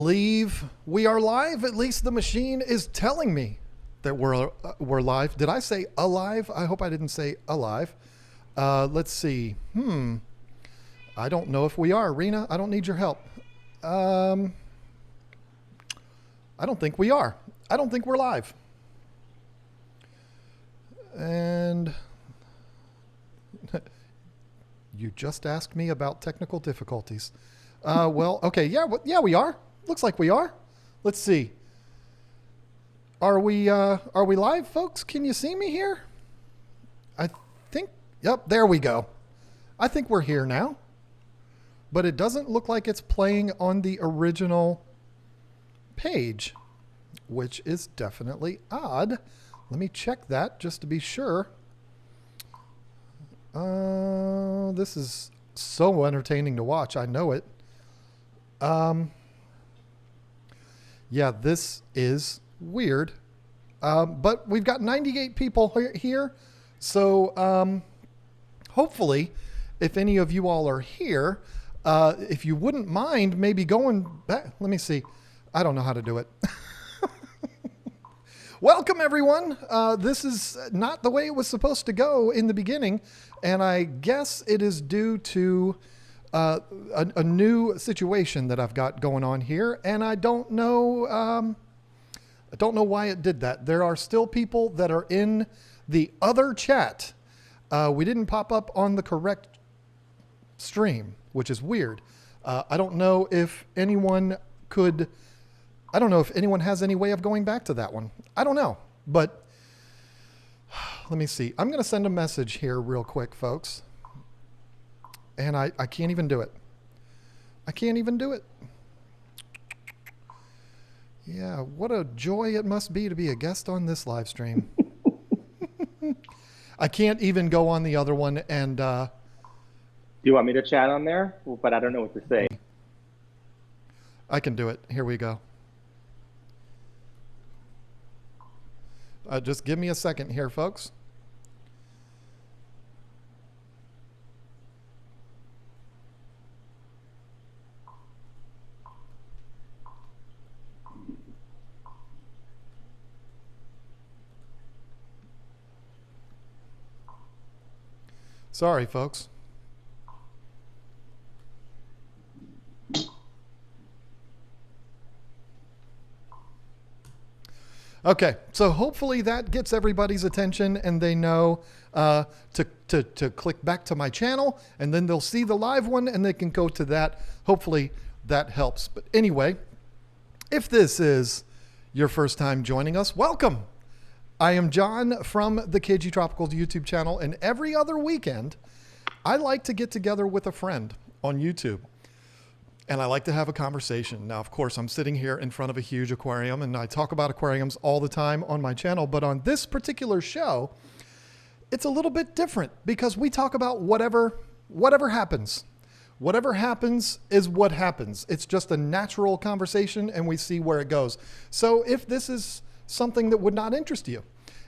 Believe we are live. At least the machine is telling me that we're live. Did I say alive? I hope I didn't say alive. Let's see. I don't know if we are. Rena, I don't need your help. I don't think we are. I don't think we're live. And you just asked me about technical difficulties. Well, okay, yeah, we are. Looks like we are. Let's see. Are we live, folks? Can you see me here? I think, yep, there we go. I think we're here now. But it doesn't look like it's playing on the original page, which is definitely odd. Let me check that just to be sure. This is so entertaining to watch. I know it. Yeah, this is weird. But we've got 98 people here. So hopefully, if any of you all are here, if you wouldn't mind maybe going back. Let me see. I don't know how to do it. Welcome, everyone. This is not the way it was supposed to go in the beginning. And I guess it is due to a new situation that I've got going on here, and I don't know why it did that. There are still people that are in the other chat. We didn't pop up on the correct stream, which is weird. I don't know if anyone has any way of going back to that one. I don't know, but let me see. I'm going to send a message here real quick, folks. And I can't even do it. I can't even do it. Yeah, what a joy it must be to be a guest on this live stream. I can't even go on the other one and... Do you want me to chat on there? But I don't know what to say. I can do it. Here we go. Just give me a second here, folks. Sorry, folks. Okay, so hopefully that gets everybody's attention and they know to click back to my channel, and then they'll see the live one and they can go to that. Hopefully that helps. But anyway, if this is your first time joining us, welcome. I am John from the KG Tropicals YouTube channel, and every other weekend, I like to get together with a friend on YouTube, and I like to have a conversation. Now, of course, I'm sitting here in front of a huge aquarium, and I talk about aquariums all the time on my channel, but on this particular show, it's a little bit different because we talk about whatever happens. Whatever happens is what happens. It's just a natural conversation, and we see where it goes. So if this is something that would not interest you,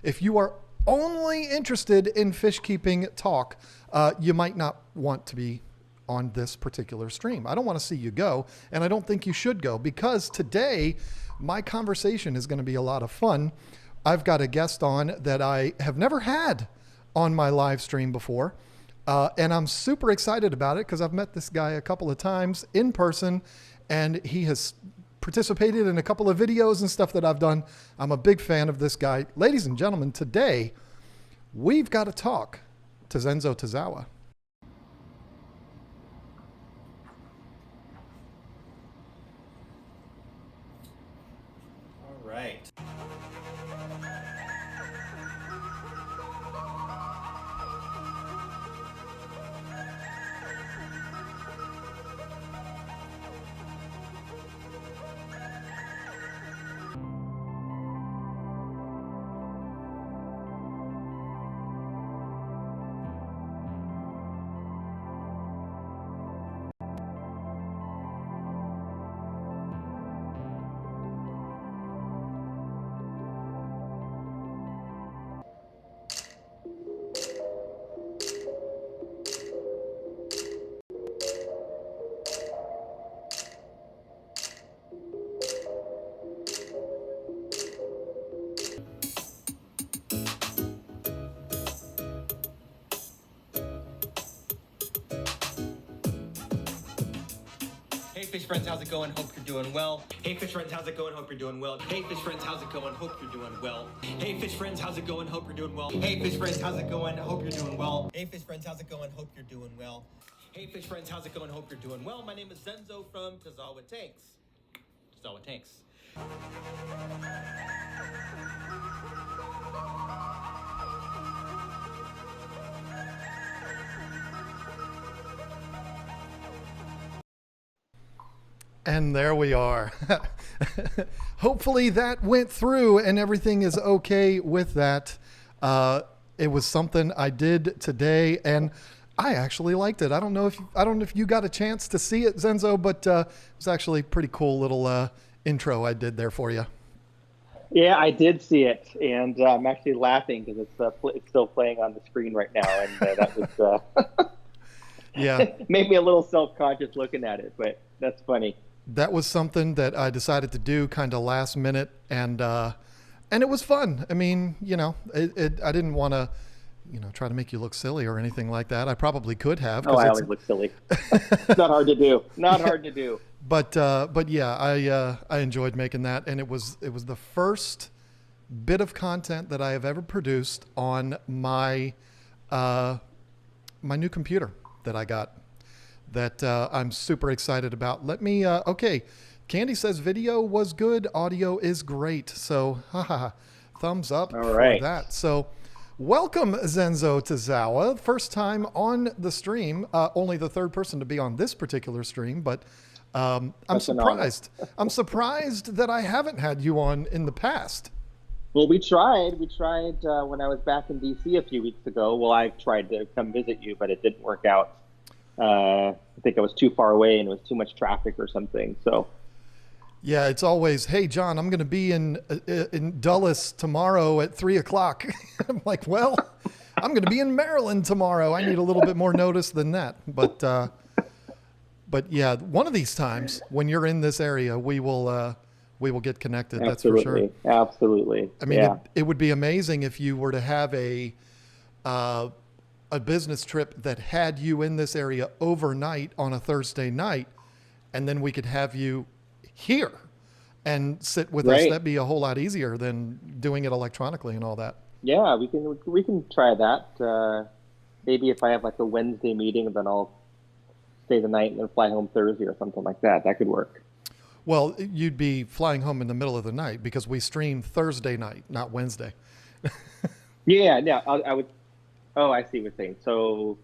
if you are only interested in fish keeping talk, you might not want to be on this particular stream. I don't want to see you go, and I don't think you should go, because today my conversation is going to be a lot of fun. I've got a guest on that I have never had on my live stream before, and I'm super excited about it because I've met this guy a couple of times in person, and he has participated in a couple of videos and stuff that I've done. I'm a big fan of this guy. Ladies and gentlemen, today we've got to talk to Zenzo Tazawa. All right. fish friends, how's it going? Hope you're doing well. Hey fish friends, how's it going? Hope you're doing well. Hey fish friends, how's it going? Hope you're doing well. Hey fish friends, how's it going? Hope you're doing well. Hey fish friends, how's it going? Hope you're doing well. Hey fish friends, how's it going? Hope you're doing well. Hey fish friends, how's it going? Hope you're doing well. My name is Zenzo from Tazawa Tanks. Tazawa Tanks. And there we are. Hopefully that went through and everything is okay with that. It was something I did today, and I actually liked it. I don't know if you got a chance to see it, Zenzo, but it was actually a pretty cool little intro I did there for you. Yeah, I did see it, and I'm actually laughing because it's still playing on the screen right now, and that was Yeah, made me a little self-conscious looking at it, but that's funny. that was something that I decided to do kind of last minute, and it was fun. I mean, I didn't want to, try to make you look silly or anything like that. I probably could have. Oh, I always look silly. It's not hard to do. Not hard to do. But yeah, I enjoyed making that, and it was the first bit of content that I have ever produced on my my new computer that I got, that I'm super excited about. Let me okay. Candy says video was good, audio is great. So, thumbs up All for right. that. So, welcome Zenzo Tazawa. First time on the stream, only the third person to be on this particular stream, but I'm That's an honor. surprised. I'm surprised that I haven't had you on in the past. Well, we tried. We tried when I was back in DC a few weeks ago. Well, I tried to come visit you, but it didn't work out. I think I was too far away and it was too much traffic or something. So, Yeah, it's always, hey John, I'm going to be in Dulles tomorrow at 3:00. I'm like, well, I'm going to be in Maryland tomorrow. I need a little bit more notice than that. But yeah, one of these times when you're in this area, we will get connected. That's for sure. Absolutely. I mean, yeah. it would be amazing if you were to have a business trip that had you in this area overnight on a Thursday night, and then we could have you here and sit with us. Right. That'd be a whole lot easier than doing it electronically and all that. Yeah, we can try that. Maybe if I have like a Wednesday meeting, then I'll stay the night and then fly home Thursday or something like that. That could work. Well, you'd be flying home in the middle of the night because we stream Thursday night, not Wednesday. Yeah, I would. Oh, I see what you're saying. So,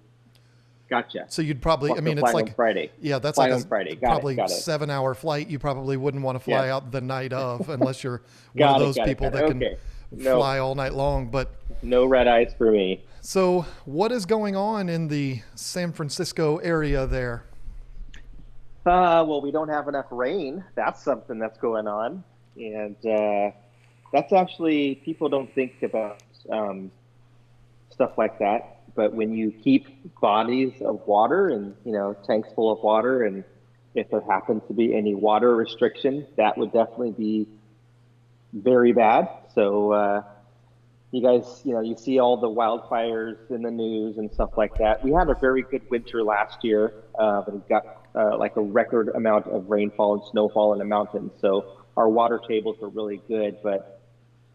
gotcha. So you'd probably, I mean, fly it's home like Friday. Yeah, that's Fly like home a Friday. Got probably it. 7-hour flight. You probably wouldn't want to fly Yeah. out the night of unless you're one Got of it, those got it, people got it. that can Okay. No. fly all night long. But No red eyes for me. so what is going on in the San Francisco area there? Well, we don't have enough rain. That's something that's going on, and that's actually people don't think about stuff like that. But when you keep bodies of water and tanks full of water, and if there happens to be any water restriction, that would definitely be very bad. So you guys, you see all the wildfires in the news and stuff like that. We had a very good winter last year, but we got like a record amount of rainfall and snowfall in the mountains. So our water tables were really good, but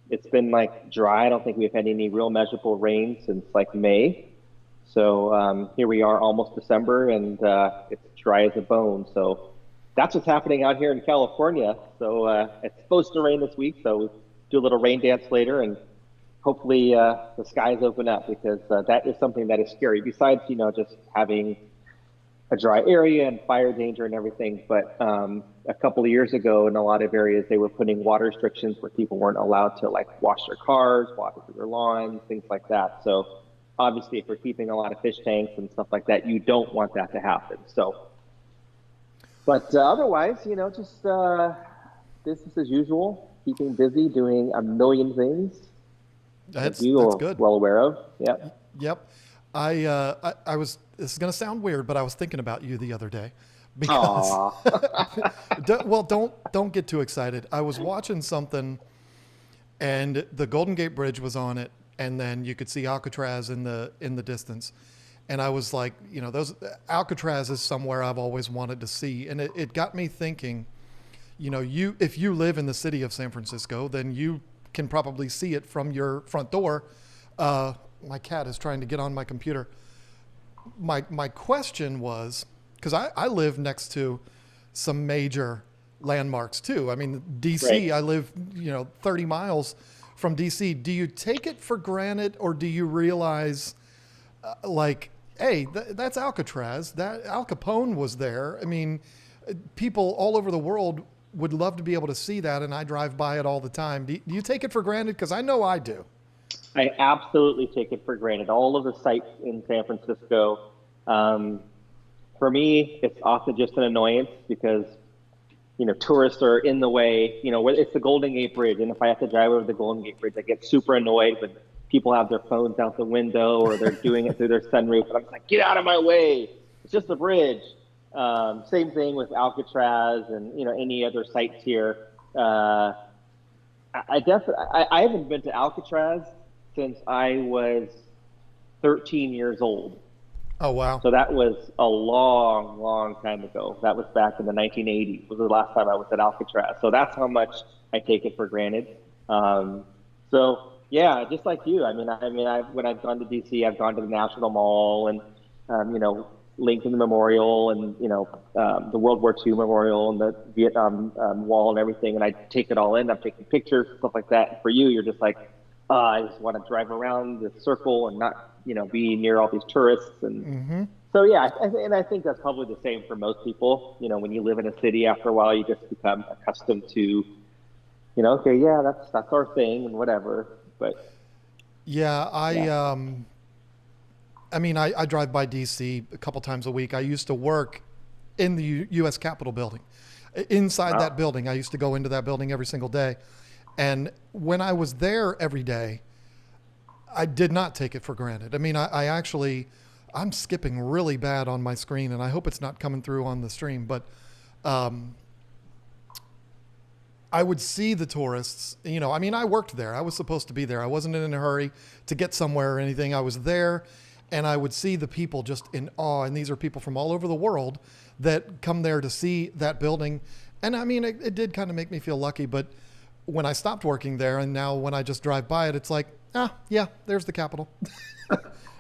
it's been like dry. I don't think we've had any real measurable rain since like May. So here we are, almost December, and it's dry as a bone. So that's what's happening out here in California. So it's supposed to rain this week, so we'll do a little rain dance later, and hopefully the skies open up, because that is something that is scary. Besides, just having a dry area and fire danger and everything. But a couple of years ago, in a lot of areas, they were putting water restrictions where people weren't allowed to like wash their cars, water their lawns, things like that. So obviously, if we're keeping a lot of fish tanks and stuff like that, you don't want that to happen. So, but otherwise, just business as usual, keeping busy, doing a million things. That's you are good. well aware of. Yeah. Yep. I was, this is going to sound weird, but I was thinking about you the other day because, well, don't get too excited. I was watching something and the Golden Gate Bridge was on it, and then you could see Alcatraz in the distance. And I was like, you know, those Alcatraz is somewhere I've always wanted to see. And it got me thinking, you know, if you live in the city of San Francisco, then you can probably see it from your front door. My cat is trying to get on my computer. My question was, because I live next to some major landmarks too. I mean, DC, Right. I live, you know, 30 miles from DC. Do you take it for granted, or do you realize, like, hey, that's Alcatraz, that Al Capone was there? I mean, people all over the world would love to be able to see that, and I drive by it all the time. Do you take it for granted? Because I know I do. I absolutely take it for granted. All of the sites in San Francisco, for me, it's often just an annoyance because, you know, tourists are in the way. You know, it's the Golden Gate Bridge, and if I have to drive over the Golden Gate Bridge, I get super annoyed when people have their phones out the window or they're doing it through their sunroof, and I'm like, get out of my way! It's just a bridge. Same thing with Alcatraz and, you know, any other sites here. I haven't been to Alcatraz since I was 13 years old. Oh, wow. So that was a long, long time ago. That was back in the 1980s. Was the last time I was at Alcatraz. So that's how much I take it for granted. So yeah, just like you. I mean, when I've gone to DC, I've gone to the National Mall and, you know, Lincoln Memorial and, you know, the World War II Memorial and the Vietnam Wall and everything. And I take it all in. I'm taking pictures, stuff like that. For you, you're just like, I just want to drive around the circle and not, you know, be near all these tourists. And so, yeah, and I think that's probably the same for most people. You know, when you live in a city, after a while, you just become accustomed to, you know, okay, yeah, that's our thing and whatever. But yeah, I mean, I drive by DC a couple times a week. I used to work in the U.S. Capitol building. Inside that building, I used to go into that building every single day. And when I was there every day, I did not take it for granted. I mean, I'm skipping really bad on my screen, and I hope it's not coming through on the stream, but I would see the tourists, you know, I mean, I worked there. I was supposed to be there. I wasn't in a hurry to get somewhere or anything. I was there, and I would see the people just in awe. And these are people from all over the world that come there to see that building. And I mean, it did kind of make me feel lucky, but when I stopped working there, and now when I just drive by it, it's like, yeah, there's the Capitol.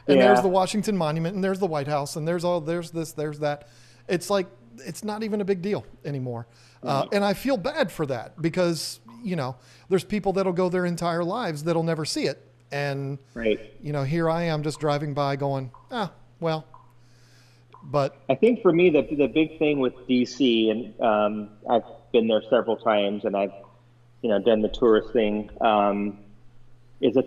And Yeah. there's the Washington Monument, and there's the White House, and there's this, there's that. It's like, it's not even a big deal anymore. And I feel bad for that because, you know, there's people that'll go their entire lives that'll never see it. And, right. you know, here I am just driving by going, well, but I think for me, the big thing with DC, and I've been there several times, and I've, you know, done the tourist thing, is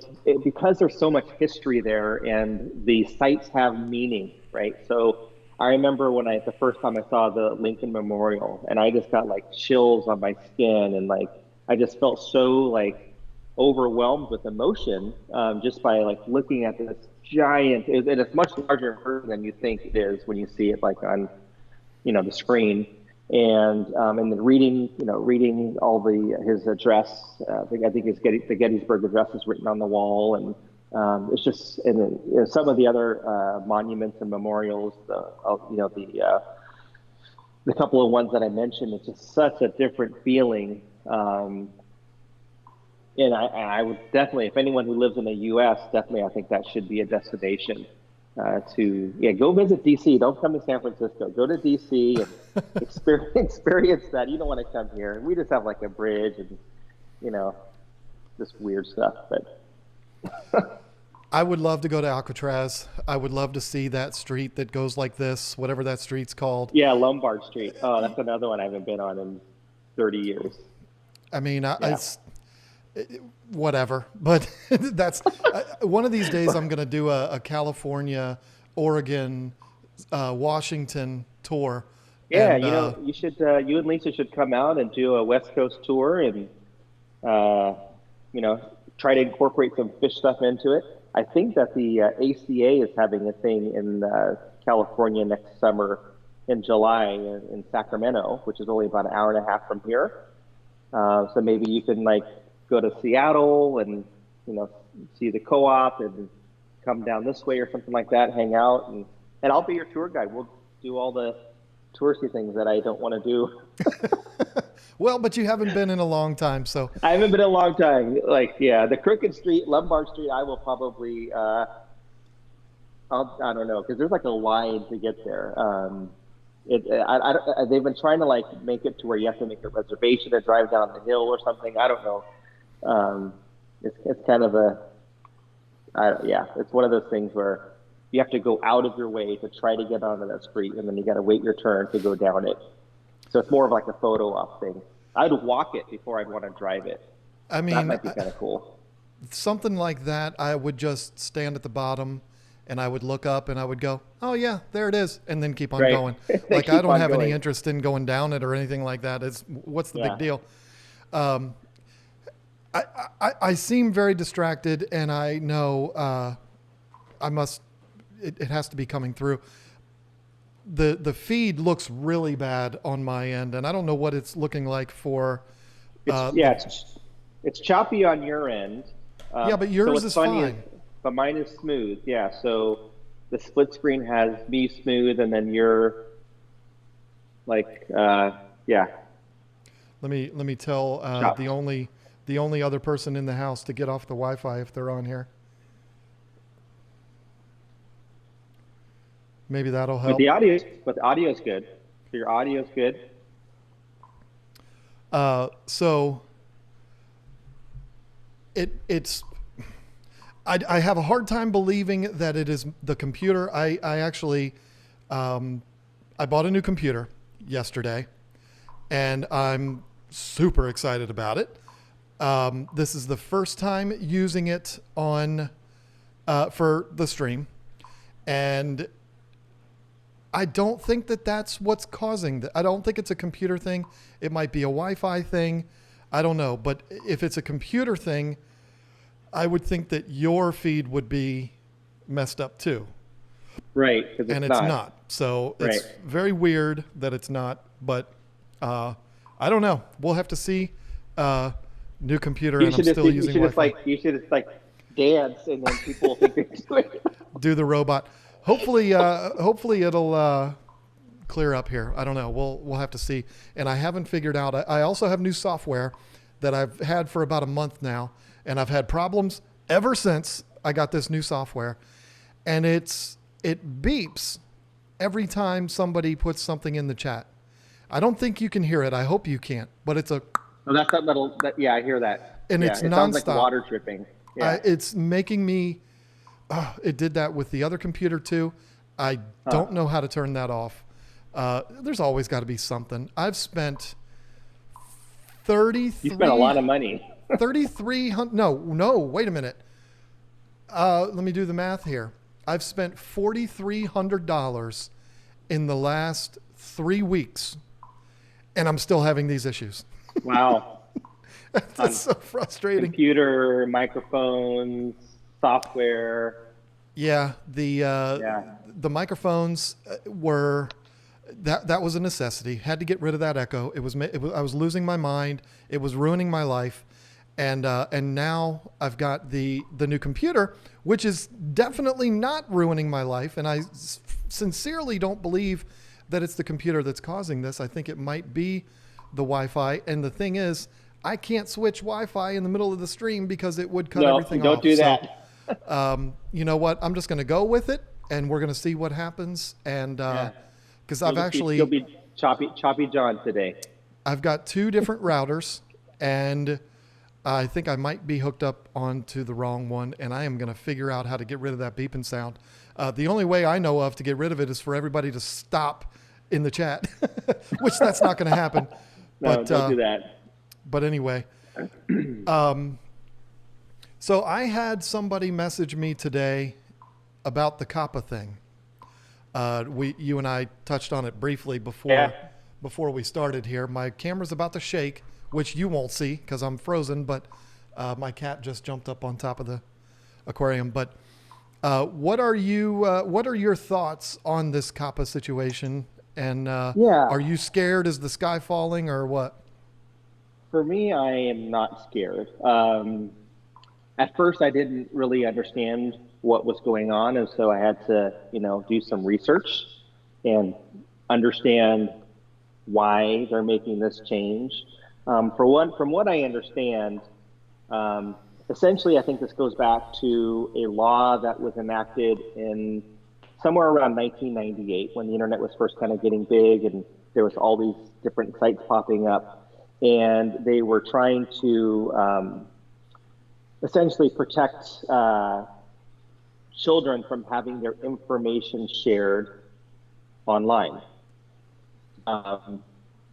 because there's so much history there, and the sites have meaning, right? So I remember the first time I saw the Lincoln Memorial, and I just got like chills on my skin, and like I just felt so like overwhelmed with emotion just by like looking at this giant, and it's much larger in person than you think it is when you see it like on, you know, the screen. And then reading all his address. I think the Gettysburg Address is written on the wall, and it's just, and then, you know, some of the other monuments and memorials. The couple of ones that I mentioned, it's just such a different feeling. And I would definitely, if anyone who lives in the U.S., definitely, I think that should be a destination. Go visit DC. Don't come to San Francisco. Go to DC and experience that. You don't want to come here. We just have like a bridge and, you know, this weird stuff. But I would love to go to Alcatraz. I would love to see that street that goes like this, whatever that street's called. yeah, Lombard Street. Oh, that's another one I haven't been on in 30 years. I mean, it's whatever, but that's one of these days I'm going to do a California, Oregon, Washington tour. Yeah, and, you know, you should. You and Lisa should come out and do a West Coast tour, and you know, try to incorporate some fish stuff into it. I think that the ACA is having a thing in California next summer in July in Sacramento, which is only about an hour and a half from here. So maybe you can like go to Seattle and, you know, see the co-op and come down this way or something like that, hang out, and I'll be your tour guide. We'll do all the touristy things that I don't want to do. Well, but you haven't been in a long time, so I haven't been in a long time. Like, yeah, the Crooked Street, Lombard Street, I will probably, I don't know, because there's like a line to get there. They've been trying to like make it to where you have to make a reservation to drive down the hill or something. I don't know. It's kind of it's one of those things where you have to go out of your way to try to get onto that street, and then you got to wait your turn to go down it. So it's more of like a photo op thing. I'd walk it before I'd want to drive it. I mean, that might be kind of cool. Something like that, I would just stand at the bottom and I would look up and I would go, oh yeah, there it is, and then keep on Right. going. Like, I don't have any interest in going down it or anything like that. What's the big deal? I seem very distracted, and I know it has to be coming through. The feed looks really bad on my end, and I don't know what it's looking like for. It's choppy on your end. But yours is fine. But mine is smooth. Yeah, so the split screen has me smooth, and then you're like, yeah. Let me tell the only other person in the house to get off the Wi-Fi if they're on here. Maybe that'll help. But the audio is good. So your audio is good. So it's I have a hard time believing that it is the computer. I actually I bought a new computer yesterday, and I'm super excited about it. This is the first time using it on for the stream, and I don't think that that's what's causing that. I don't think it's a computer thing. It might be a Wi-Fi thing. I don't know. But if it's a computer thing, I would think that your feed would be messed up too. Right. And it's not. So it's very weird that it's not. But I don't know. We'll have to see. New computer, and I'm still using Wi-Fi. You should just like dance, and then people think they do it. Do the robot. Hopefully it'll clear up here. I don't know. We'll have to see. And I haven't figured out. I also have new software that I've had for about a month now, and I've had problems ever since I got this new software. And it beeps every time somebody puts something in the chat. I don't think you can hear it. I hope you can't. But it's a. Oh, that's that little. Yeah, I hear that. And it's it nonstop. Sounds like water dripping. Yeah. It's making me. It did that with the other computer too. I don't know how to turn that off. There's always got to be something. I've spent 33. You spent a lot of money. 3,300. No. Wait a minute. Let me do the math here. I've spent $4,300 in the last 3 weeks, and I'm still having these issues. Wow. That's so frustrating. Computer, microphones, software. Yeah, the microphones were that was a necessity. Had to get rid of that echo. It was I was losing my mind. It was ruining my life, and now I've got the new computer, which is definitely not ruining my life. And I sincerely don't believe that it's the computer that's causing this. I think it might be the Wi-Fi. And the thing is, I can't switch Wi-Fi in the middle of the stream because it would cut everything off. Don't do that. So, you know what? I'm just going to go with it, and we're going to see what happens. And because you'll be choppy John today. I've got 2 different routers, and I think I might be hooked up onto the wrong one, and I am going to figure out how to get rid of that beeping sound. The only way I know of to get rid of it is for everybody to stop in the chat, which that's not going to happen. No, don't do that. But anyway, so I had somebody message me today about the COPPA thing. You and I touched on it briefly before we started here. My camera's about to shake, which you won't see because I'm frozen, but my cat just jumped up on top of the aquarium. But what are your thoughts on this COPPA situation? And are you scared? Is the sky falling or what? For me, I am not scared. At first, I didn't really understand what was going on, and so I had to, do some research and understand why they're making this change. From what I understand, essentially, I think this goes back to a law that was enacted in somewhere around 1998 when the internet was first kind of getting big and there was all these different sites popping up, and they were trying to essentially protect children from having their information shared online.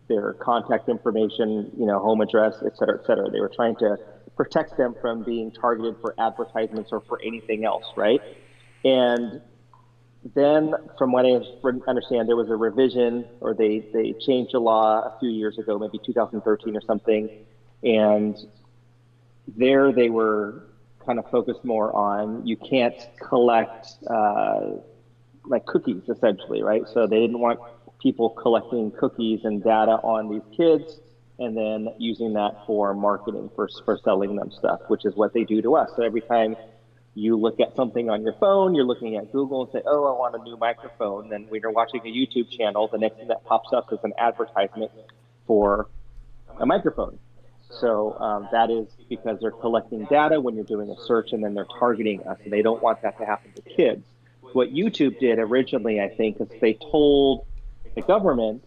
Their contact information, home address, et cetera, et cetera. They were trying to protect them from being targeted for advertisements or for anything else, right? And then, from what I understand, there was a revision, or they changed the law a few years ago, maybe 2013 or something, and there they were kind of focused more on you can't collect like cookies, essentially, right? So they didn't want people collecting cookies and data on these kids and then using that for marketing, for selling them stuff, which is what they do to us. So every time you look at something on your phone, you're looking at Google and say, oh, I want a new microphone. Then when you're watching a YouTube channel, the next thing that pops up is an advertisement for a microphone. So that is because they're collecting data when you're doing a search, and then they're targeting us, and they don't want that to happen to kids. What YouTube did originally, I think, is they told the government,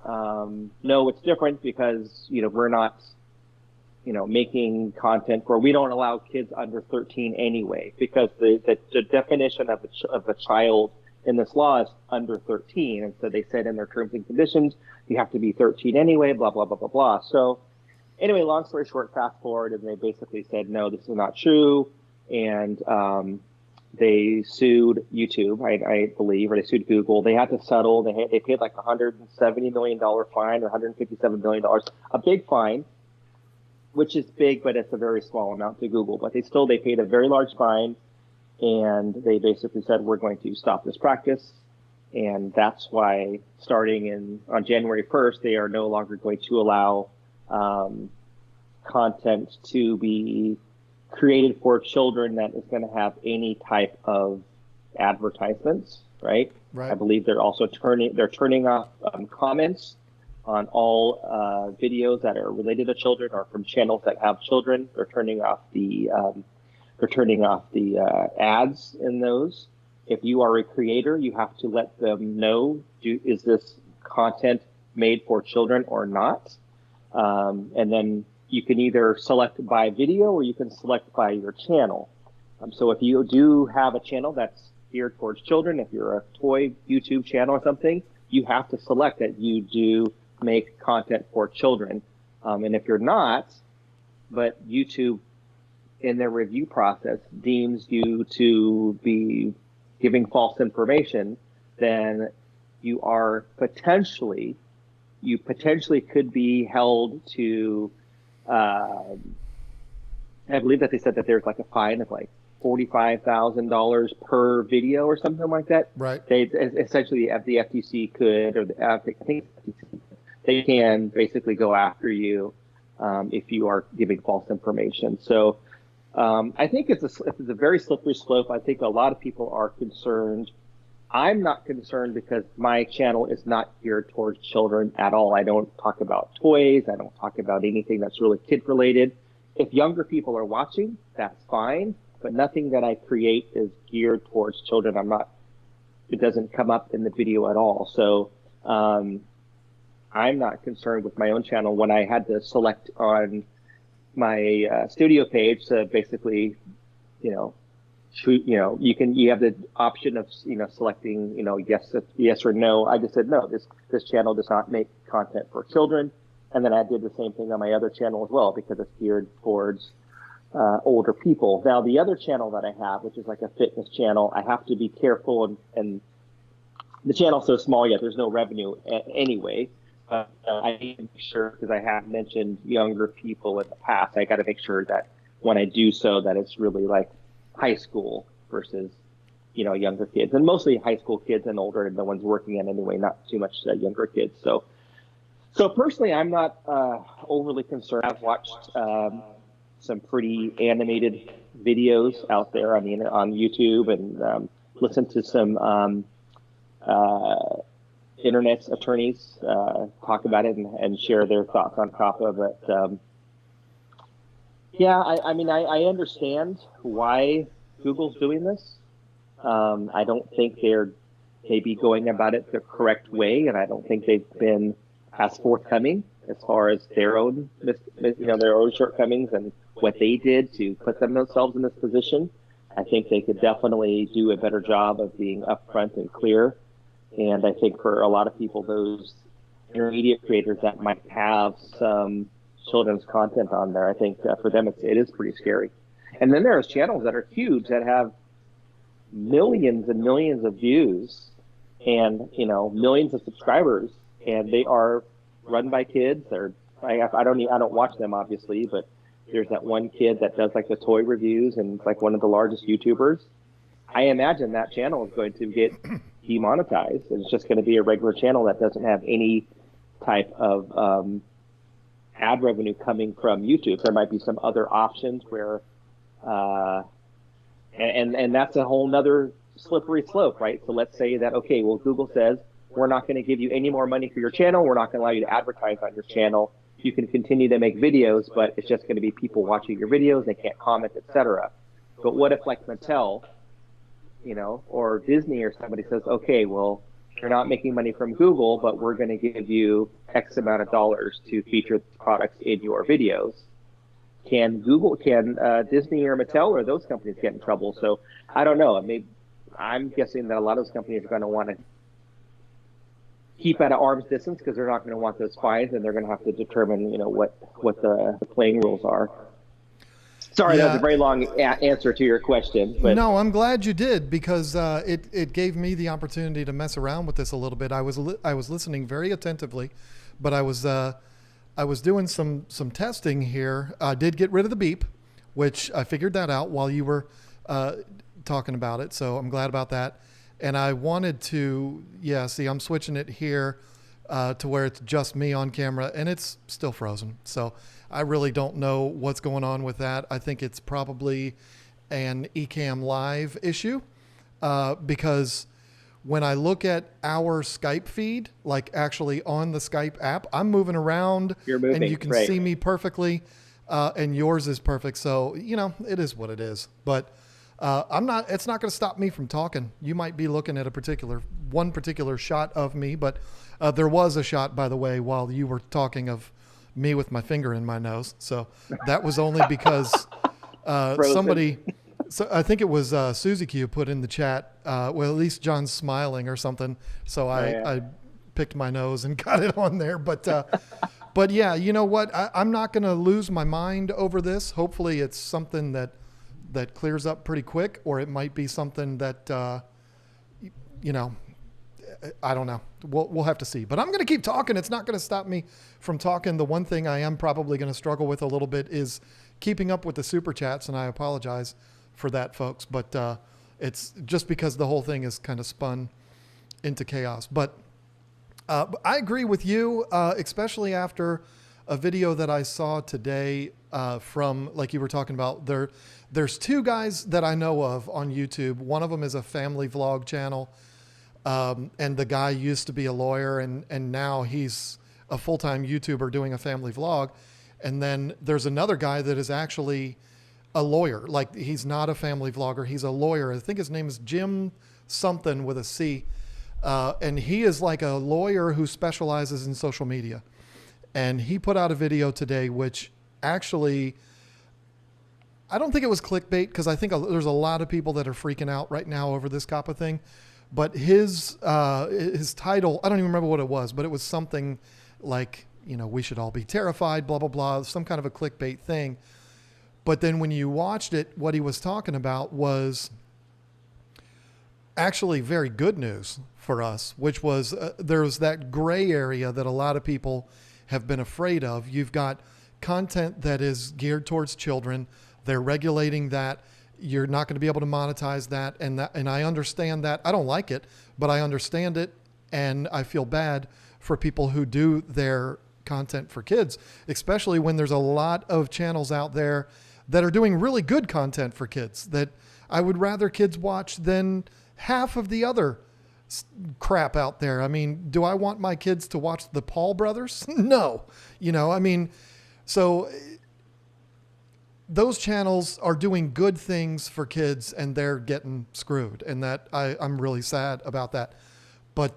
no, it's different because, we're not, making content where we don't allow kids under 13 anyway, because the definition of a child in this law is under 13. And so they said in their terms and conditions, you have to be 13 anyway, blah, blah, blah, blah, blah. So anyway, long story short, fast forward, and they basically said, no, this is not true. And they sued YouTube, I believe, or they sued Google. They had to settle. They paid like $170 million fine or $157 million, a big fine, which is big, but it's a very small amount to Google. But they paid a very large fine, and they basically said, we're going to stop this practice. And that's why starting on January 1st, they are no longer going to allow content to be created for children that is going to have any type of advertisements, right? Right. I believe they're also turning off comments on all videos that are related to children or from channels that have children. They're turning off the ads in those. If you are a creator, you have to let them know, is this content made for children or not? And then you can either select by video or you can select by your channel. So if you do have a channel that's geared towards children, if you're a toy YouTube channel or something, you have to select that you do make content for children. And if you're not, but YouTube in their review process deems you to be giving false information, then you potentially could be held to, I believe that they said that there's like a fine of like $45,000 per video or something like that. Right. They essentially, the FTC could, or I think they can basically go after you if you are giving false information. So I think it's a very slippery slope. I think a lot of people are concerned. I'm not concerned because my channel is not geared towards children at all. I don't talk about toys. I don't talk about anything that's really kid related. If younger people are watching, that's fine, but nothing that I create is geared towards children. It doesn't come up in the video at all. So I'm not concerned with my own channel. When I had to select on my studio page to basically, you have the option of, selecting, yes or no. I just said, no, this channel does not make content for children. And then I did the same thing on my other channel as well, because it's geared towards older people. Now, the other channel that I have, which is like a fitness channel, I have to be careful, and the channel's so small yet there's no revenue anyway. I need to make sure, because I have mentioned younger people in the past, I got to make sure that when I do so, that it's really like high school versus, younger kids, and mostly high school kids and older, and the ones working in anyway, not too much younger kids. So personally, I'm not overly concerned. I've watched some pretty animated videos out there on on YouTube, and listen to some internet attorneys talk about it and share their thoughts on top of it. Yeah, I mean, I understand why Google's doing this. I don't think they're maybe going about it the correct way, and I don't think they've been as forthcoming as far as their own, their own shortcomings and what they did to put themselves in this position. I think they could definitely do a better job of being upfront and clear. And I think for a lot of people, those intermediate creators that might have some children's content on there, I think for them it is pretty scary. And then there's channels that are huge that have millions and millions of views and millions of subscribers, and they are run by kids. I don't watch them obviously, but there's that one kid that does like the toy reviews and it's like one of the largest YouTubers. I imagine that channel is going to get demonetized, and it's just going to be a regular channel that doesn't have any type of ad revenue coming from YouTube. There might be some other options where, and that's a whole nother slippery slope, right? So let's say that, okay, well, Google says, we're not going to give you any more money for your channel. We're not going to allow you to advertise on your channel. You can continue to make videos, but it's just going to be people watching your videos. They can't comment, etc. But what if like Mattel, or Disney or somebody says, okay, well, you're not making money from Google, but we're going to give you X amount of dollars to feature products in your videos. Can Disney or Mattel or those companies get in trouble? So I don't know. I mean, I'm guessing that a lot of those companies are going to want to keep at an arm's distance because they're not going to want those fines, and they're going to have to determine, what the playing rules are. Sorry, that was a very long answer to your question. But no, I'm glad you did, because it gave me the opportunity to mess around with this a little bit. I was listening very attentively, but I was doing some testing here. I did get rid of the beep, which I figured that out while you were talking about it. So I'm glad about that. And I wanted to, see, I'm switching it here to where it's just me on camera, and it's still frozen. So I really don't know what's going on with that. I think it's probably an Ecamm Live issue because when I look at our Skype feed, like actually on the Skype app, I'm moving around. You're moving, and you can see me perfectly, and yours is perfect. So, it is what it is. But it's not going to stop me from talking. You might be looking at one particular shot of me, but there was a shot, by the way, while you were talking of me with my finger in my nose. So that was only because somebody, so I think it was Susie Q put in the chat, well, at least John's smiling or something. So I picked my nose and got it on there. But yeah, you know what? I'm not going to lose my mind over this. Hopefully it's something that clears up pretty quick, or it might be something that, I don't know. We'll have to see. But I'm going to keep talking. It's not going to stop me from talking. The one thing I am probably going to struggle with a little bit is keeping up with the super chats, and I apologize for that, folks. But it's just because the whole thing is kind of spun into chaos. But I agree with you, especially after a video that I saw today from, like you were talking about, there's two guys that I know of on YouTube. One of them is a family vlog channel. And the guy used to be a lawyer, and now he's a full-time YouTuber doing a family vlog. And then there's another guy that is actually a lawyer. Like, he's not a family vlogger. He's a lawyer. I think his name is Jim something with a C. And he is like a lawyer who specializes in social media. And he put out a video today, which actually, I don't think it was clickbait, because I think there's a lot of people that are freaking out right now over this COPPA thing. But his title, I don't even remember what it was, but it was something like, we should all be terrified, blah, blah, blah, some kind of a clickbait thing. But then when you watched it, what he was talking about was actually very good news for us, which was there's that gray area that a lot of people have been afraid of. You've got content that is geared towards children. They're regulating that. You're not going to be able to monetize that. And I understand that. I don't like it, but I understand it. And I feel bad for people who do their content for kids, especially when there's a lot of channels out there that are doing really good content for kids that I would rather kids watch than half of the other crap out there. I mean, do I want my kids to watch the Paul brothers? No. I mean, so those channels are doing good things for kids and they're getting screwed. And that I'm really sad about that. But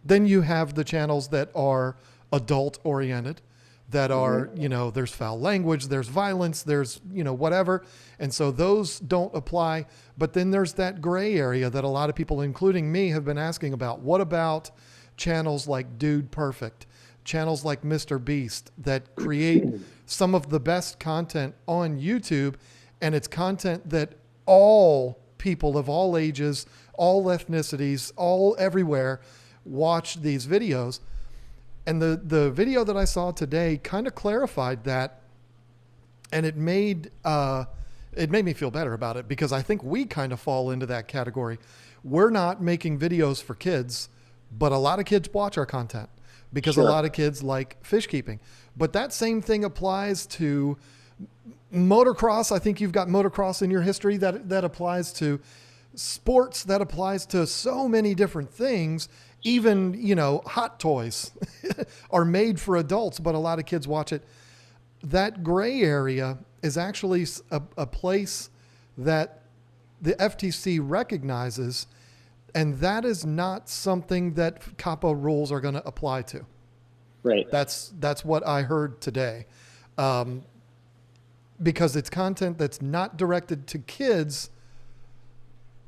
then you have the channels that are adult oriented, that are, there's foul language, there's violence, there's, whatever. And so those don't apply. But then there's that gray area that a lot of people, including me, have been asking about. What about channels like Dude Perfect, channels like Mr. Beast that create some of the best content on YouTube? And it's content that all people of all ages, all ethnicities, all everywhere watch these videos. And the video that I saw today kind of clarified that, and it made me feel better about it, because I think we kind of fall into that category. We're not making videos for kids, but a lot of kids watch our content because Sure. a lot of kids like fish keeping. But that same thing applies to motocross. I think you've got motocross in your history. That applies to sports. That applies to so many different things. Even, hot toys are made for adults, but a lot of kids watch it. That gray area is actually a place that the FTC recognizes, and that is not something that COPPA rules are going to apply to. Right. That's what I heard today. Because it's content that's not directed to kids,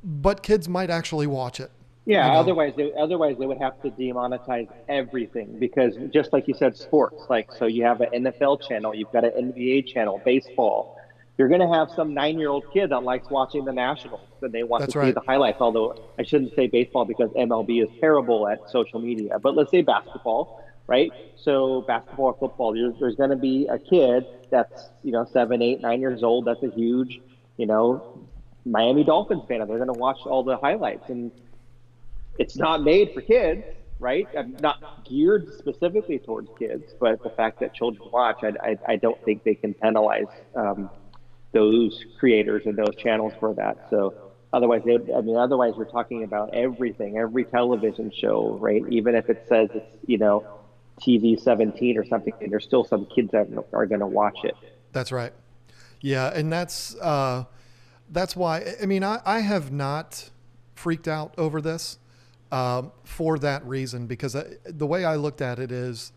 but kids might actually watch it. Yeah, otherwise they would have to demonetize everything, because just like you said, sports, like, so you have an NFL channel, you've got an NBA channel, baseball. You're going to have some 9-year-old kid that likes watching the Nationals and they want That's to see right. the highlights, although I shouldn't say baseball because MLB is terrible at social media, but let's say basketball, right? So basketball or football, there's going to be a kid that's, 7, 8, 9 years old. That's a huge, Miami Dolphins fan, and they're going to watch all the highlights. And it's not made for kids, right? Not geared specifically towards kids, but the fact that children watch, I don't think they can penalize those creators and those channels for that. So otherwise we're talking about everything, every television show, right? Even if it says it's, TV 17 or something, there's still some kids that are going to watch it. That's right. Yeah. And that's why, I have not freaked out over this. For that reason, because the way I looked at it is,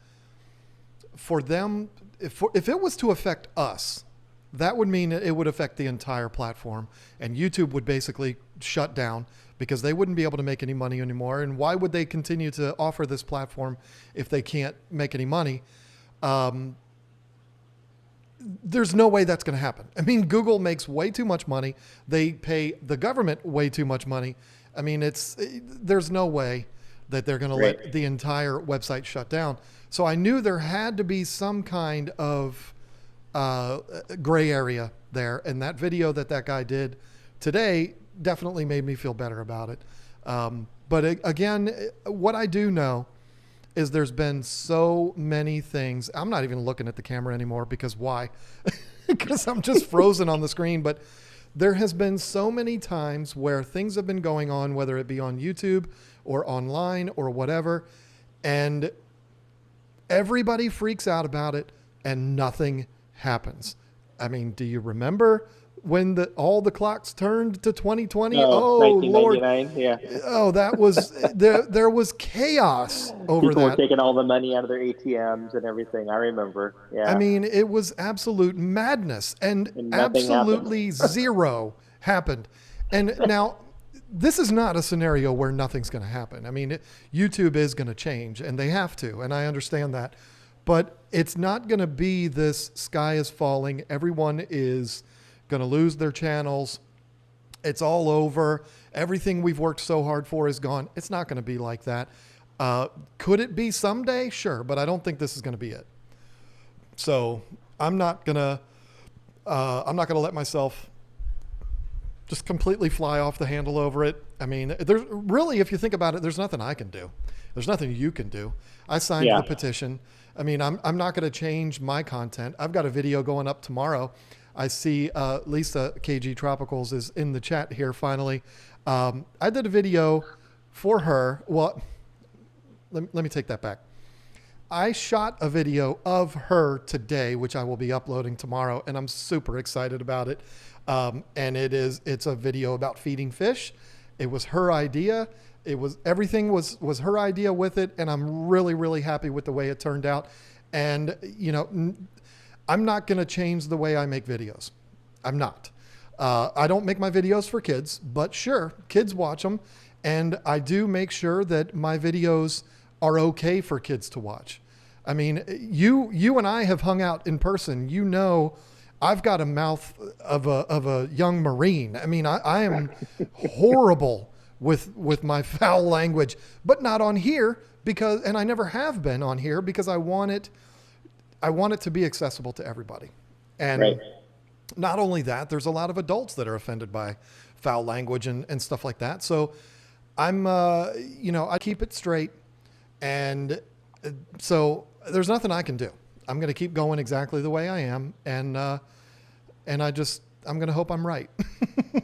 for them, if it was to affect us, that would mean it would affect the entire platform, and YouTube would basically shut down because they wouldn't be able to make any money anymore. And why would they continue to offer this platform if they can't make any money? There's no way that's going to happen. I mean, Google makes way too much money. They pay the government way too much money. I mean, there's no way that they're going to Right. let the entire website shut down. So I knew there had to be some kind of gray area there. And that video that guy did today definitely made me feel better about it. But again, what I do know is there's been so many things. I'm not even looking at the camera anymore because why? Because I'm just frozen on the screen. But there has been so many times where things have been going on, whether it be on YouTube or online or whatever, and everybody freaks out about it and nothing happens. I mean, do you remember when all the clocks turned to 2020? Oh, Lord. 1999, yeah. Oh, that was, there was chaos over People were that. taking all the money out of their ATMs and everything. I remember. Yeah. I mean, it was absolute madness, and nothing absolutely zero happened. And now, this is not a scenario where nothing's going to happen. I mean, YouTube is going to change, and they have to, and I understand that. But it's not going to be this sky is falling. Everyone is going to lose their channels. It's all over. Everything we've worked so hard for is gone. It's not going to be like that. Could it be someday? Sure, but I don't think this is going to be it. So I'm not gonna let myself just completely fly off the handle over it. I mean, there's really, if you think about it, there's nothing I can do. There's nothing you can do. I signed Yeah. the petition. I mean, I'm not going to change my content. I've got a video going up tomorrow. I see Lisa KG Tropicals is in the chat here finally. I did a video for her. Well, let me take that back. I shot a video of her today, which I will be uploading tomorrow, and I'm super excited about it. And it's a video about feeding fish. It was her idea. Everything was her idea with it, and I'm really, really happy with the way it turned out. And I'm not going to change the way I make videos. I'm not. I don't make my videos for kids, but sure, kids watch them, and I do make sure that my videos are okay for kids to watch. I mean, you and I have hung out in person. You know, I've got a mouth of a young Marine. I mean, I am horrible with my foul language, but not on here and I never have been on here because I want it to be accessible to everybody. And Right. not only that, there's a lot of adults that are offended by foul language and stuff like that. So I'm, I keep it straight. And so there's nothing I can do. I'm going to keep going exactly the way I am. And I'm going to hope I'm right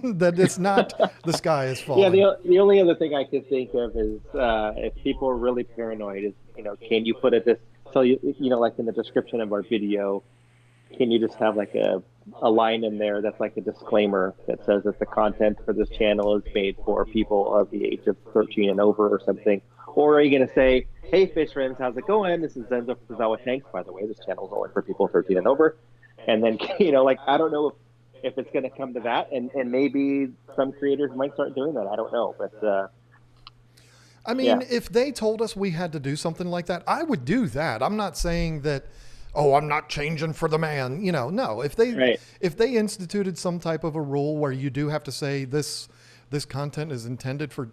that it's not the sky is falling. Yeah, the only other thing I could think of is if people are really paranoid, is can you put like in the description of our video, can you just have like a line in there that's like a disclaimer that says that the content for this channel is made for people of the age of 13 and over or something? Or are you going to say, hey, fish friends, how's it going? This is Zenzo Fuzawa Tanks. By the way, this channel is only for people 13 and over. And then, I don't know if it's going to come to that. And maybe some creators might start doing that. I don't know. But I mean, if they told us we had to do something like that, I would do that. I'm not saying that, I'm not changing for the man. No. If they instituted some type of a rule where you do have to say this content is intended for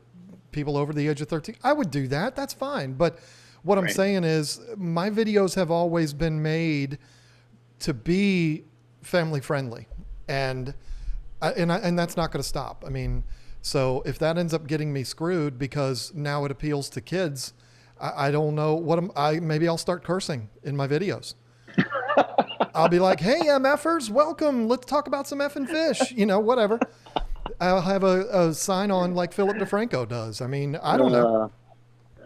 people over the age of 13, I would do that. That's fine. But what I'm saying is my videos have always been made to be family friendly, and that's not going to stop. I mean, so if that ends up getting me screwed because now it appeals to kids, I don't know maybe I'll start cursing in my videos. I'll be like, hey, MFers, welcome. Let's talk about some effing fish, whatever. I'll have a sign on like Philip DeFranco does. I mean, I don't know.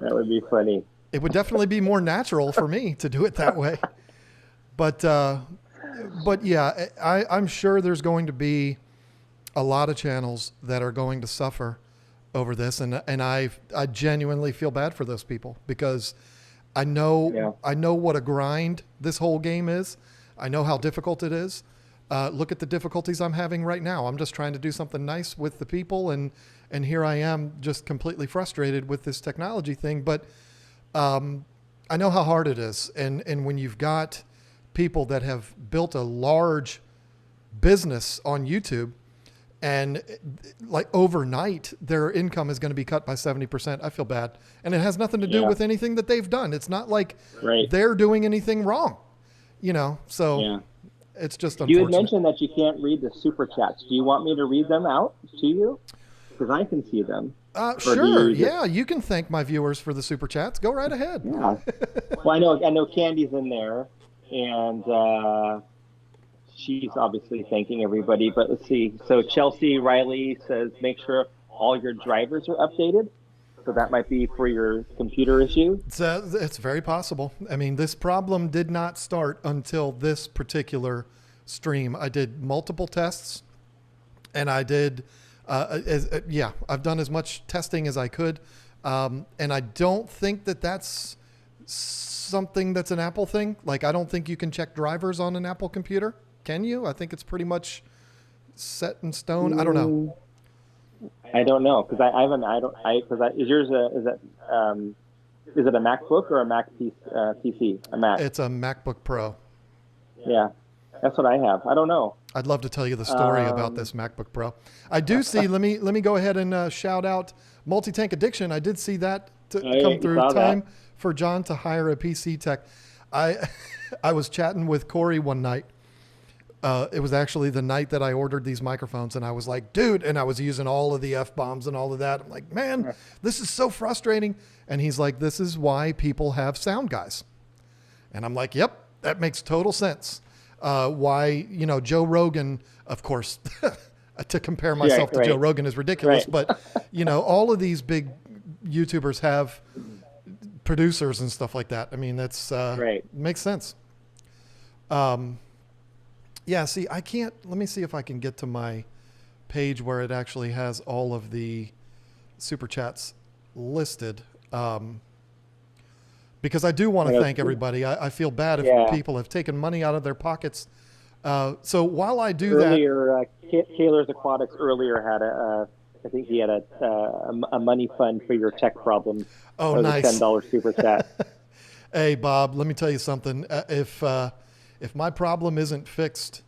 That would be funny. It would definitely be more natural for me to do it that way. But yeah, I'm sure there's going to be a lot of channels that are going to suffer over this. And I genuinely feel bad for those people because I know what a grind this whole game is. I know how difficult it is. Look at the difficulties I'm having right now. I'm just trying to do something nice with the people, and here I am just completely frustrated with this technology thing. But I know how hard it is, and when you've got people that have built a large business on YouTube, and like overnight their income is going to be cut by 70%, I feel bad, and it has nothing to do with anything that they've done. It's not like they're doing anything wrong, So. Yeah. It's just unfortunate. You had mentioned that you can't read the super chats. Do you want me to read them out to you? Because I can see them. Sure. Yeah, you can thank my viewers for the super chats. Go right ahead. Yeah. Well, I know Candy's in there, and she's obviously thanking everybody. But let's see. So Chelsea Riley says, make sure all your drivers are updated. So that might be for your computer issue. It's very possible. I mean, this problem did not start until this particular stream. I did multiple tests, and I did, I've done as much testing as I could. And I don't think that's something that's an Apple thing. Like, I don't think you can check drivers on an Apple computer. Can you? I think it's pretty much set in stone. I don't know. I don't know because is it a MacBook or a Mac PC? A Mac. It's a MacBook Pro. Yeah, that's what I have. I don't know. I'd love to tell you the story about this MacBook Pro. I do see. Let me go ahead and shout out Multi-Tank Addiction. I did see that come through. Time for John to hire a PC tech. I was chatting with Corey one night. It was actually the night that I ordered these microphones, and I was like, dude, and I was using all of the F-bombs and all of that. I'm like, man, this is so frustrating. And he's like, this is why people have sound guys. And I'm like, yep, that makes total sense. Why, Joe Rogan, of course, to compare myself to Joe Rogan is ridiculous, but all of these big YouTubers have producers and stuff like that. I mean, that's makes sense. Yeah, see, let me see if I can get to my page where it actually has all of the super chats listed. Because I do want to thank everybody. I feel bad if people have taken money out of their pockets. So while I do earlier, Kaler's Aquatics earlier had I think he had a money fund for your tech problem. Oh, nice. $10 super chat. Hey, Bob, let me tell you something. If my problem isn't fixed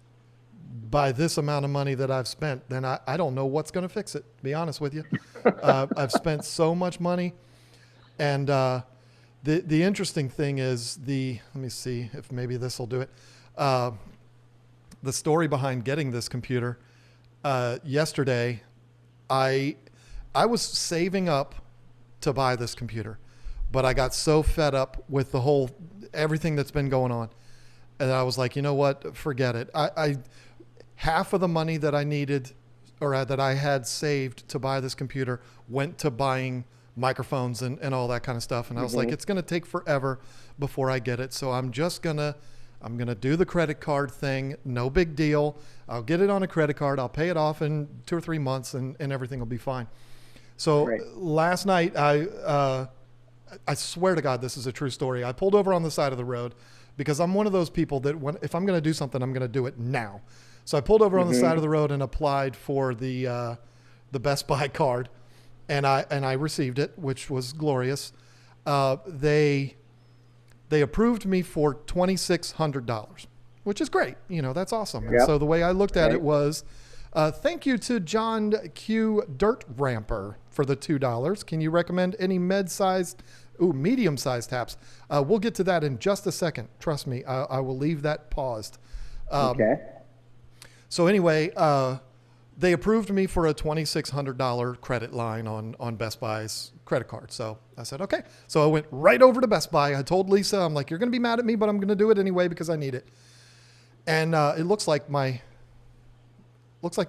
by this amount of money that I've spent, then I don't know what's going to fix it, to be honest with you. I've spent so much money. And the interesting thing is let me see if maybe this will do it. The story behind getting this computer, yesterday, I was saving up to buy this computer, but I got so fed up with everything that's been going on. And I was like, you know what? Forget it. I half of the money that I needed or that I had saved to buy this computer went to buying microphones and all that kind of stuff. And I was like, it's going to take forever before I get it. So I'm going to do the credit card thing. No big deal. I'll get it on a credit card. I'll pay it off in 2 or 3 months and everything will be fine. So last night, I swear to God, this is a true story. I pulled over on the side of the road because I'm one of those people that if I'm going to do something, I'm going to do it now. So I pulled over on the side of the road and applied for the Best Buy card, and I received it, which was glorious. They approved me for $2,600, which is great. That's awesome. And so the way I looked at it was, thank you to John Q. Dirt Ramper for the $2. Can you recommend any medium-sized taps? We'll get to that in just a second. Trust me, I will leave that paused. Okay. So anyway, they approved me for a $2,600 credit line on Best Buy's credit card. So I said, okay. So I went right over to Best Buy. I told Lisa, I'm like, you're going to be mad at me, but I'm going to do it anyway because I need it. And it looks like the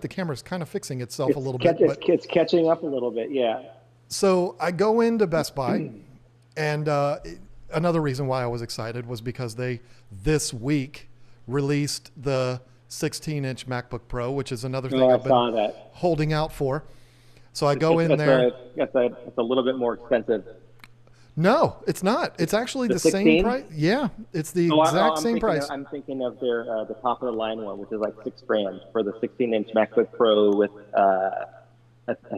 camera's kind of fixing itself a little bit. It's catching up a little bit, yeah. So I go into Best Buy, and another reason why I was excited was because they this week released the 16-inch MacBook Pro, which is another thing I've been holding out for. So I go in there. It's a little bit more expensive. No, it's not. It's actually the same price. Yeah, it's the exact same price. I'm thinking of their the top of the line one, which is like $6,000 for the 16-inch MacBook Pro with I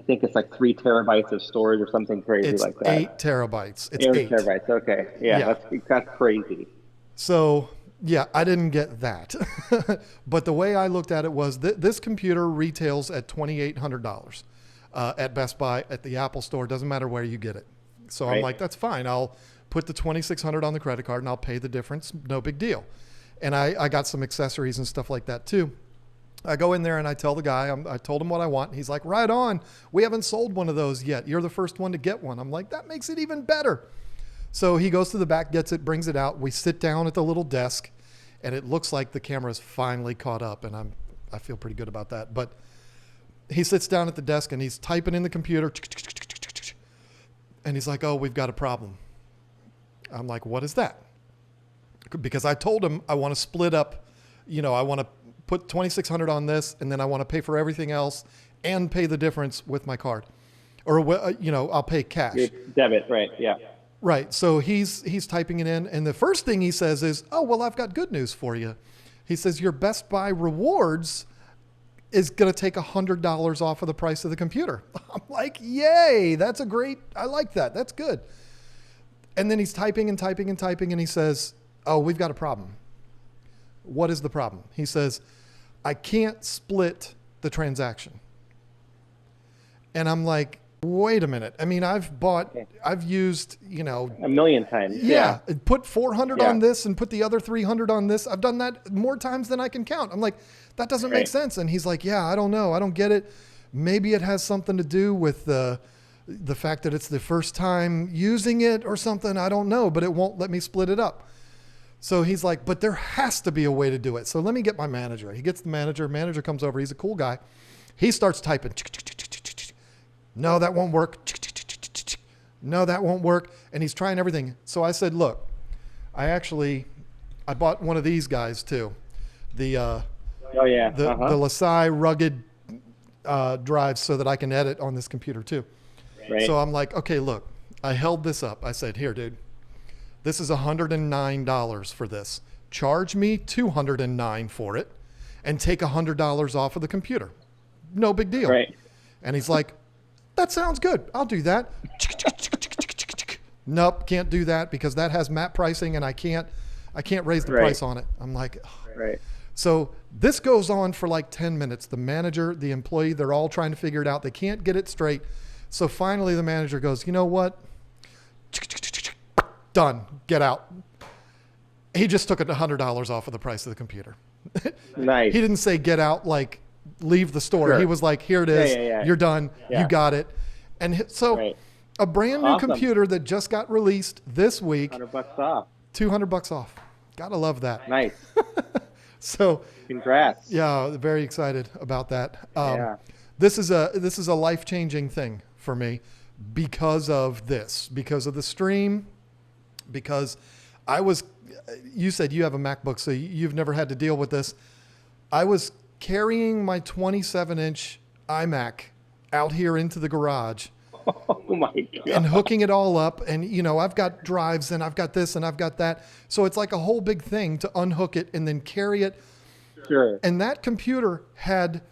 think it's like 3 terabytes of storage or something crazy like that. 8 terabytes. It's 8 terabytes. Okay, yeah. That's crazy. So. Yeah, I didn't get that. But the way I looked at it was this computer retails at $2,800 at Best Buy, at the Apple Store. Doesn't matter where you get it. So I'm like, that's fine. I'll put the $2,600 on the credit card and I'll pay the difference. No big deal. And I got some accessories and stuff like that too. I go in there and I tell the guy, I told him what I want. He's like, right on. We haven't sold one of those yet. You're the first one to get one. I'm like, that makes it even better. So he goes to the back, gets it, brings it out. We sit down at the little desk, and it looks like the camera's finally caught up, and I feel pretty good about that. But he sits down at the desk, and he's typing in the computer, and he's like, oh, we've got a problem. I'm like, what is that? Because I told him I want to split up, I want to put $2,600 on this, and then I want to pay for everything else and pay the difference with my card. Or, I'll pay cash. Your debit, right, yeah. Right. So he's typing it in. And the first thing he says is, oh, well, I've got good news for you. He says, your Best Buy rewards is going to take $100 off of the price of the computer. I'm like, yay, I like that. That's good. And then he's typing and typing and typing. And he says, oh, we've got a problem. What is the problem? He says, I can't split the transaction. And I'm like, Wait a minute. I mean, I've used, A million times. yeah, put 400 Yeah. on this and put the other 300 on this. I've done that more times than I can count. I'm like, that doesn't make Right. sense. And he's like, yeah, I don't know. I don't get it. Maybe it has something to do with the fact that it's the first time using it or something. I don't know, but it won't let me split it up. So he's like, but there has to be a way to do it. So let me get my manager. He gets the manager. Manager comes over. He's a cool guy. He starts typing. No, that won't work. No, that won't work. And he's trying everything. So I said, look, I bought one of these guys too. The Oh yeah. the Lasai rugged drives so that I can edit on this computer too. Right. So I'm like, okay, look, I held this up. I said, here, dude, this is $109 for this. Charge me $209 for it and take $100 off of the computer. No big deal. Right. And he's like, that sounds good. I'll do that. Nope, can't do that because that has map pricing and I can't raise the Right. price on it. I'm like, ugh. Right. So this goes on for like 10 minutes. The manager, the employee, they're all trying to figure it out. They can't get it straight. So finally the manager goes, you know what? Done. Get out. He just took $100 off of the price of the computer. Nice. He didn't say get out, like leave the store. Sure. He was like, here it is. Yeah. You're done. Yeah. You got it. And so Right. a brand new Awesome. computer that just got released this week, $100 off. $200 off. Gotta love that. Nice. So Congrats. yeah, very excited about that. Yeah. This is a life-changing thing for me because of this, because of the stream, because you said you have a MacBook, so you've never had to deal with this. I was carrying my 27-inch iMac out here into the garage Oh my God. and hooking it all up. And, I've got drives and I've got this and I've got that. So it's like a whole big thing to unhook it and then carry it. Sure. And that computer had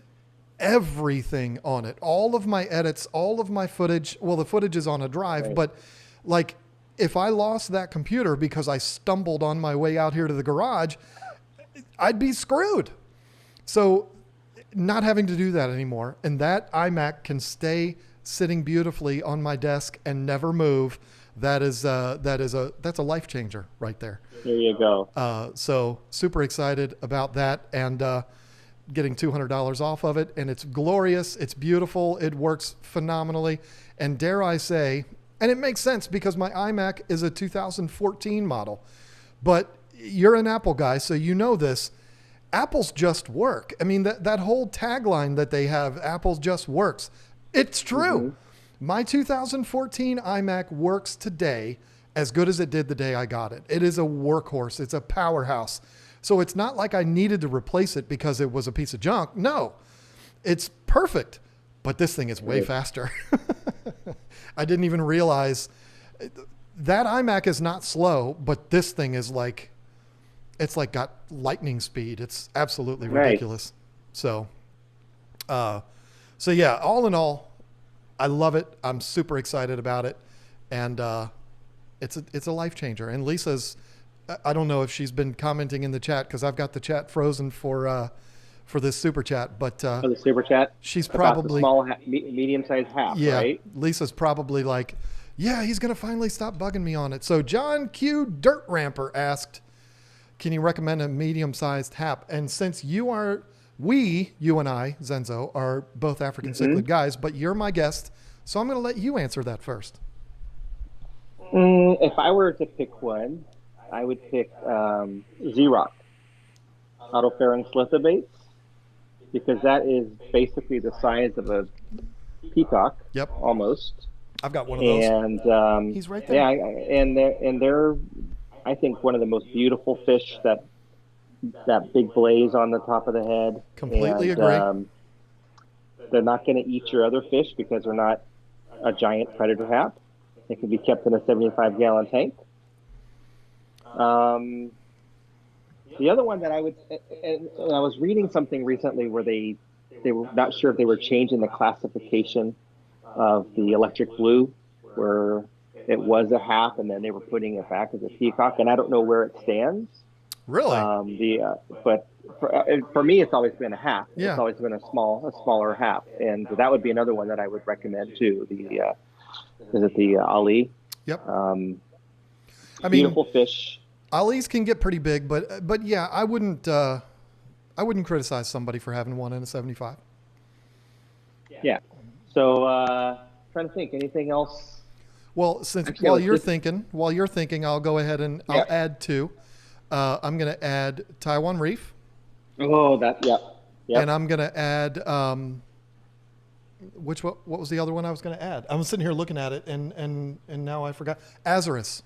everything on it. All of my edits, all of my footage. Well, the footage is on a drive, Right. but like if I lost that computer because I stumbled on my way out here to the garage, I'd be screwed. So not having to do that anymore. And that iMac can stay sitting beautifully on my desk and never move. That's a life changer right there. There you go. So super excited about that and getting $200 off of it. And it's glorious. It's beautiful. It works phenomenally. And dare I say, and it makes sense because my iMac is a 2014 model, but you're an Apple guy, so you know this. Apple's just work. I mean, that whole tagline that they have, Apple's just works. It's true. My 2014 iMac works today as good as it did the day I got it. It is a workhorse. It's a powerhouse. So it's not like I needed to replace it because it was a piece of junk. No, it's perfect. But this thing is way faster. I didn't even realize that iMac is not slow, but this thing is like, it's like got lightning speed. It's absolutely ridiculous. So yeah, all in all, I love it. I'm super excited about it. And it's a life changer. And Lisa's, I don't know if she's been commenting in the chat because I've got the chat frozen for this super chat, but For the super chat. she's About probably, the small, medium-sized half, yeah, right? Lisa's probably like, yeah, he's going to finally stop bugging me on it. So John Q. Dirt Ramper asked, can you recommend a medium-sized hap? And since you and I, Zenzo, are both African cichlid guys, but you're my guest, so I'm going to let you answer that first. If I were to pick one, I would pick Xerox, Autopharynx lithobates, because that is basically the size of a peacock, Yep. almost. I've got one of those. And He's right there. yeah, and they're I think one of the most beautiful fish. That big blaze on the top of the head. Completely And, agree. They're not going to eat your other fish because they're not a giant predator hap. They can be kept in a 75-gallon tank. The other one that I would, and I was reading something recently where they were not sure if they were changing the classification of the electric blue, where it was a hap and then they were putting it back as a peacock, and I don't know where it stands. Really? But For me, it's always been a half. Yeah. It's always been a smaller half, and that would be another one that I would recommend too. Is it the Ali? Yep. I mean, beautiful fish. Ollie's can get pretty big, but yeah, I wouldn't criticize somebody for having one in a 75. Yeah. So trying to think, anything else? Well, since Actually, while I was you're thinking, I'll go ahead and I'll add two. I'm going to add Taiwan Reef, Oh, that yeah. and I'm going to add what was the other one I was going to add? I'm sitting here looking at it, and now I forgot. Azurus.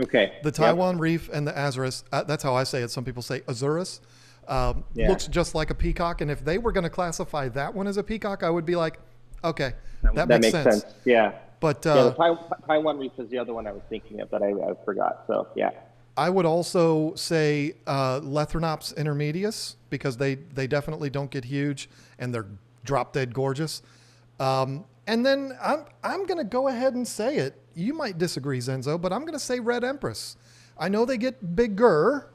Okay. The Taiwan Reef and the Azurus. That's how I say it. Some people say Azurus. Yeah. Looks just like a peacock, and if they were going to classify that one as a peacock, I would be like, okay, that makes sense. Yeah. But The Taiwan Reef is the other one I was thinking of that I forgot. So yeah. I would also say Lethrinops intermedius, because they definitely don't get huge and they're drop dead gorgeous. And then I'm going to go ahead and say it. You might disagree, Zenzo, but I'm going to say Red Empress. I know they get bigger,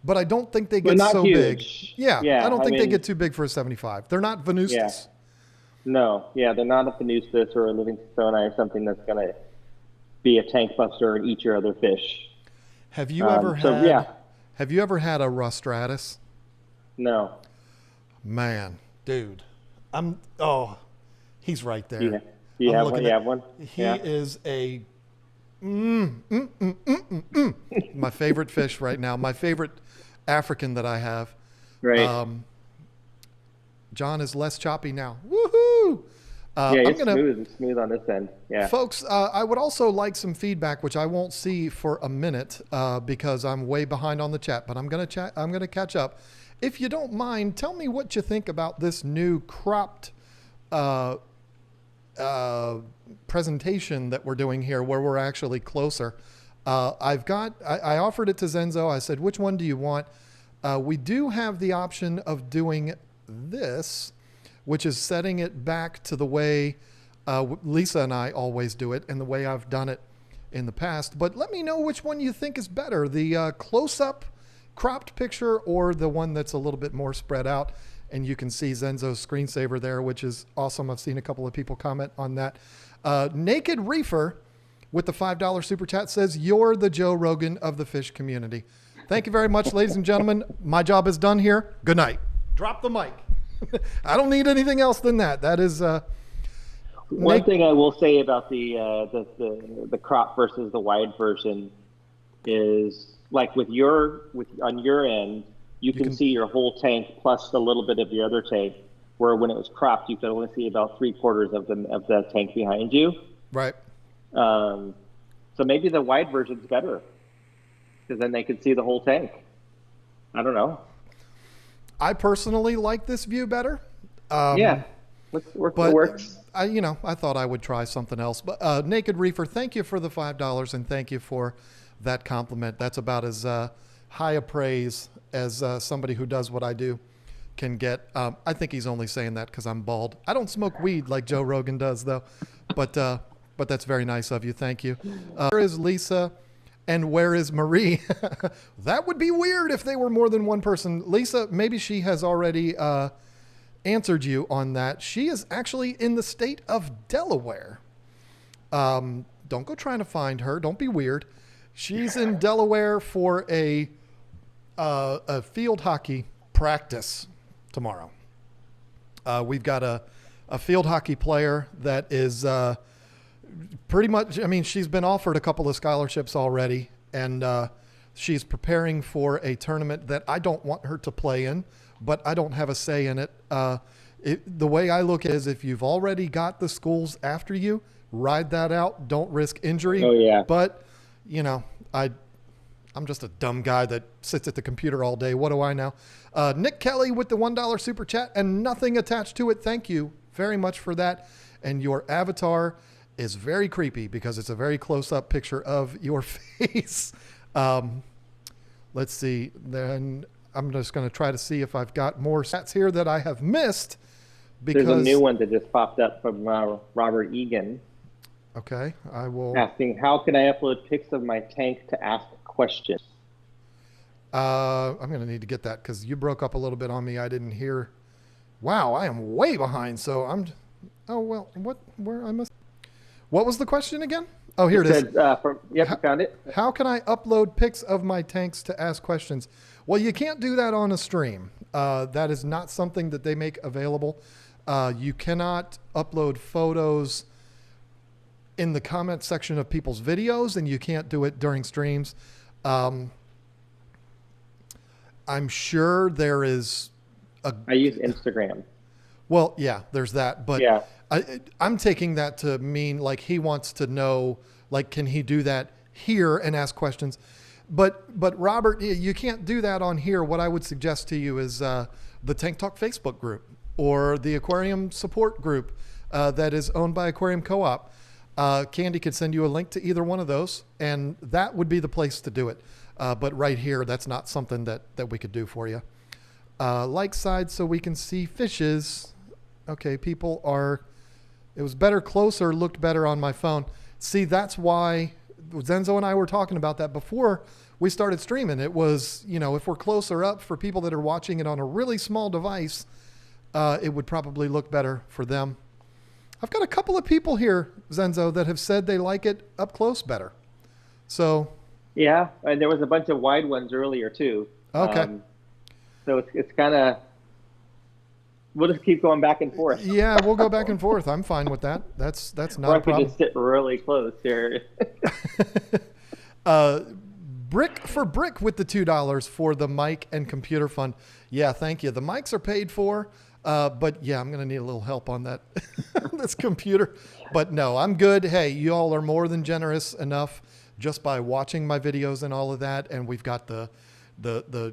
but I don't think they get not so huge. big. Yeah, Yeah, I don't I think they mean- get too big for a 75. They're not Venustus. Yeah. No, yeah, they're not a Venustus or a Livingstoni or something that's going to be a tank buster and eat your other fish. Have you ever so, had? yeah. Have you ever had a Rostratus? No. Man, dude, he's right there. Do you I'm have looking one? You at- have one? He Yeah. is my favorite fish right now. My favorite African that I have. Right. John is less choppy now. Woohoo! yeah, I'm it's gonna, smooth. It's smooth on this end. Yeah. folks. I would also like some feedback, which I won't see for a minute because I'm way behind on the chat. But I'm gonna catch up. If you don't mind, tell me what you think about this new cropped presentation that we're doing here, where we're actually closer. I offered it to Zenzo. I said, which one do you want? We do have the option of doing this, which is setting it back to the way Lisa and I always do it and the way I've done it in the past. But let me know which one you think is better, the close-up cropped picture or the one that's a little bit more spread out. And you can see Zenzo's screensaver there, which is awesome. I've seen a couple of people comment on that. Naked Reefer with the $5 super chat says, "You're the Joe Rogan of the fish community." Thank you very much, ladies and gentlemen. My job is done here. Good night. Drop the mic. I don't need anything else than that. That is One thing I will say about the crop versus the wide version is, like on your end, you can see your whole tank plus a little bit of your other tank, where when it was cropped, you could only see about 3/4 of the tank behind you. right. So maybe the wide version's better, because then they could see the whole tank. I don't know. I personally like this view better. Yeah, it But works. I thought I would try something else. But Naked Reefer, thank you for the $5 and thank you for that compliment. That's about as high a praise as somebody who does what I do can get. I think he's only saying that because I'm bald. I don't smoke weed like Joe Rogan does, though. But that's very nice of you. Thank you. Where is Lisa? And where is Marie? That would be weird if they were more than one person. Lisa, maybe she has already answered you on that. She is actually in the state of Delaware. Don't go trying to find her. Don't be weird. She's in Delaware for a field hockey practice tomorrow. We've got a field hockey player that is pretty much, she's been offered a couple of scholarships already, and she's preparing for a tournament that I don't want her to play in, but I don't have a say in it. The way I look at it is, if you've already got the schools after you, ride that out. Don't risk injury. Oh, yeah. But, I'm just a dumb guy that sits at the computer all day. What do I know? Nick Kelly with the $1 super chat and nothing attached to it. Thank you very much for that. And your avatar is very creepy because it's a very close-up picture of your face. Let's see. Then I'm just going to try to see if I've got more stats here that I have missed. Because There's a new one that just popped up from Robert Egan, okay, I will. asking, how can I upload pics of my tank to ask questions? I'm going to need to get that because you broke up a little bit on me. I didn't hear. Wow, I am way behind. So I'm. Oh well, What was the question again? Oh, here it is. Yep, you found it. How can I upload pics of my tanks to ask questions? Well, you can't do that on a stream. That is not something that they make available. You cannot upload photos in the comment section of people's videos, and you can't do it during streams. I'm sure there is I use Instagram. Well, yeah, there's that, but Yeah. I'm taking that to mean like he wants to know, like, can he do that here and ask questions? But Robert, you can't do that on here. What I would suggest to you is the Tank Talk Facebook group or the Aquarium support group that is owned by Aquarium Co-op. Candy could send you a link to either one of those, and that would be the place to do it. But right here, that's not something that we could do for you. Like side so we can see fishes. Okay, people are, it was better closer, looked better on my phone. See, that's why Zenzo and I were talking about that before we started streaming. It was, if we're closer up for people that are watching it on a really small device, it would probably look better for them. I've got a couple of people here, Zenzo, that have said they like it up close better. So. Yeah, and there was a bunch of wide ones earlier too. Okay. So it's kind of, we'll just keep going back and forth. Yeah, we'll go back and forth. I'm fine with that. That's not Or a I could problem. just sit really close here. Brick for brick with the $2 for the mic and computer fund. Yeah, thank you. The mics are paid for, but yeah, I'm going to need a little help on that, this computer. But no, I'm good. Hey, you all are more than generous enough just by watching my videos and all of that. And we've got the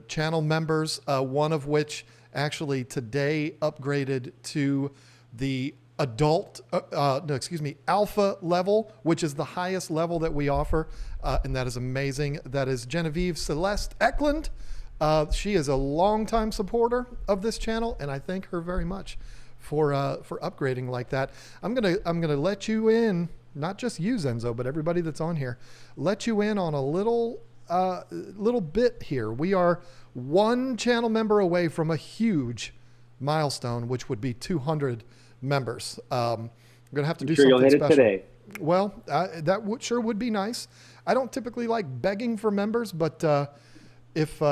channel members, one of which actually today upgraded to the alpha level, which is the highest level that we offer. And that is amazing. That is Genevieve Celeste Eklund. She is a longtime supporter of this channel, and I thank her very much for upgrading like that. I'm gonna let you in, not just you, Zenzo, but everybody that's on here, let you in on a little bit here. We are one channel member away from a huge milestone, which would be 200 members. I'm gonna have to do sure something you'll hit special. it today. Well, that sure would be nice. I don't typically like begging for members, but if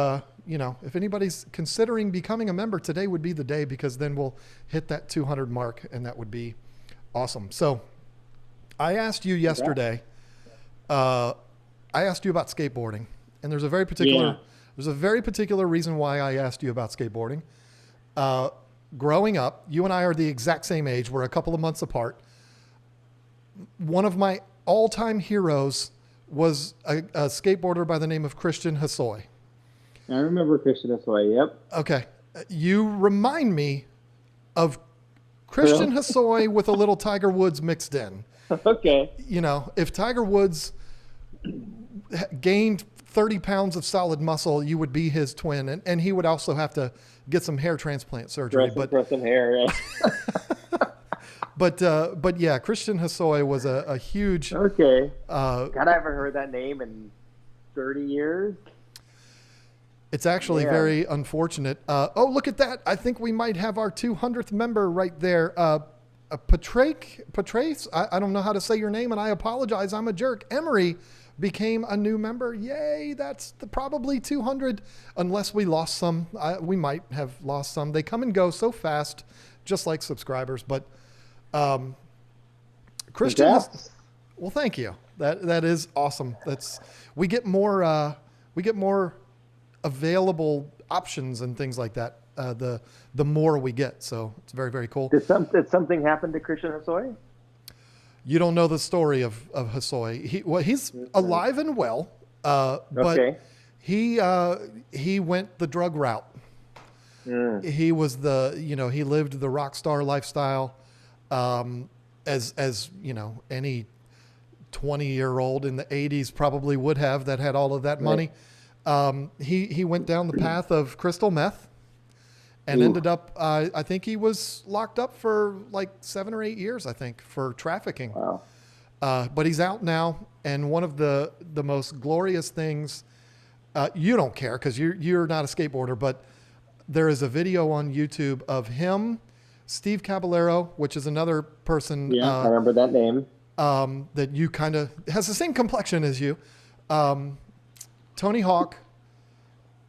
anybody's considering becoming a member, today would be the day, because then we'll hit that 200 mark, and that would be awesome. So I asked you yesterday, I asked you about skateboarding, and there's a very particular reason why I asked you about skateboarding. Growing up, you and I are the exact same age. We're a couple of months apart. One of my all-time heroes was a skateboarder by the name of Christian Hosoi. I remember Christian Hosoi, yep. Okay. You remind me of Christian Hosoi with a little Tiger Woods mixed in. Okay. If Tiger Woods gained 30 pounds of solid muscle, you would be his twin. And he would also have to get some hair transplant surgery. Grow some hair, yeah. But yeah, Christian Hosoi was a huge. Okay. God, I haven't heard that name in 30 years. It's actually very unfortunate. Oh, look at that. I think we might have our 200th member right there. Patrace, I don't know how to say your name, and I apologize. I'm a jerk. Emery became a new member. Yay, that's probably 200, unless we lost some. We might have lost some. They come and go so fast, just like subscribers. But Christian, well, thank you. That is awesome. We get more available options and things like that. The more we get, so it's very, very cool. Did something happen to Christian Hosoi? You don't know the story of Hosoi. He's alive and well, but he went the drug route. He was he lived the rock star lifestyle, as any 20-year-old in the 80s probably would have, that had all of that money. He went down the path of crystal meth and ended up, I think he was locked up for like 7 or 8 years, I think, for trafficking. Wow. But he's out now. And one of the most glorious things You don't care because you're not a skateboarder, but there is a video on YouTube of him, Steve Caballero, which is another person Yeah, I remember that name. that you kind of has the same complexion as you. Tony Hawk,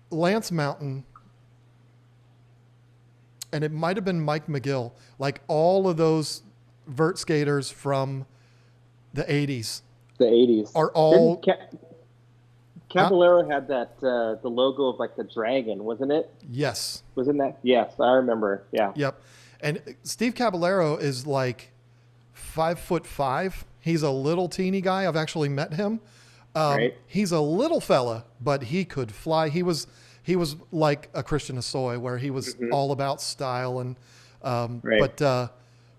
Lance Mountain, and it might have been Mike McGill, like all of those vert skaters from the 80s The 80s. are all. Caballero had that the logo of like the dragon, wasn't it? Yes. Wasn't that? Yes, I remember. Yeah. Yep. And Steve Caballero is like 5'5". He's a little teeny guy. I've actually met him. Right. He's a little fella, but he could fly. He was like a Christian Asoy, where he was all about style and. Right.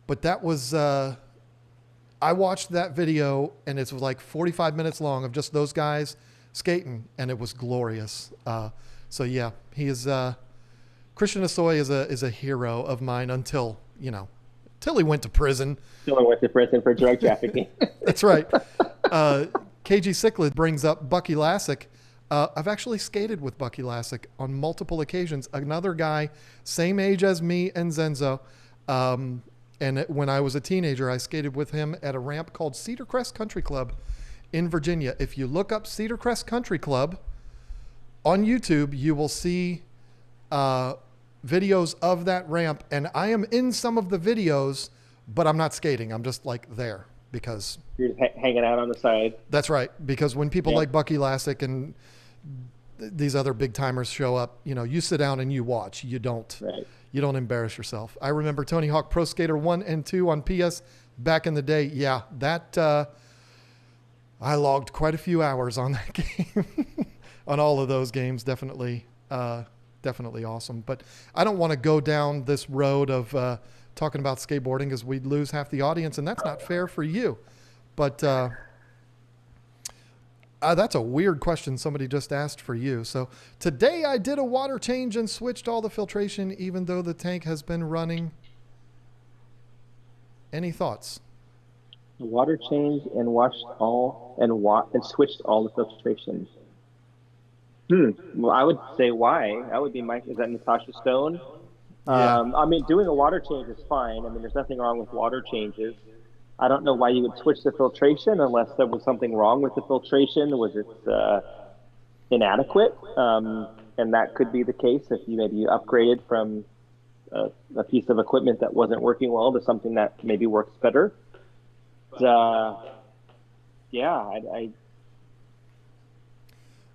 But that was. I watched that video, and it was like 45 minutes long of just those guys skating, and it was glorious. So yeah, he is. Christian Asoy is a hero of mine until he went to prison. Still went to prison for drug trafficking. That's right. KG Cichlid brings up Bucky Lassick. I've actually skated with Bucky Lassick on multiple occasions. Another guy, same age as me and Zenzo. When I was a teenager, I skated with him at a ramp called Cedar Crest Country Club in Virginia. If you look up Cedar Crest Country Club on YouTube, you will see videos of that ramp. And I am in some of the videos, but I'm not skating. I'm just like there because... You're just hanging out on the side. That's right. Because when people like Bucky Lassick and these other big timers show up, you sit down and you watch. You don't. Right. You don't embarrass yourself. I remember Tony Hawk Pro Skater 1 and 2 on PS back in the day. Yeah, that I logged quite a few hours on that game. On all of those games, definitely awesome. But I don't want to go down this road of talking about skateboarding because we'd lose half the audience, and that's not fair for you. But that's a weird question somebody just asked for you. So today I did a water change and switched all the filtration, even though the tank has been running. Any thoughts? Water change and and switched all the filtrations. Well, I would say why. That would be is that Natasha Stone? Yeah. I mean, doing a water change is fine. I mean, there's nothing wrong with water changes. I don't know why you would switch the filtration unless there was something wrong with the filtration. Was it inadequate? And that could be the case if you upgraded from a piece of equipment that wasn't working well to something that maybe works better.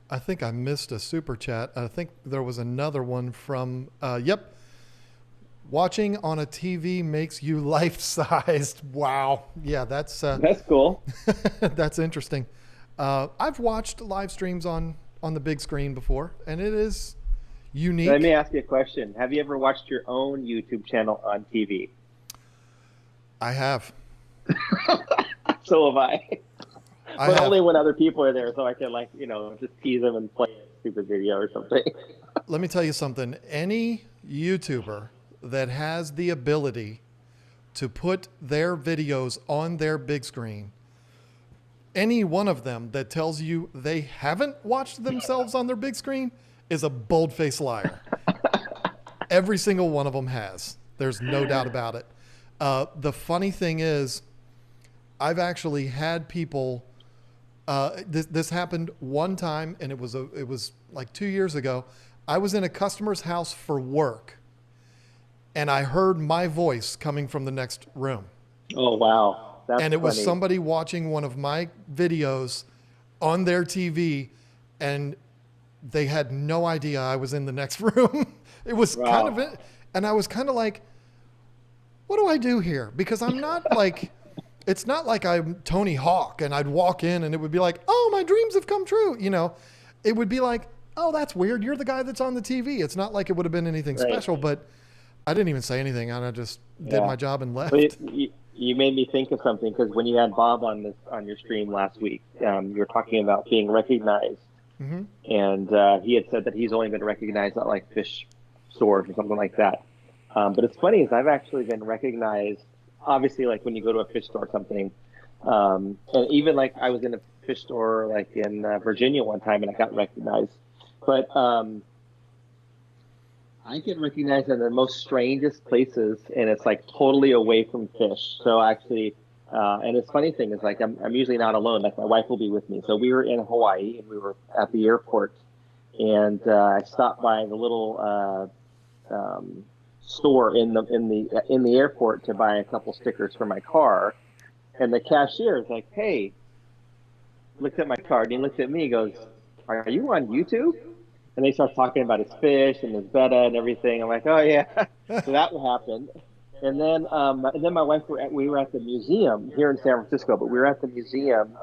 I think I missed a super chat. I think there was another one from, watching on a TV makes you life-sized. Wow. Yeah, that's cool. That's interesting. I've watched live streams on the big screen before, and it is unique. Let me ask you a question. Have you ever watched your own YouTube channel on TV? I have. So have I. But only when other people are there, so I can just tease them and play a stupid video or something. Let me tell you something. Any YouTuber that has the ability to put their videos on their big screen, any one of them that tells you they haven't watched themselves on their big screen is a bold-faced liar. Every single one of them has. There's no doubt about it. The funny thing is, I've actually had people. This happened one time, and it was like 2 years ago. I was in a customer's house for work, and I heard my voice coming from the next room. Oh wow! And it was funny. somebody watching one of my videos on their TV, and they had no idea I was in the next room. It was kind of it, and I was kind of like, "What do I do here?" Because I'm not like. It's not like I'm Tony Hawk and I'd walk in and it would be like, oh, my dreams have come true. It would be like, oh, that's weird. You're the guy that's on the TV. It's not like it would have been anything special, but I didn't even say anything. And I just did my job and left. But you made me think of something because when you had Bob on your stream last week, you were talking about being recognized. Mm-hmm. And he had said that he's only been recognized at like fish stores or something like that. But it's funny is I've actually been recognized. Obviously, like when you go to a fish store or something, and even like I was in a fish store like in Virginia one time and I got recognized. But I get recognized in the most strangest places, and it's like totally away from fish. So actually, and it's funny thing is like I'm usually not alone. Like my wife will be with me. So we were in Hawaii, and we were at the airport, and I stopped by the little store in the airport to buy a couple stickers for my car, and the cashier is like, "Hey," looked at my card, and he looked at me, and goes, "Are you on YouTube?" And they start talking about his fish and his betta and everything. I'm like, "Oh yeah." So that happened. And then my wife, we were at the museum here in San Francisco, but we were at the museum,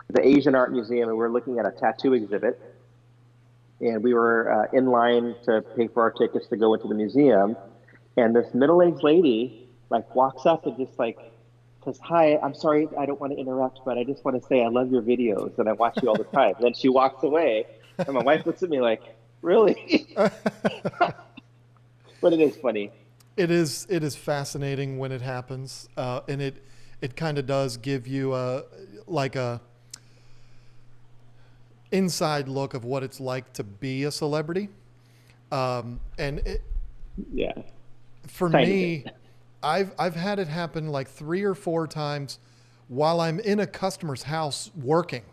the Asian Art Museum, and we were looking at a tattoo exhibit. And we were in line to pay for our tickets to go into the museum. And this middle-aged lady like walks up and just like says, "Hi, I'm sorry, I don't want to interrupt, but I just want to say I love your videos and I watch you all the time." And then she walks away, and my wife looks at me like, "Really?" But it is funny. It is fascinating when it happens, and it kind of does give you a inside look of what it's like to be a celebrity, and Yeah. for Tiny me, bit. I've had it happen like 3 or 4 times while I'm in a customer's house working.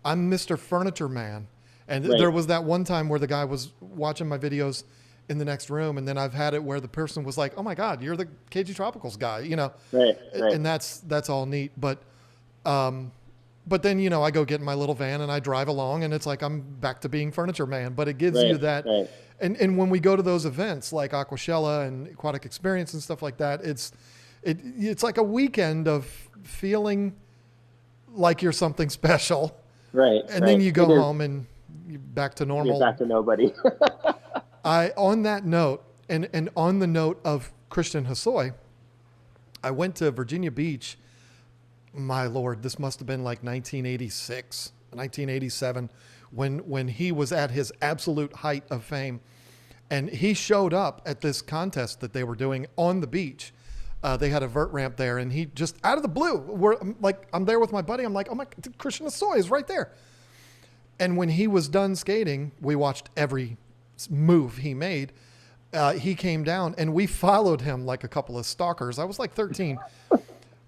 I'm Mr. Furniture Man, and Right. there was that one time where the guy was watching my videos in the next room, and then I've had it where the person was like, "Oh my God, you're the KG Tropicals guy," you know, Right. Right. and that's all neat. But then, I go get in my little van and I drive along, and it's like I'm back to being Furniture Man. But it gives you Right, that, right. and when we go to those events like Aquashella and Aquatic Experience and stuff like that, it's like a weekend of feeling like you're something special, Right. and right. then you go It is. home and you're back to You're normal. back to nobody. On that note, and on the note of Christian Hosoi, I went to Virginia Beach. My Lord, this must have been like 1986, 1987, when he was at his absolute height of fame. And he showed up at this contest that they were doing on the beach. They had a vert ramp there, and he just out of the blue, I'm there with my buddy. I'm like, "Oh my, Christian Hosoi is right there." And when he was done skating, we watched every move he made. He came down, and we followed him like a couple of stalkers. I was like 13.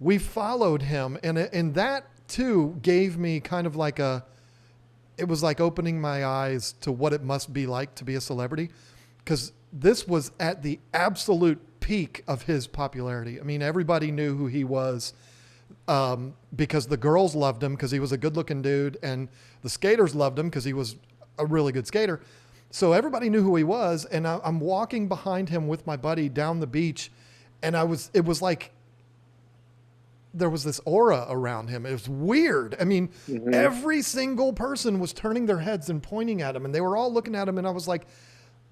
We followed him, and that too gave me kind of like it was like opening my eyes to what it must be like to be a celebrity, because this was at the absolute peak of his popularity. I mean, everybody knew who he was, because the girls loved him because he was a good-looking dude, and the skaters loved him because he was a really good skater. So everybody knew who he was, and I'm walking behind him with my buddy down the beach, and it was like there was this aura around him. It was weird. I mean, every single person was turning their heads and pointing at him, and they were all looking at him, and I was like,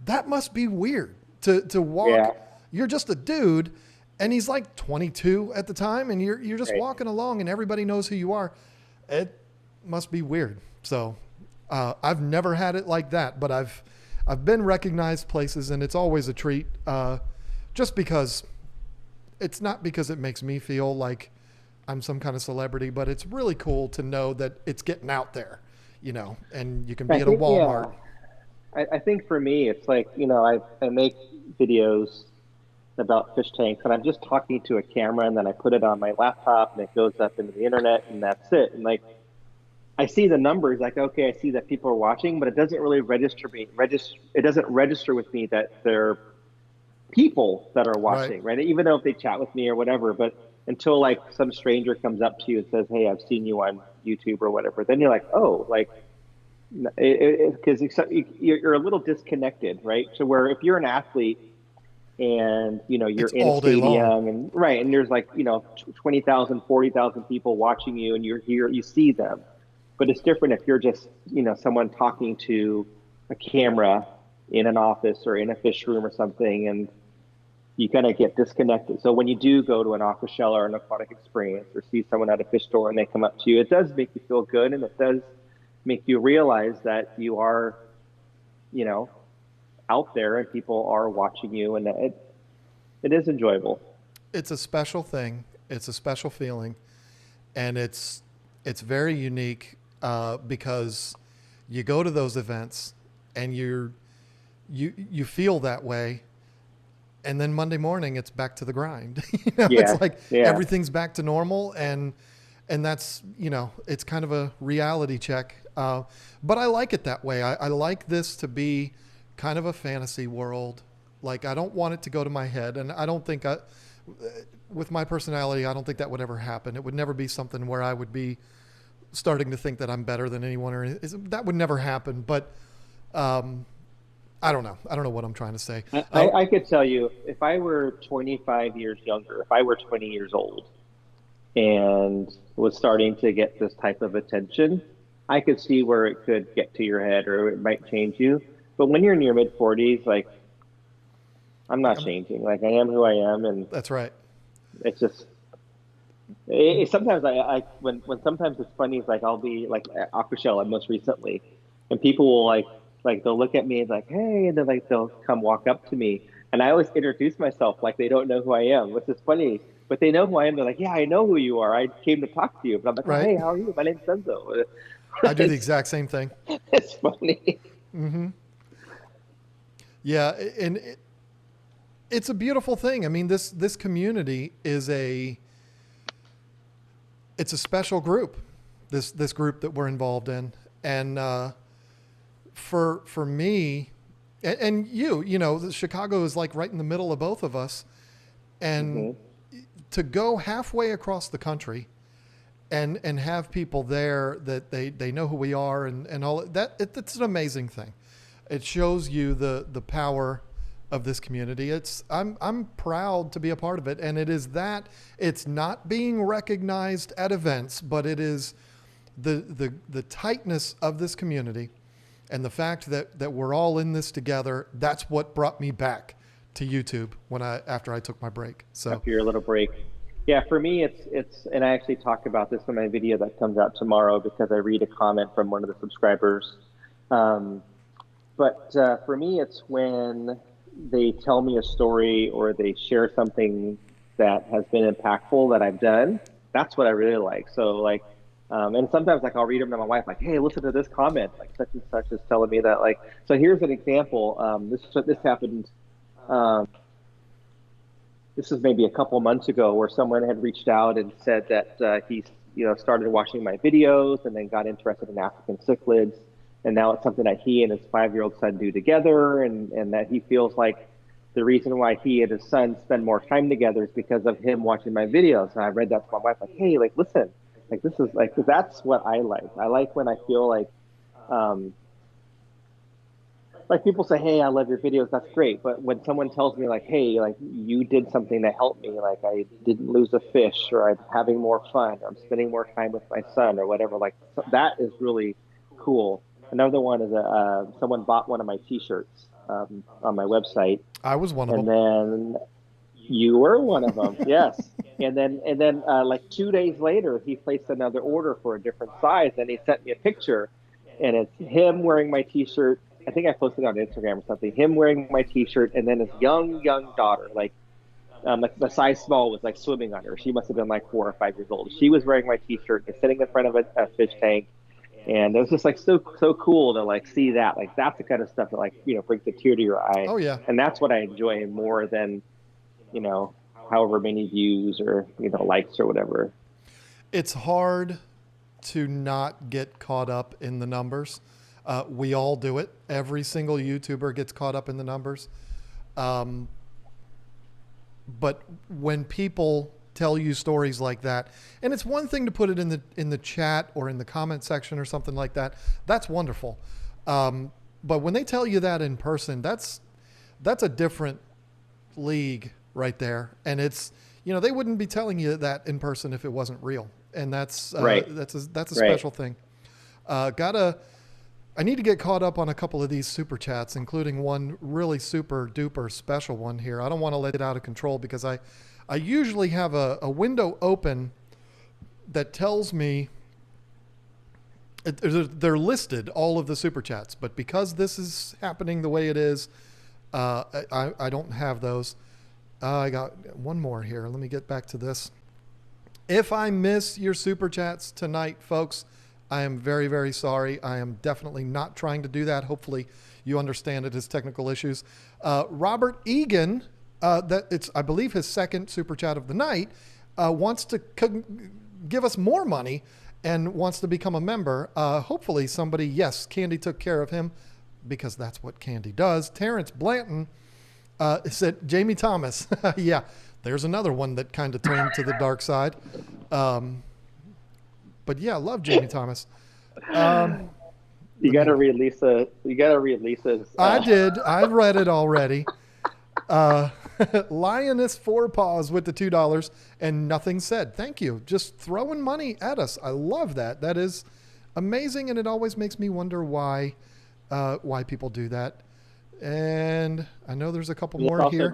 that must be weird to walk. Yeah. You're just a dude, and he's like 22 at the time, and you're just Right. walking along, and everybody knows who you are. It must be weird. So I've never had it like that, but I've been recognized places, and it's always a treat, just because it's not because it makes me feel like I'm some kind of celebrity, but it's really cool to know that it's getting out there, and you can be at a Walmart. Yeah. I think for me, it's like, I make videos about fish tanks, and I'm just talking to a camera, and then I put it on my laptop, and it goes up into the internet, and that's it. And like, I see the numbers, like, okay, I see that people are watching, but it doesn't really it doesn't register with me that they're people that are watching, right? Even though if they chat with me or whatever, but until like some stranger comes up to you and says, "Hey, I've seen you on YouTube or whatever," then you're like, "Oh, like," because you're a little disconnected, right? So where if you're an athlete and you're It's in a all day long. stadium and right, and there's like 20,000, 40,000 people watching you, and you're here, you see them, but it's different if you're just someone talking to a camera in an office or in a fish room or something, and you kind of get disconnected. So when you do go to an Aquashella or an Aquatic Experience or see someone at a fish store and they come up to you, it does make you feel good, and it does make you realize that you are, out there and people are watching you, and it is enjoyable. It's a special thing. It's a special feeling, and it's very unique, because you go to those events and you feel that way. And then Monday morning it's back to the grind. Yeah, It's like yeah. everything's back to normal, and that's, it's kind of a reality check. But I like it that way. I like this to be kind of a fantasy world. Like, I don't want it to go to my head, and I don't think with my personality, I don't think that would ever happen. It would never be something where I would be starting to think that I'm better than anyone, or that would never happen. But I don't know. I don't know what I'm trying to say. I could tell you, if I were 25 years younger, if I were 20 years old and was starting to get this type of attention, I could see where it could get to your head or it might change you. But when you're in your mid 40s, like, I'm not changing. Like, I am who I am, and That's right. it's just sometimes when sometimes it's funny. It's like I'll be like at Aquashella most recently, and people will like they'll look at me and like, hey, and then like they'll come walk up to me, and I always introduce myself like they don't know who I am, which is funny. But they know who I am. They're like, yeah, I know who you are. I came to talk to you. But I'm like, Right. hey, how are you? My name's Senzo. I do the exact same thing. It's funny. Yeah, and it's a beautiful thing. I mean, this community is it's a special group. This group that we're involved in, and for me, and Chicago is like right in the middle of both of us, and to go halfway across the country, and have people there that they know who we are, and all that. It's an amazing thing. It shows you the power of this community. I'm proud to be a part of it, and it is that it's not being recognized at events, but it is the tightness of this community, and the fact that we're all in this together. That's what brought me back to YouTube after I took my break. So After your little break. Yeah, for me, it's, and I actually talk about this in my video that comes out tomorrow because I read a comment from one of the subscribers. But for me, it's when they tell me a story or they share something that has been impactful that I've done. That's what I really like. So like, and sometimes like I'll read them to my wife, like, hey, listen to this comment, like such and such is telling me that, like, so here's an example. This happened. This is maybe a couple months ago, where someone had reached out and said that he started watching my videos and then got interested in African cichlids. And now it's something that he and his 5-year-old son do together, and that he feels like the reason why he and his son spend more time together is because of him watching my videos. And I read that to my wife, like, hey, like, listen, like, this is like, that's what I like. I like when I feel like people say, hey, I love your videos, that's great. But when someone tells me like, hey, like, you did something that helped me, like I didn't lose a fish, or I'm having more fun, or I'm spending more time with my son, or whatever, like, that is really cool. Another one is someone bought one of my T-shirts on my website. I was one of and them. then you were one of them, yes. And then like 2 days later, he placed another order for a different size, and he sent me a picture, and it's him wearing my T-shirt. I think I posted it on Instagram or something. Him wearing my T-shirt, and then his young daughter, like the size small, was like swimming on her. She must have been like 4 or 5 years old. She was wearing my T-shirt and sitting in front of a fish tank. And it was just like so cool to like see that. Like, that's the kind of stuff that, like, brings a tear to your eye. Oh yeah. And that's what I enjoy more than, however many views or, likes or whatever. It's hard to not get caught up in the numbers. We all do it. Every single YouTuber gets caught up in the numbers. But when people tell you stories like that, and it's one thing to put it in the chat or in the comment section or something like that, that's wonderful. But when they tell you that in person, that's a different league right there. And it's, they wouldn't be telling you that in person if it wasn't real. And that's Right. That's a Right. special thing. I need to get caught up on a couple of these super chats, including one really super duper special one here. I don't want to let it out of control because I usually have a window open that tells me they're listed, all of the super chats, but because this is happening the way it is, I don't have those. I got one more here. Let me get back to this. If I miss your super chats tonight, folks, I am very, very sorry. I am definitely not trying to do that. Hopefully you understand it as technical issues. Robert Egan, I believe his second super chat of the night, wants to give us more money and wants to become a member. Hopefully somebody, yes, Candy took care of him because that's what Candy does. Terrence Blanton said, Jamie Thomas. Yeah, there's another one that kind of turned to the dark side. But yeah, love Jamie Thomas. You got to read Lisa. You got to read Lisa's. I did. I've read it already. Lioness Forepaws with the $2 and nothing said. Thank you. Just throwing money at us. I love that. That is amazing, and it always makes me wonder why people do that. And I know there's a couple more here.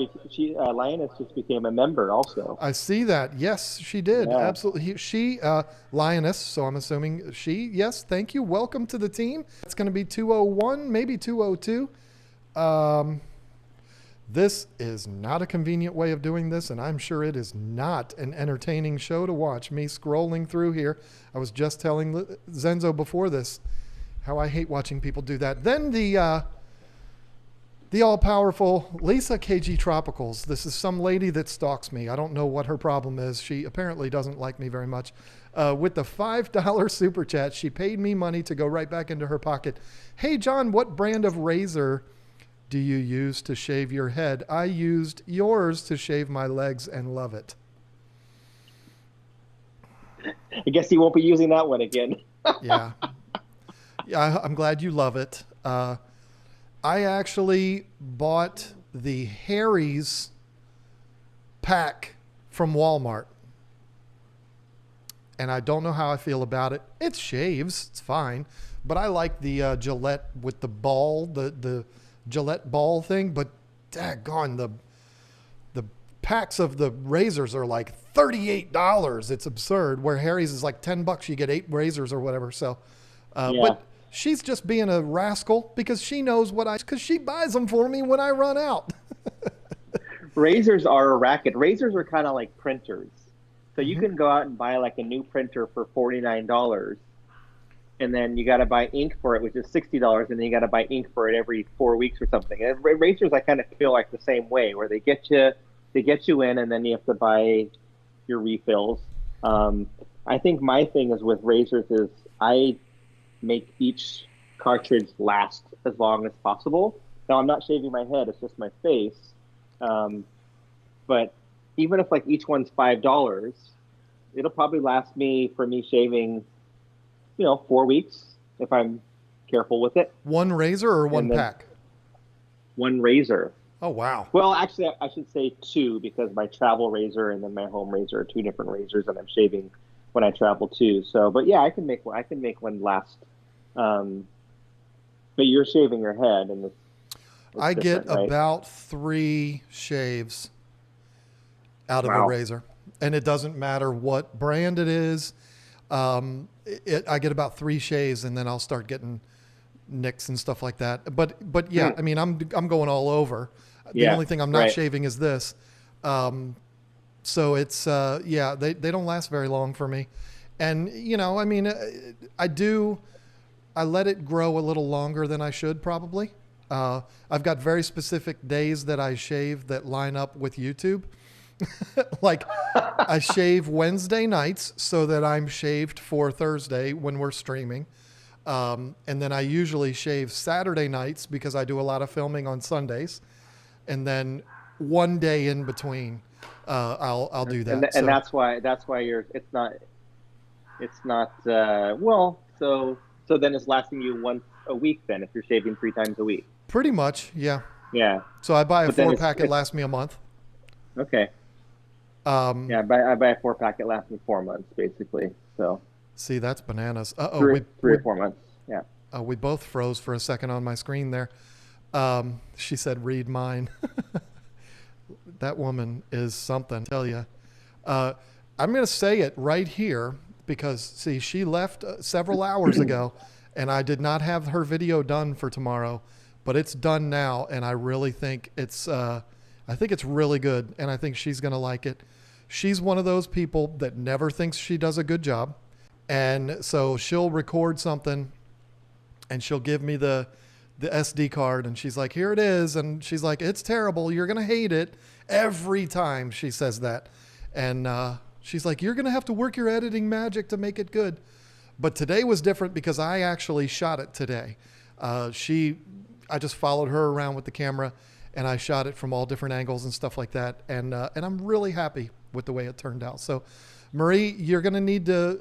Lioness just became a member also. I see that. Yes, she did. Yeah. Absolutely. She, Lioness, so I'm assuming she, yes, thank you. Welcome to the team. It's going to be 201, maybe 202. This is not a convenient way of doing this, and I'm sure it is not an entertaining show to watch. Me scrolling through here. I was just telling Zenzo before this how I hate watching people do that. Then the all-powerful Lisa KG Tropicals. This is some lady that stalks me. I don't know what her problem is. She apparently doesn't like me very much. With the $5 super chat, she paid me money to go right back into her pocket. Hey, John, what brand of razor do you use to shave your head? I used yours to shave my legs and love it. I guess you won't be using that one again. Yeah. Yeah, I'm glad you love it. I actually bought the Harry's pack from Walmart. And I don't know how I feel about it. It shaves. It's fine. But I like the Gillette with the ball, the Gillette ball thing. But daggone, the packs of the razors are like $38. It's absurd. Where Harry's is like $10. You get 8 razors or whatever. So, Yeah. But she's just being a rascal because she knows because she buys them for me when I run out. Razors are a racket. Razors are kind of like printers. So you can go out and buy like a new printer for $49, and then you got to buy ink for it, which is $60, and then you got to buy ink for it every 4 weeks or something. And razors, I kind of feel like the same way, where they get you in, and then you have to buy your refills. I think my thing is with razors is I make each cartridge last as long as possible. Now, I'm not shaving my head, it's just my face. But even if like each one's $5, it'll probably last me for me shaving, 4 weeks if I'm careful with it. One razor or one pack? One razor. Oh, wow. Well, actually, I should say 2, because my travel razor and then my home razor are 2 different razors, and I'm shaving when I travel too. So, but yeah, I can make one last. But you're shaving your head, and I get right? about 3 shaves out of a razor, and it doesn't matter what brand it is. I get about 3 shaves, and then I'll start getting nicks and stuff like that. But yeah, I mean, I'm going all over. The only thing I'm not shaving is this. So it's they don't last very long for me. And I mean, I let it grow a little longer than I should probably. I've got very specific days that I shave that line up with YouTube. Like I shave Wednesday nights so that I'm shaved for Thursday when we're streaming. And then I usually shave Saturday nights because I do a lot of filming on Sundays. And then one day in between, I'll do that. And that's why it's not so then it's lasting you once a week then if you're shaving 3 times a week. Pretty much, yeah. Yeah. So I buy a 4-pack, it lasts me a month. Okay. I buy a 4-pack, it lasts me 4 months basically. So see, that's bananas. Three or 4 months. Yeah. We both froze for a second on my screen there. She said, "Read mine." That woman is something. I tell you. I'm going to say it right here because see, she left several hours ago, and I did not have her video done for tomorrow, but it's done now, and I really think it's. I think it's really good, and I think she's going to like it. She's one of those people that never thinks she does a good job. And so she'll record something and she'll give me the SD card and she's like, here it is. And she's like, it's terrible. You're going to hate it. Every time she says that. And she's like, you're going to have to work your editing magic to make it good. But today was different because I actually shot it today. I just followed her around with the camera and I shot it from all different angles and stuff like that. And I'm really happy with the way it turned out. So Marie, you're going to need to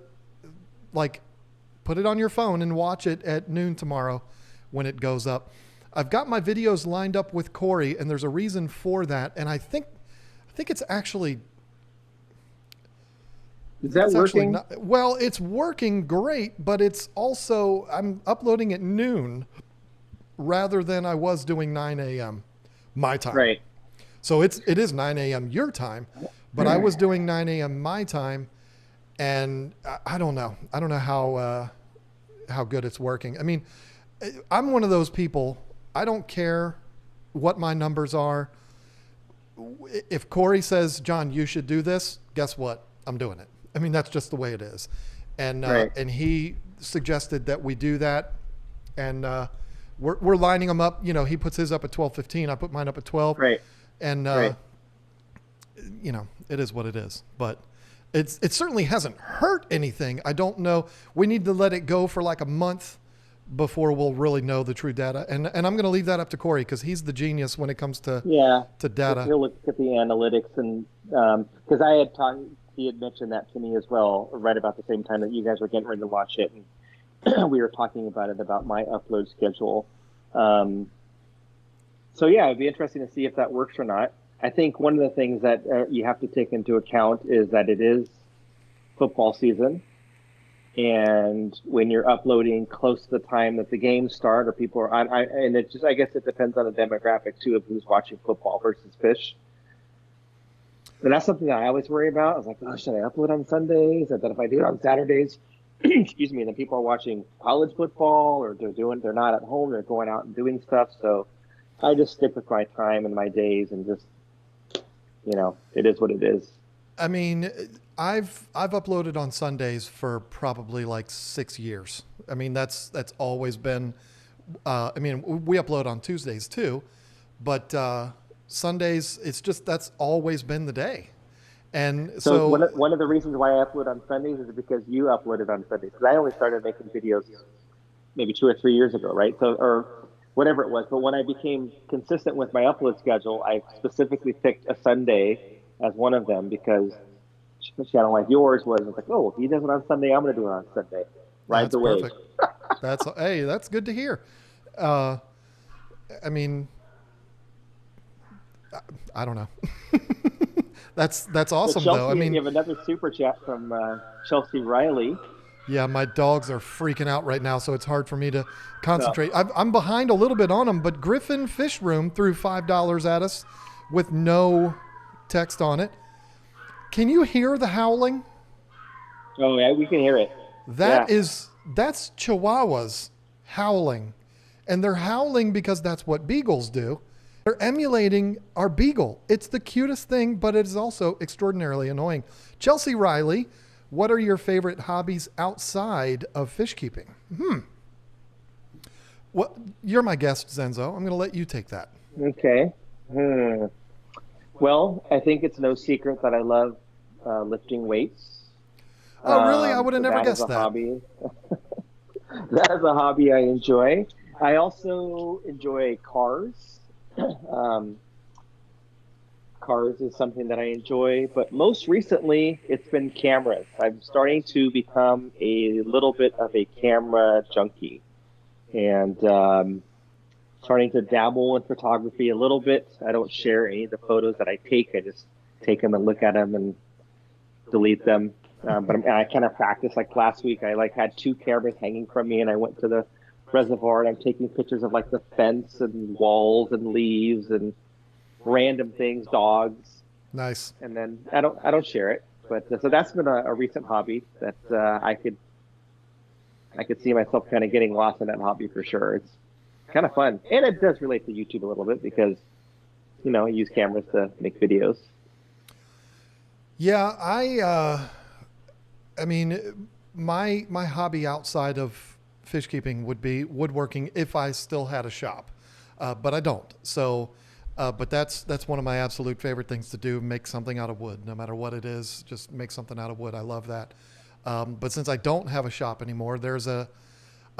put it on your phone and watch it at noon tomorrow when it goes up. I've got my videos lined up with Corey, and there's a reason for that. And I think it's actually. Is that working? Well, it's working great, but it's also I'm uploading at noon rather than I was doing 9 a.m. my time. Right. So it is 9 a.m. your time, but I was doing 9 a.m. my time, and I don't know. I don't know how good it's working. I mean, I'm one of those people. I don't care what my numbers are. If Corey says, John, you should do this, guess what? I'm doing it. I mean, that's just the way it is. And right. And he suggested that we do that. And we're lining them up. You know, he puts his up at 12:15. I put mine up at 12. Right. And, right. You know, it is what it is. But it certainly hasn't hurt anything. I don't know. We need to let it go for like a month before we'll really know the true data. And I'm going to leave that up to Corey because he's the genius when it comes to data. He'll look at the analytics and because he had mentioned that to me as well right about the same time that you guys were getting ready to watch it. And we were talking about my upload schedule. So yeah, it'd be interesting to see if that works or not. I think one of the things that you have to take into account is that it is football season. And when you're uploading close to the time that the games start, or people are, and it just, I guess it depends on the demographic too of who's watching football versus fish. And that's something that I always worry about. I was like, oh, should I upload on Sundays? And then if I do it on Saturdays, excuse me, then people are watching college football, or they're not at home, they're going out and doing stuff. So I just stick with my time and my days, and just, it is what it is. I mean, I've uploaded on Sundays for probably like 6 years. I mean, that's always been. I mean, we upload on Tuesdays too, but Sundays, that's always been the day. And so one of the reasons why I upload on Sundays is because you uploaded on Sundays. Because I only started making videos maybe 2 or 3 years ago, right? So, or whatever it was. But when I became consistent with my upload schedule, I specifically picked a Sunday as one of them because a channel like yours was like, oh, if he does it on Sunday, I'm going to do it on Sunday. Ride the wave. Perfect. That's good to hear. I mean, I don't know. That's awesome, Chelsea, though. I mean, you have another super chat from Chelsea Riley. Yeah, my dogs are freaking out right now, so it's hard for me to concentrate. No. I'm behind a little bit on them, but Griffin Fish Room threw $5 at us with no text on it. Can you hear the howling? Oh yeah, we can hear it. That's Chihuahuas howling. And they're howling because that's what beagles do. They're emulating our beagle. It's the cutest thing, but it is also extraordinarily annoying. Chelsea Riley, what are your favorite hobbies outside of fish keeping? Well, you're my guest, Zenzo. I'm going to let you take that. Okay. Well, I think it's no secret that I love lifting weights. Oh, really? I would have never guessed that. Hobby. That is a hobby I enjoy. I also enjoy cars. Cars is something that I enjoy, but most recently it's been cameras. I'm starting to become a little bit of a camera junkie, and starting to dabble in photography a little bit. I don't share any of the photos that I take. I just take them and look at them and delete them. But I kind of practice. Like last week, I had 2 cameras hanging from me, and I went to the reservoir and I'm taking pictures of like the fence and walls and leaves and random things, dogs. Nice. And then I don't share it, but so that's been a recent hobby that I could see myself kind of getting lost in that hobby for sure. It's kind of fun, and it does relate to YouTube a little bit because I use cameras to make videos. Yeah, I mean, my hobby outside of fish keeping would be woodworking if I still had a shop, but I don't. So, but that's one of my absolute favorite things to do: make something out of wood, no matter what it is. Just make something out of wood. I love that. But since I don't have a shop anymore, there's a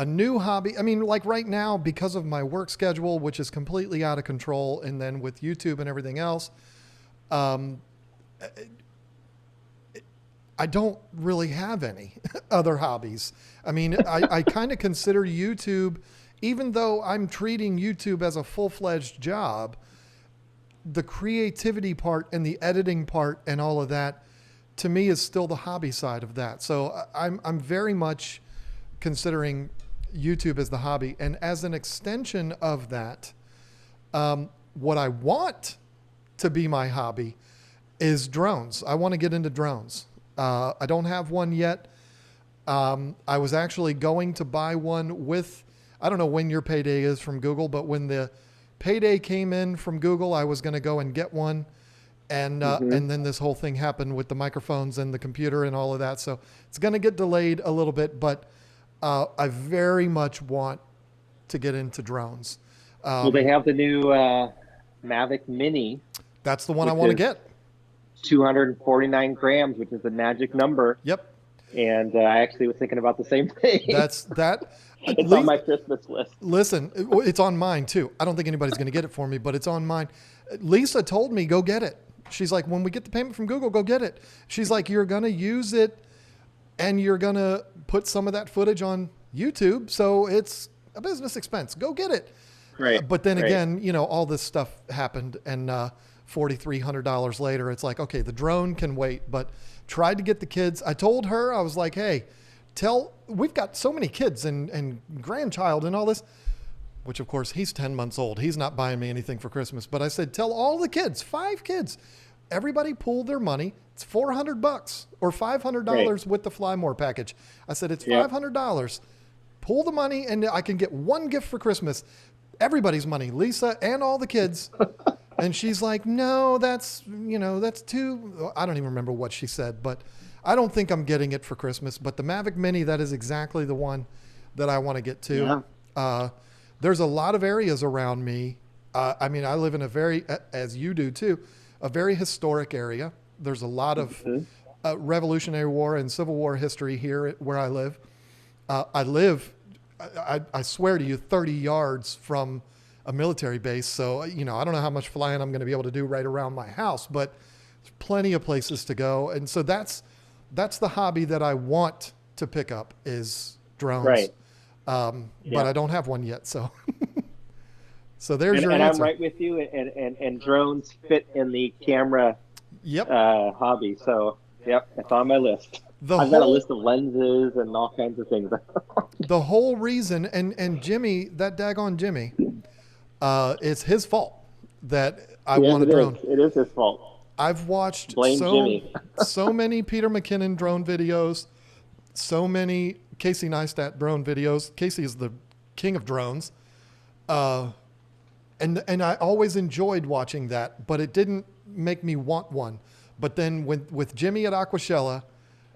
new hobby. I mean, like right now, because of my work schedule, which is completely out of control, and then with YouTube and everything else, I don't really have any other hobbies. I mean, I kind of consider YouTube, even though I'm treating YouTube as a full-fledged job, the creativity part and the editing part and all of that, to me, is still the hobby side of that. So I'm very much considering YouTube as the hobby. And as an extension of that, what I want to be my hobby is drones. I want to get into drones. I don't have one yet. I was actually going to buy one with, I don't know when your payday is from Google, but when the payday came in from Google, I was going to go and get one. And then this whole thing happened with the microphones and the computer and all of that. So it's going to get delayed a little bit, but I very much want to get into drones. Well, they have the new Mavic Mini. That's the one I want to get. 249 grams, which is the magic number. Yep. And I actually was thinking about the same thing. It's on my Christmas list. Listen, it's on mine too. I don't think anybody's going to get it for me, but it's on mine. Lisa told me, go get it. She's like, when we get the payment from Google, go get it. She's like, you're going to use it and you're going to put some of that footage on YouTube. So it's a business expense. Go get it. Right. But then again, you know, all this stuff happened, and $4,300 later, it's like, okay, the drone can wait, but tried to get the kids. I told her, I was like, hey, we've got so many kids and grandchild and all this, which of course he's 10 months old. He's not buying me anything for Christmas, but I said, tell all the kids, 5 kids, everybody pool their money. It's $400 or $500 with the Fly More package. I said, it's $500. Pool the money and I can get one gift for Christmas. Everybody's money, Lisa and all the kids. And she's like, no, that's too, I don't even remember what she said, but I don't think I'm getting it for Christmas. But the Mavic Mini, that is exactly the one that I want to get to. Yeah. There's a lot of areas around me. I mean, I live in a very, as you do too, a very historic area. There's a lot of Revolutionary War and Civil War history here where I live. I swear to you, 30 yards from a military base. So, I don't know how much flying I'm going to be able to do right around my house, but there's plenty of places to go. And so that's the hobby that I want to pick up is drones. Right. But I don't have one yet. So, so there's your answer. And I'm right with you. And drones fit in the camera hobby. So, it's on my list. I've got a list of lenses and all kinds of things. The whole reason, and Jimmy, that daggone Jimmy, it's his fault that I want a drone. It is his fault. I've watched Jimmy. so many Peter McKinnon drone videos, so many Casey Neistat drone videos. Casey is the king of drones. And I always enjoyed watching that, but it didn't make me want one. But then with Jimmy at Aquashella,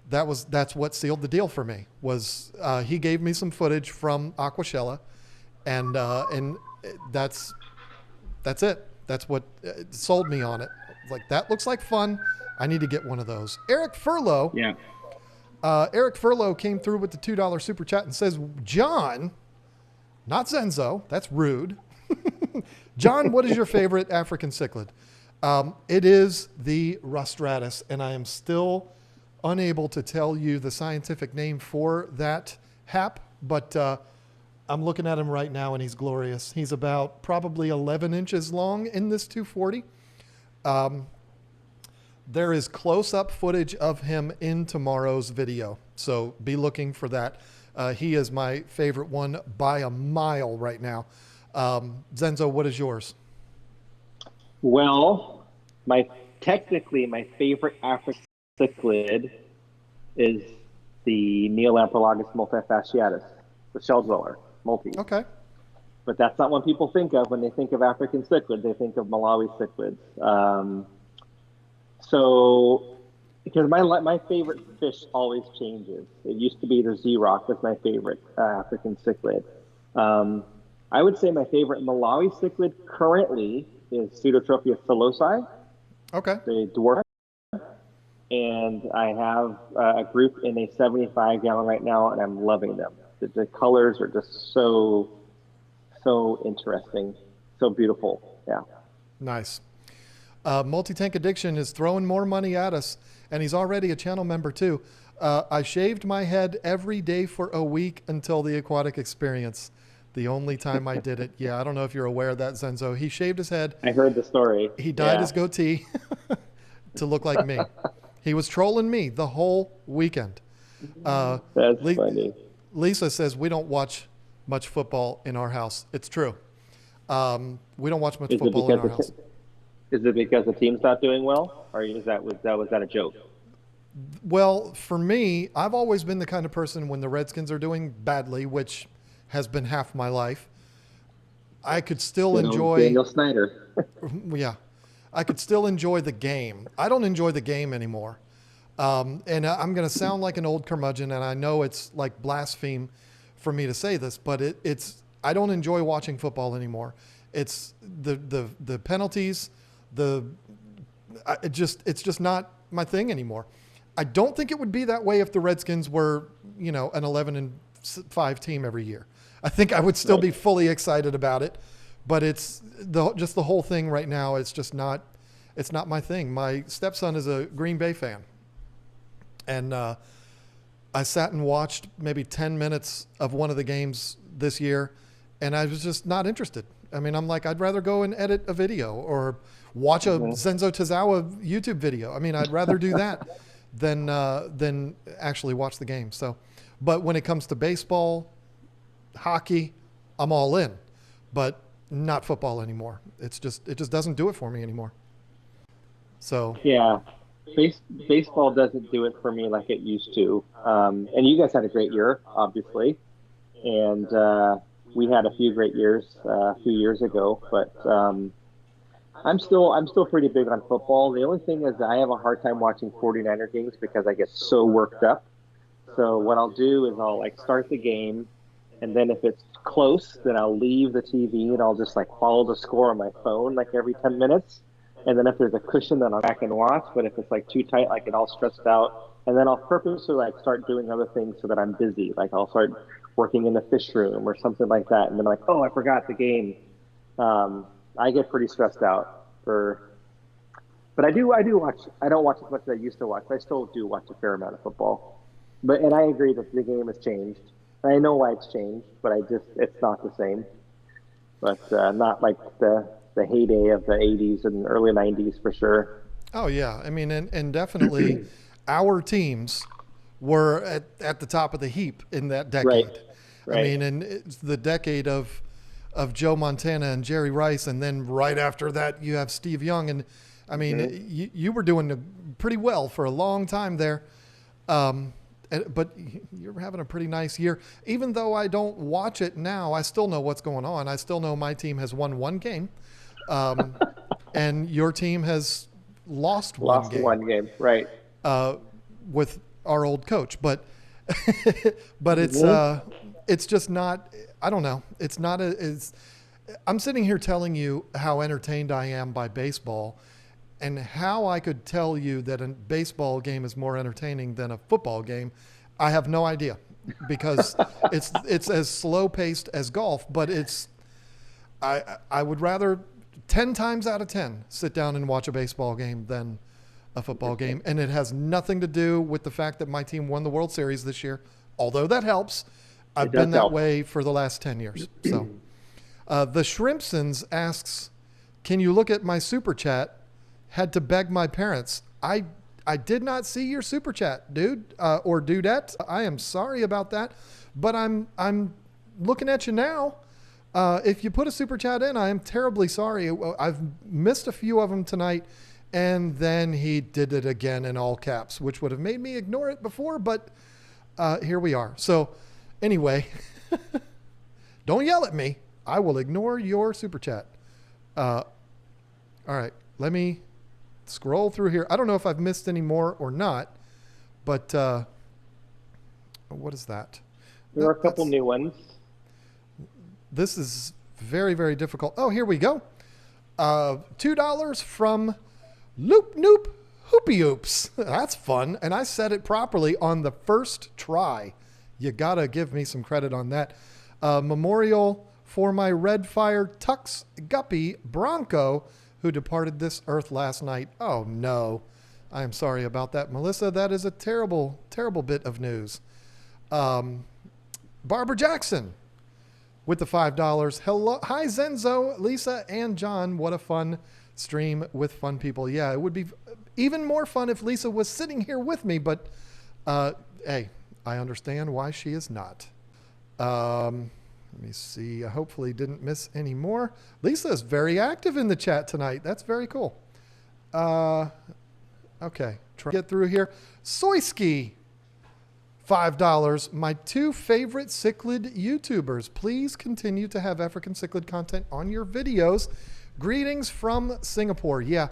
that's what sealed the deal for me. Was he gave me some footage from Aquashella, and that's it. That's what sold me on it. Like, that looks like fun. I need to get one of those. Eric Furlow. Yeah. Eric Furlow came through with the $2 super chat and says, John, not Zenzo. That's rude. John, what is your favorite African cichlid? It is the Rostratus, and I am still unable to tell you the scientific name for that hap, but I'm looking at him right now, and he's glorious. He's about probably 11 inches long in this 240. There is close-up footage of him in tomorrow's video, so be looking for that. He is my favorite one by a mile right now. Zenzo, what is yours? Well, technically my favorite African cichlid is the Neolamprologus multifasciatus, the shell dweller, multi. Okay. But that's not what people think of when they think of African cichlids. They think of Malawi cichlids. So because my favorite fish always changes. It used to be the Z-Rock was my favorite African cichlid. Um, I would say my favorite Malawi cichlid currently is Pseudotrophia filosi, Okay. the dwarf, and I have a group in a 75 gallon right now, and I'm loving them. The colors are just so interesting, so beautiful. Yeah. Nice. Multi-Tank Addiction is throwing more money at us, and he's already a channel member too. I shaved my head every day for a week until the aquatic experience. The only time I did it. Yeah, I don't know if you're aware of that, Zenzo. He shaved his head. I heard the story. He dyed Yeah. his goatee to look like me. He was trolling me the whole weekend. That's Le- funny. Lisa says we don't watch much football in our house. It's true. We don't watch much Is it football in because our house. is it because the team's not doing well, or was that a joke? Well, for me, I've always been the kind of person when the Redskins are doing badly, which has been half my life, I could still enjoy. Daniel Snyder. Yeah, I could still enjoy the game. I don't enjoy the game anymore. And I'm going to sound like an old curmudgeon, and I know it's like blaspheme for me to say this, but it's I don't enjoy watching football anymore. It's the penalties, it's just not my thing anymore. I don't think it would be that way if the Redskins were, an 11-5 team every year. I think I would still be fully excited about it, but it's just the whole thing right now. It's just not, it's not my thing. My stepson is a Green Bay fan, and I sat and watched maybe 10 minutes of one of the games this year, and I was just not interested. I mean, I'm like, I'd rather go and edit a video or watch a Zenzo Tozawa YouTube video. I mean, I'd rather do that than actually watch the game. So, but when it comes to baseball, hockey, I'm all in, but not football anymore. It just doesn't do it for me anymore. So Yeah, baseball doesn't do it for me like it used to. And you guys had a great year, obviously, and we had a few great years a few years ago. But I'm still pretty big on football. The only thing is I have a hard time watching 49er games because I get so worked up. So what I'll do is I'll like start the game, and then if it's close, then I'll leave the TV and I'll just like follow the score on my phone like every 10 minutes. And then if there's a cushion, then I'll back and watch. But if it's like too tight, I get all stressed out. And then I'll purposely like start doing other things so that I'm busy. Like I'll start working in the fish room or something like that. And then like, oh, I forgot the game. I get pretty stressed out but I do watch. I don't watch as much as I used to watch. I still do watch a fair amount of football. And I agree that the game has changed. I know why it's changed, but it's not the same. But not like the heyday of the 80s and early 90s for sure. Oh yeah, I mean, and definitely, our teams were at the top of the heap in that decade. Right. I mean, and it's the decade of Joe Montana and Jerry Rice, and then right after that you have Steve Young, and I mean, you were doing pretty well for a long time there. But you're having a pretty nice year. Even though I don't watch it now, I still know what's going on. I still know my team has won one game. And your team has lost one game, right? With our old coach, but it's just not. I don't know. It's not as. I'm sitting here telling you how entertained I am by baseball, and how I could tell you that a baseball game is more entertaining than a football game. I have no idea, because it's as slow paced as golf, but I would rather 10 times out of 10 sit down and watch a baseball game than a football game. And it has nothing to do with the fact that my team won the World Series this year, although that helps. I've been that way for the last 10 years. So the Shrimpsons asks, can you look at my super chat? Had to beg my parents. I did not see your super chat, dude, or dudette. I am sorry about that, but I'm looking at you now. If you put a super chat in, I am terribly sorry. I've missed a few of them tonight, and then he did it again in all caps, which would have made me ignore it before, but here we are. So anyway, don't yell at me. I will ignore your super chat. All right, let me scroll through here. I don't know if I've missed any more or not, but what is that? There are a couple new ones. This is very, very difficult. Oh, here we go. $2 from Loop Noop Hoopy Oops. That's fun. And I said it properly on the first try. You got to give me some credit on that. Memorial for my Red Fire Tux Guppy Bronco, who departed this earth last night. Oh, no. I am sorry about that, Melissa. That is a terrible, terrible bit of news. Barbara Jackson with the $5. Hello. Hi, Zenzo, Lisa, and John. What a fun stream with fun people. Yeah, it would be even more fun if Lisa was sitting here with me, but hey, I understand why she is not. Let me see. I hopefully didn't miss any more. Lisa is very active in the chat tonight. That's very cool. Okay, try to get through here. Soyski, $5. My two favorite cichlid YouTubers. Please continue to have African cichlid content on your videos. Greetings from Singapore. Yeah,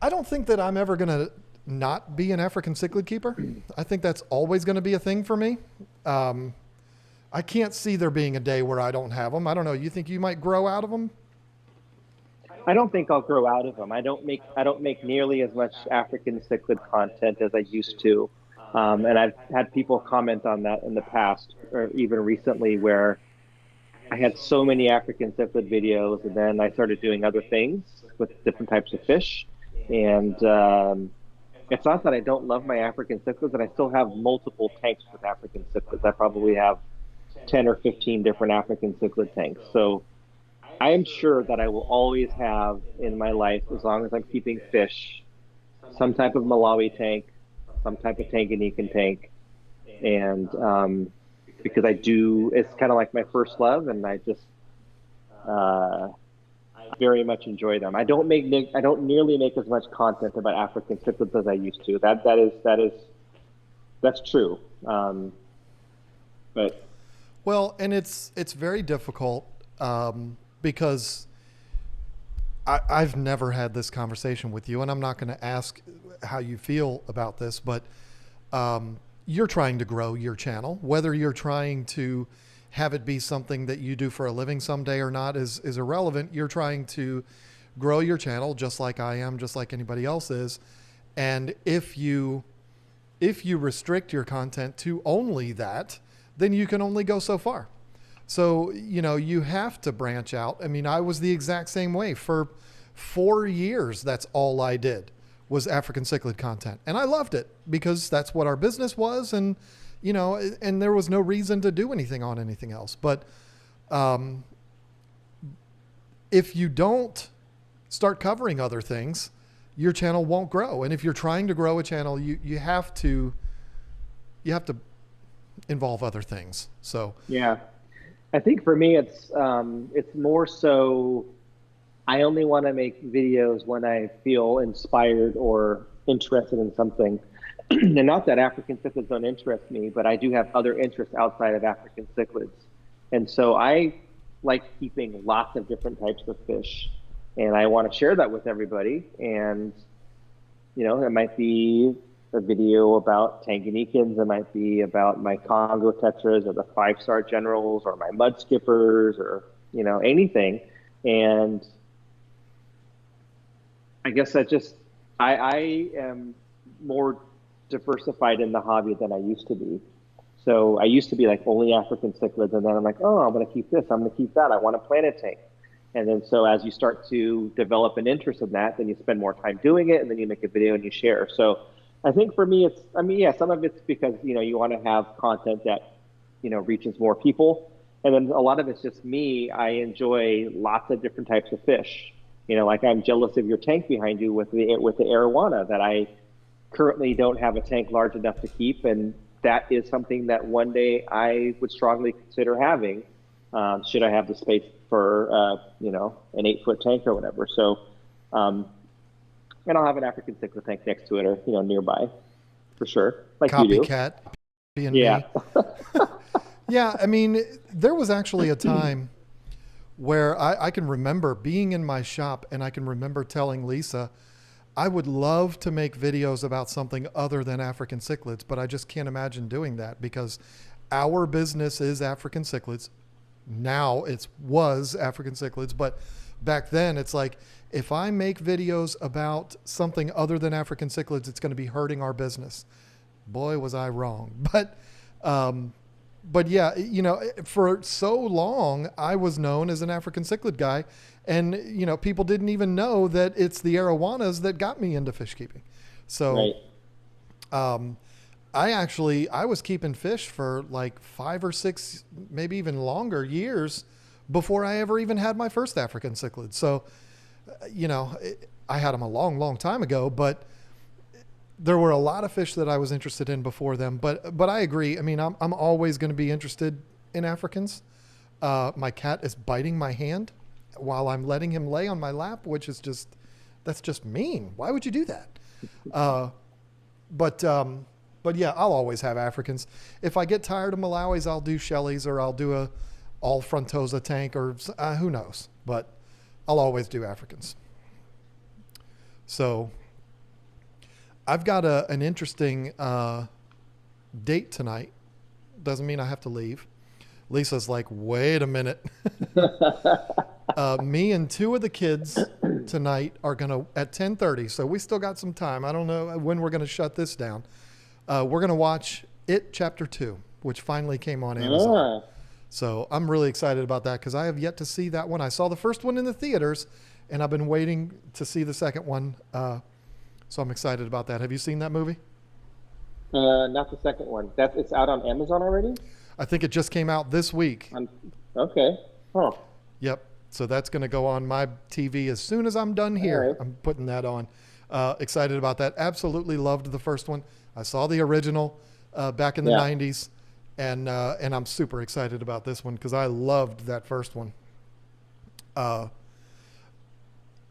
I don't think that I'm ever going to not be an African cichlid keeper. I think that's always going to be a thing for me. I can't see there being a day where I don't have them. I don't know. You think you might grow out of them? I don't think I'll grow out of them. I don't make nearly as much African cichlid content as I used to. And I've had people comment on that in the past, or even recently, where I had so many African cichlid videos, and then I started doing other things with different types of fish. And it's not that I don't love my African cichlids, and I still have multiple tanks with African cichlids. I probably have 10 or 15 different African cichlid tanks. So I am sure that I will always have in my life, as long as I'm keeping fish, some type of Malawi tank, some type of Tanganyikan tank. And because it's kind of like my first love, and I just very much enjoy them. I don't nearly make as much content about African cichlids as I used to. That's true. But well, and it's very difficult because I've never had this conversation with you, and I'm not going to ask how you feel about this, but you're trying to grow your channel. Whether you're trying to have it be something that you do for a living someday or not is irrelevant. You're trying to grow your channel just like I am, just like anybody else is. And if you restrict your content to only that, then you can only go so far. So, you have to branch out. I mean, I was the exact same way. For 4 years, that's all I did was African cichlid content. And I loved it because that's what our business was. And, and there was no reason to do anything on anything else. But if you don't start covering other things, your channel won't grow. And if you're trying to grow a channel, you have to involve other things. So yeah, I think for me it's more so I only want to make videos when I feel inspired or interested in something. And not that African cichlids don't interest me, but I do have other interests outside of African cichlids. And so I like keeping lots of different types of fish, and I want to share that with everybody. And it might be a video about Tanganyikans, it might be about my Congo tetras or the 5-star generals or my mud skippers or anything. And I guess I am more diversified in the hobby than I used to be. So I used to be like only African cichlids, and then I'm like, oh, I'm going to keep this, I'm going to keep that, I want a planet tank. And then so as you start to develop an interest in that, then you spend more time doing it, and then you make a video and you share. So I think for me, some of it's because, you want to have content that, reaches more people. And then a lot of it's just me. I enjoy lots of different types of fish. Like I'm jealous of your tank behind you with the arowana that I currently don't have a tank large enough to keep. And that is something that one day I would strongly consider having, should I have the space for, an 8-foot tank or whatever. So, and I'll have an African cichlid tank next to it or, nearby for sure. Like Copycat. You do. Yeah. Yeah. I mean, there was actually a time where I can remember being in my shop, and I can remember telling Lisa, I would love to make videos about something other than African cichlids, but I just can't imagine doing that because our business is African cichlids. Now it was African cichlids, but back then it's like, if I make videos about something other than African cichlids, it's going to be hurting our business. Boy, was I wrong. But yeah, you know, for so long, I was known as an African cichlid guy. And, you know, people didn't even know that it's the arowanas that got me into fish keeping. So I was keeping fish for like 5 or 6, maybe even longer years before I ever even had my first African cichlid. So, you know, I had them a long, long time ago, but there were a lot of fish that I was interested in before them. But I agree. I mean, I'm always going to be interested in Africans. My cat is biting my hand while I'm letting him lay on my lap, which is that's just mean. Why would you do that? But yeah, I'll always have Africans. If I get tired of Malawis, I'll do Shelleys, or I'll do a all Frontosa tank, or who knows, but I'll always do Africans. So I've got an interesting date tonight. Doesn't mean I have to leave. Lisa's like, wait a minute. Me and 2 of the kids tonight are going to, at 10:30, so we still got some time. I don't know when we're going to shut this down. We're going to watch It Chapter 2, which finally came on Amazon. So I'm really excited about that because I have yet to see that one. I saw the first one in the theaters, and I've been waiting to see the second one. So I'm excited about that. Have you seen that movie? Not the second one. It's out on Amazon already? I think it just came out this week. Okay. Huh. Yep. So that's going to go on my TV as soon as I'm done here. Right. I'm putting that on. Excited about that. Absolutely loved the first one. I saw the original back in the 90s, and I'm super excited about this one because I loved that first one.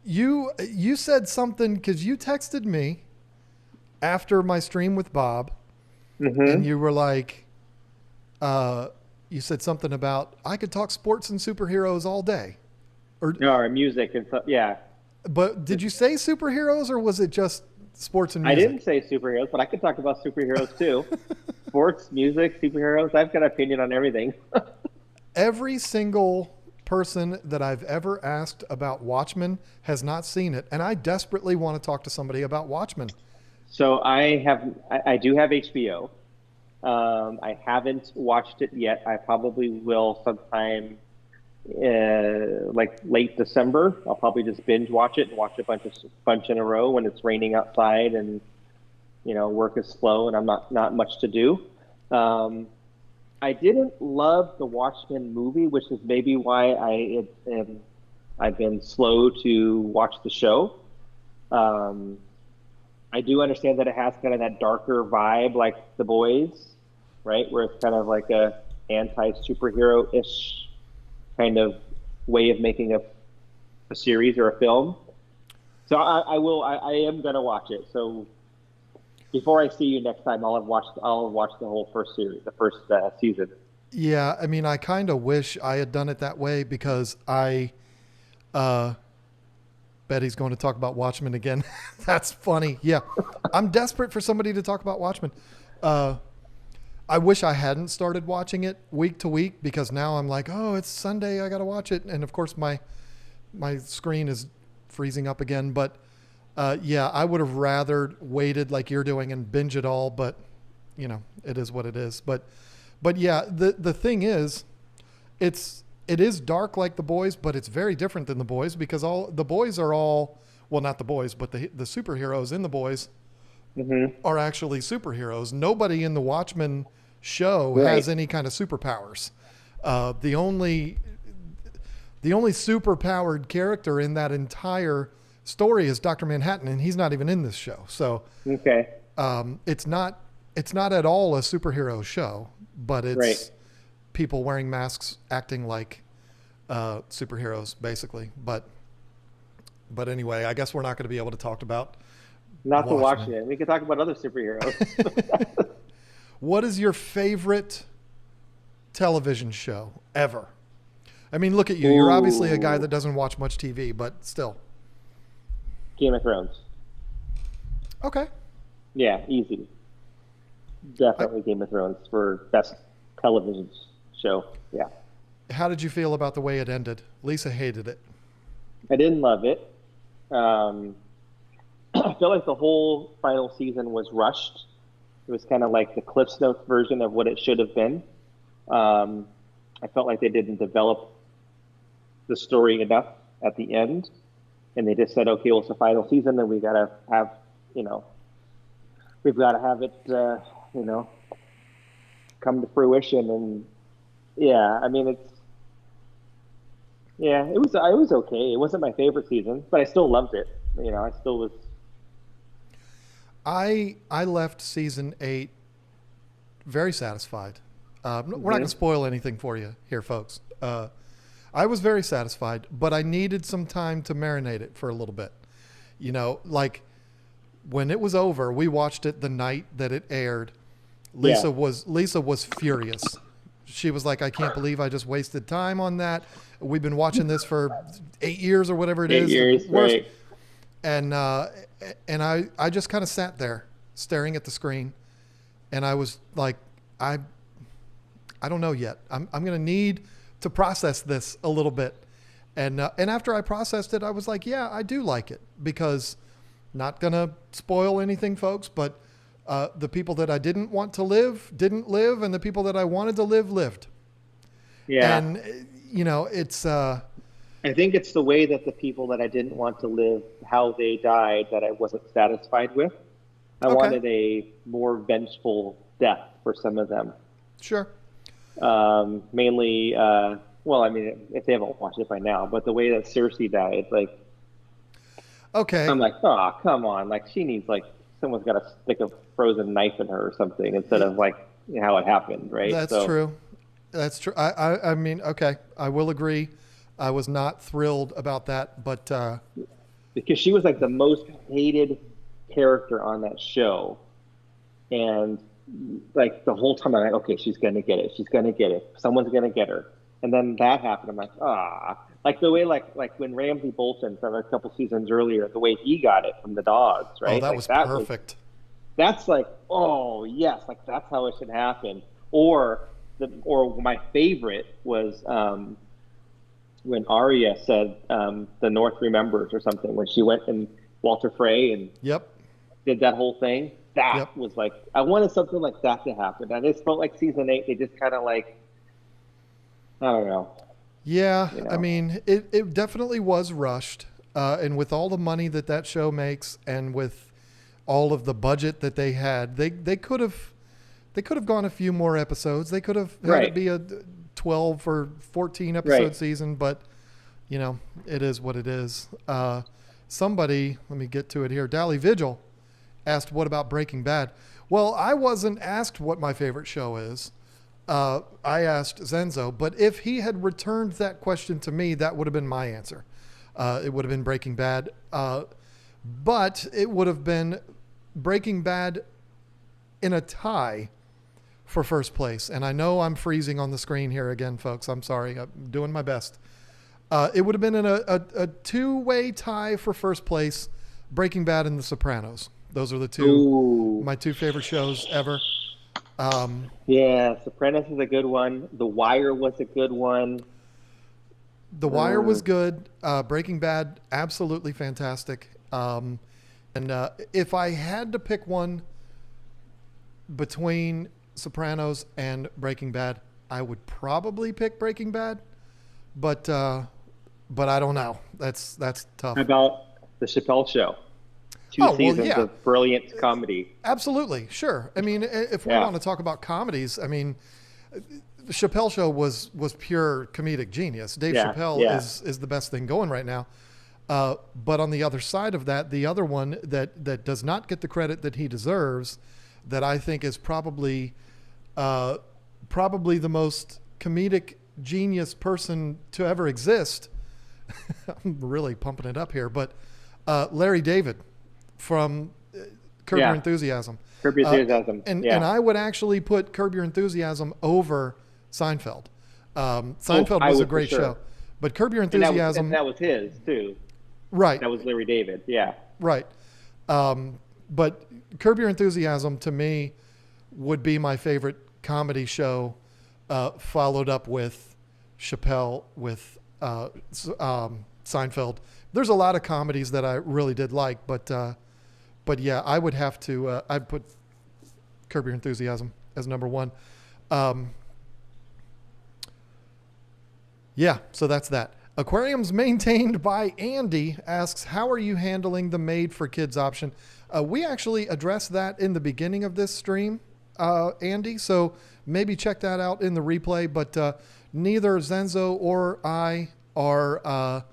You said something because you texted me after my stream with Bob, and you were like, you said something about I could talk sports and superheroes all day, or music and stuff. Yeah. But did you say superheroes, or was it just sports and music? I didn't say superheroes, but I could talk about superheroes too. Sports, music, superheroes. I've got an opinion on everything. Every single person that I've ever asked about Watchmen has not seen it, and I desperately want to talk to somebody about Watchmen. So I do have HBO. I haven't watched it yet. I probably will sometime like late December. I'll probably just binge watch it and watch a bunch in a row when it's raining outside and work is slow and I'm not much to do. I didn't love the Watchmen movie, which is maybe why I've been slow to watch the show. I do understand that it has kind of that darker vibe like The Boys, right? Where it's kind of like a anti-superhero-ish kind of way of making a series or a film. So I am going to watch it. So before I see you next time, I'll have watched the whole first series, the first season. Yeah, I mean, I kind of wish I had done it that way because Betty's going to talk about Watchmen again. That's funny. Yeah, I'm desperate for somebody to talk about Watchmen. I wish I hadn't started watching it week to week because now I'm like, oh, it's Sunday, I got to watch it. And of course my screen is freezing up again. But yeah, I would have rather waited like you're doing and binge it all. But it is what it is. But yeah, the thing is, it is dark like The Boys, but it's very different than The Boys because all the boys are not the boys, but the superheroes in The Boys are actually superheroes. Nobody in the Watchmen show has any kind of superpowers. The only superpowered character in that entire story is Dr. Manhattan, and he's not even in this show. So it's not at all a superhero show, but it's people wearing masks acting like superheroes, basically. But anyway, I guess we're not going to be able to talk about not to watch it. We can talk about other superheroes. What is your favorite television show ever? I mean, look at you. You're obviously a guy that doesn't watch much TV, but still. Game of Thrones. Okay. Yeah, easy. Definitely Game of Thrones for best television show. Yeah. How did you feel about the way it ended? Lisa hated it. I didn't love it. Um, I feel like the whole final season was rushed. It was kind of like the Cliff's Notes version of what it should have been. I felt like they didn't develop the story enough at the end, and they just said, "Okay, well, it's the final season, and we gotta have, you know, we've got to have it, you know, come to fruition." And yeah, I mean, it was okay. It wasn't my favorite season, but I still loved it. You know, I still was. I left season 8 very satisfied. We're not going to spoil anything for you here, folks. I was very satisfied, but I needed some time to marinate it for a little bit. You know, like when it was over, we watched it the night that it aired. Lisa was furious. She was like, "I can't believe I just wasted time on that. We've been watching this for 8 years or whatever it is. 8 years, right? And I just kind of sat there staring at the screen, and I was like, I don't know yet. I'm going to need to process this a little bit. And after I processed it, I was like, yeah, I do like it, because not going to spoil anything, folks, but the people that I didn't want to live didn't live, and the people that I wanted to live lived. Yeah. And you know, it's I think it's the way that the people that I didn't want to live, how they died, that I wasn't satisfied with. I wanted a more vengeful death for some of them. Sure. Mainly, well, I mean, if they haven't watched it by now, but the way that Cersei died, like, Okay. I'm like, oh, come on. Like, she needs, like, someone's got to stick a frozen knife in her or something instead of, like, how it happened, right? That's true. That's true. I mean, okay, I will agree. I was not thrilled about that, but because she was like the most hated character on that show, and like the whole time I'm like, okay, she's gonna get it. She's gonna get it. Someone's gonna get her. And then that happened. I'm like, like the way like when Ramsey Bolton from a couple seasons earlier, the way he got it from the dogs, right? oh, that like, was perfect. That's like, oh yes, like that's how it should happen. Or my favorite was when Arya said the North remembers or something, when she went and Walter Frey and Yep. did that whole thing. That was like, I wanted something like that to happen. I just felt like season 8, they just kind of like, I don't know. Yeah, You know? I mean, it definitely was rushed, and with all the money that show makes, and with all of the budget that they had, they could have gone a few more episodes. They could have had it be a 12 or 14 episode season, but you know, it is what it is. Somebody, let me get to it here. Dally Vigil asked, "What about Breaking Bad?" Well, I wasn't asked what my favorite show is. I asked Zenzo, but if he had returned that question to me, that would have been my answer. It would have been Breaking Bad, but it would have been Breaking Bad in a tie for first place. And I know I'm freezing on the screen here again, folks. I'm sorry. I'm doing my best. It would have been in a two-way tie for first place, Breaking Bad and The Sopranos. Those are my two favorite shows ever. Yeah, Sopranos is a good one. The Wire was a good one. The Wire was good. Breaking Bad, absolutely fantastic. And if I had to pick one between Sopranos and Breaking Bad, I would probably pick Breaking Bad. But I don't know. That's tough. How about The Chappelle Show? Two seasons of brilliant comedy. Absolutely, sure. I mean, if we want to talk about comedies, I mean, the Chappelle Show was pure comedic genius. Dave Chappelle is the best thing going right now. But on the other side of that, the other one that does not get the credit that he deserves, that I think is probably the most comedic genius person to ever exist. I'm really pumping it up here, but Larry David from Curb Your Enthusiasm. Curb Your Enthusiasm. And I would actually put Curb Your Enthusiasm over Seinfeld. Seinfeld was a great show, but Curb Your Enthusiasm. And that was his too. Right. That was Larry David. Yeah. Right. but Curb Your Enthusiasm to me would be my favorite comedy show, followed up with Chappelle, with Seinfeld. There's a lot of comedies that I really did like, but yeah, I would have to. I'd put Curb Your Enthusiasm as number one. Yeah, so that's that. Aquariums Maintained by Andy asks, how are you handling the made for kids option? We actually addressed that in the beginning of this stream, Andy, so maybe check that out in the replay, but neither Zenzo or I are,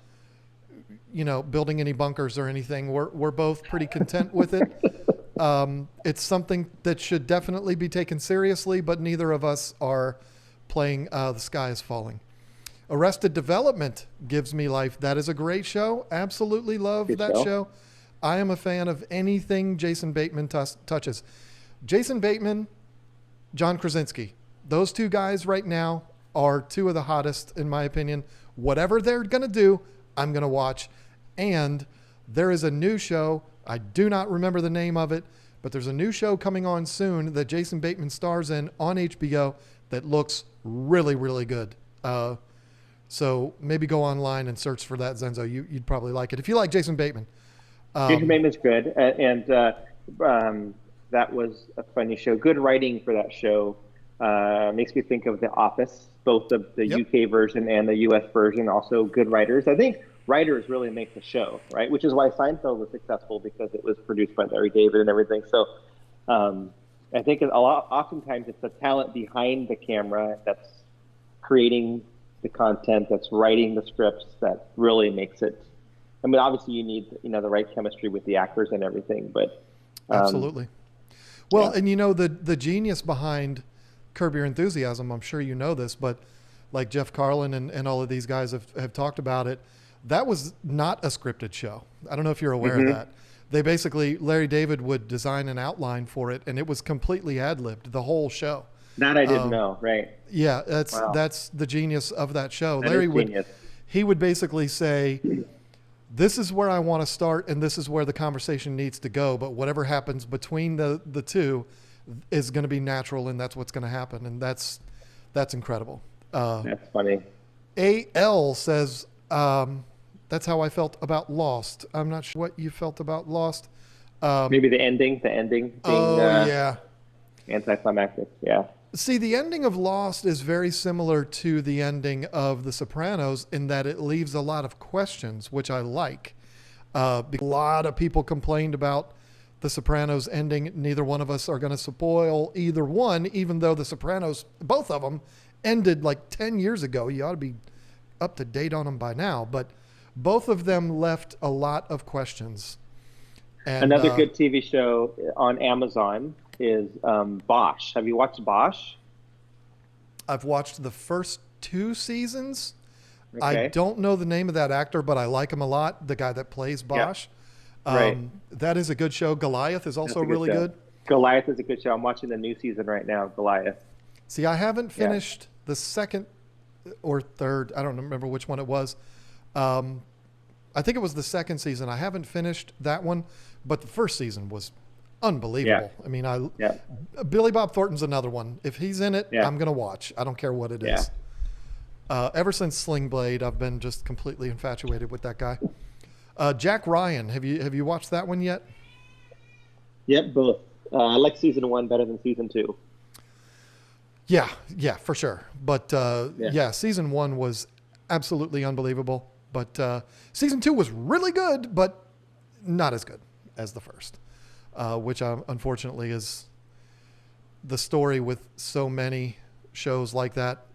building any bunkers or anything. We're both pretty content with it. It's something that should definitely be taken seriously, but neither of us are playing The Sky is Falling. Arrested Development gives me life. That is a great show. Absolutely love that show. I am a fan of anything Jason Bateman touches. Jason Bateman, John Krasinski. Those two guys right now are two of the hottest, in my opinion. Whatever they're going to do, I'm going to watch. And there is a new show. I do not remember the name of it, but there's a new show coming on soon that Jason Bateman stars in on HBO that looks really, really good. So maybe go online and search for that, Zenzo. You'd probably like it if you like Jason Bateman. Jason Bateman's good, and that was a funny show. Good writing for that show. Makes me think of The Office, both the UK version and the US version. Also, good writers. I think writers really make the show, right? Which is why Seinfeld was successful, because it was produced by Larry David and everything. So I think oftentimes it's the talent behind the camera that's creating the content, that's writing the scripts, that really makes it. I mean, obviously you need the right chemistry with the actors and everything, but absolutely. Well, yeah. And the genius behind Curb Your Enthusiasm, I'm sure you know this, but like Jeff Carlin and all of these guys have talked about it. That was not a scripted show. I don't know if you're aware of that. They basically, Larry David would design an outline for it, and it was completely ad-libbed, the whole show. That I didn't know, right? Yeah, that's the genius of that show. That Larry would basically say, this is where I want to start, and this is where the conversation needs to go, but whatever happens between the two is going to be natural, and that's what's going to happen, and that's incredible. That's funny. AL says, that's how I felt about Lost. I'm not sure what you felt about Lost. Maybe the ending being anticlimactic. Yeah. See, the ending of Lost is very similar to the ending of The Sopranos in that it leaves a lot of questions, which I like. A lot of people complained about The Sopranos ending. Neither one of us are going to spoil either one, even though The Sopranos, both of them, ended like 10 years ago. You ought to be up to date on them by now. But both of them left a lot of questions. And, another good TV show on Amazon is Bosch. Have you watched Bosch? I've watched the first 2 seasons. Okay. I don't know the name of that actor, but I like him a lot, the guy that plays Bosch. Yeah. Right. That is a good show. Goliath is also really good. Goliath is a good show. I'm watching the new season right now, Goliath. See, I haven't finished the second or third. I don't remember which one it was. I think it was the second season. I haven't finished that one, but the first season was unbelievable. Yeah. I mean, Billy Bob Thornton's another one. If he's in it, I'm going to watch. I don't care what it is. Ever since Sling Blade, I've been just completely infatuated with that guy. Jack Ryan, have you watched that one yet? Yep, both. I like season 1 better than season 2. Yeah, for sure. But season 1 was absolutely unbelievable. But season 2 was really good, but not as good as the first, which unfortunately is the story with so many shows like that.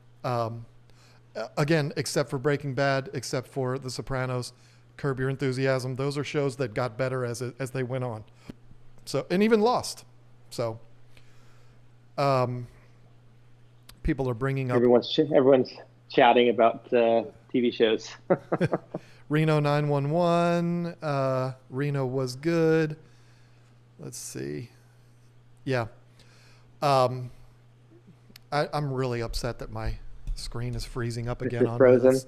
Again, except for Breaking Bad, except for The Sopranos, Curb Your Enthusiasm. Those are shows that got better as they went on. So, and even Lost. So, people are bringing up. Everyone's chatting about TV shows. Reno 911. Reno was good. Let's see. Yeah. I'm really upset that my screen is freezing up again. Frozen.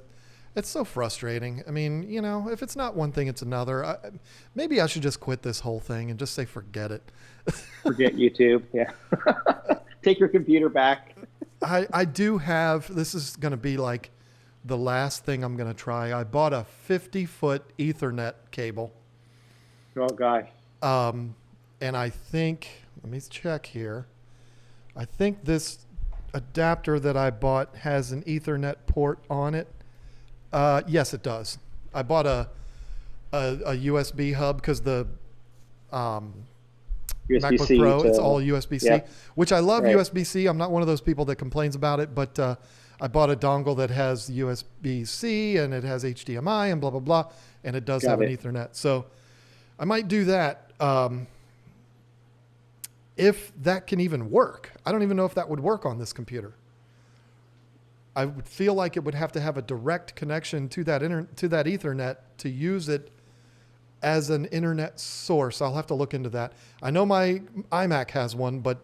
It's so frustrating. I mean, you know, if it's not one thing, it's another. Maybe I should just quit this whole thing and just say forget it. Forget YouTube. Yeah. Take your computer back. I do have, this is going to be like the last thing I'm going to try. I bought a 50-foot Ethernet cable. Oh gosh. And I think, let me check here. I think this adapter that I bought has an Ethernet port on it. Yes, it does. I bought a USB hub because the USB-C MacBook Pro, it's all USB-C, yeah. which I love Right. USB-C. I'm not one of those people that complains about it, but I bought a dongle that has USB-C and it has HDMI and blah, blah, blah, and it does Got have an it. Ethernet. So I might do that if that can even work. I don't even know if that would work on this computer. I would feel like it would have to have a direct connection to that to that Ethernet to use it as an internet source. I'll have to look into that. I know my iMac has one, but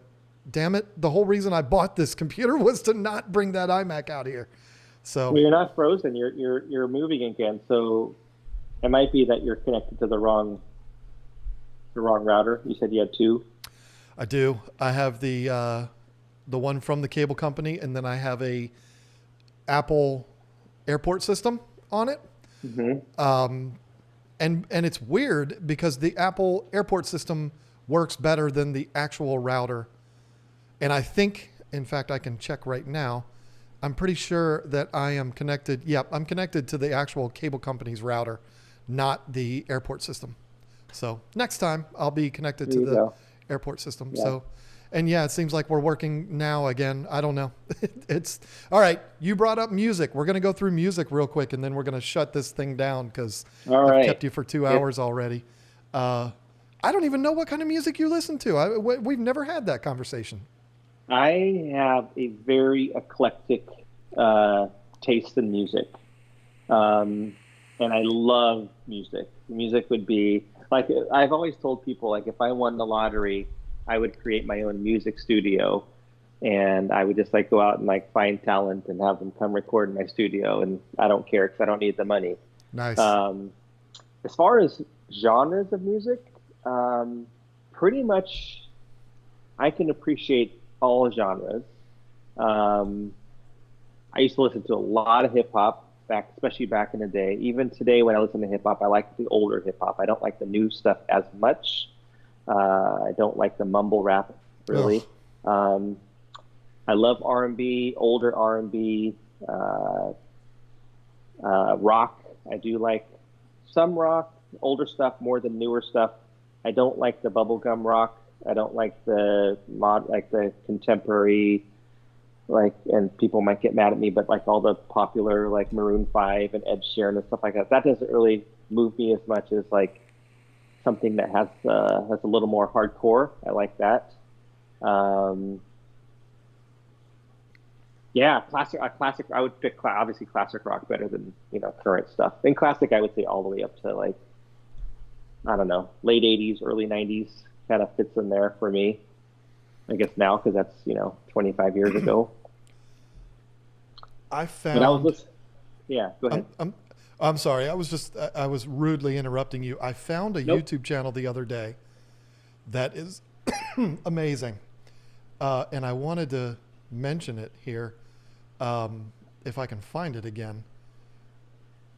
damn it, the whole reason I bought this computer was to not bring that iMac out here. So Well, you're not frozen. You're moving again. So it might be that you're connected to the wrong router. You said you had two. I do. I have the one from the cable company, and then I have a Apple airport system on it. Mm-hmm. And it's weird because the Apple airport system works better than the actual router. And I think, in fact, I can check right now. I'm pretty sure that I am connected. Yep, I'm connected to the actual cable company's router, not the airport system. So next time I'll be connected to There you the go. airport system. Yeah. So, and yeah, it seems like we're working now again. I don't know. It's all right. You brought up music. We're going to go through music real quick and then we're going to shut this thing down because All I've right. kept you for 2 hours already. I don't even know what kind of music you listen to. We've never had that conversation. I have a very eclectic taste in music, and I love music. Music would be like I've always told people, like if I won the lottery, I would create my own music studio, and I would just like go out and like find talent and have them come record in my studio, and I don't care because I don't need the money. Nice. As far as genres of music, pretty much I can appreciate all genres. I used to listen to a lot of hip hop especially back in the day. Even today, when I listen to hip hop, I like the older hip hop. I don't like the new stuff as much. I don't like the mumble rap really. I love R&B, older R&B, rock. I do like some rock, older stuff more than newer stuff. I don't like the bubblegum rock. I don't like the contemporary, and people might get mad at me, but like all the popular like Maroon 5 and Ed Sheeran and stuff like that. That doesn't really move me as much as like something that has a little more hardcore. I like that. Yeah, classic. I would pick obviously classic rock better than current stuff. In classic, I would say all the way up to like I don't know, late '80s, early '90s kind of fits in there for me. I guess now because that's 25 years ago. I found. But I was listening. Yeah, go ahead. I'm sorry. I was rudely interrupting you. I found a Nope. YouTube channel the other day that is amazing, and I wanted to mention it here if I can find it again.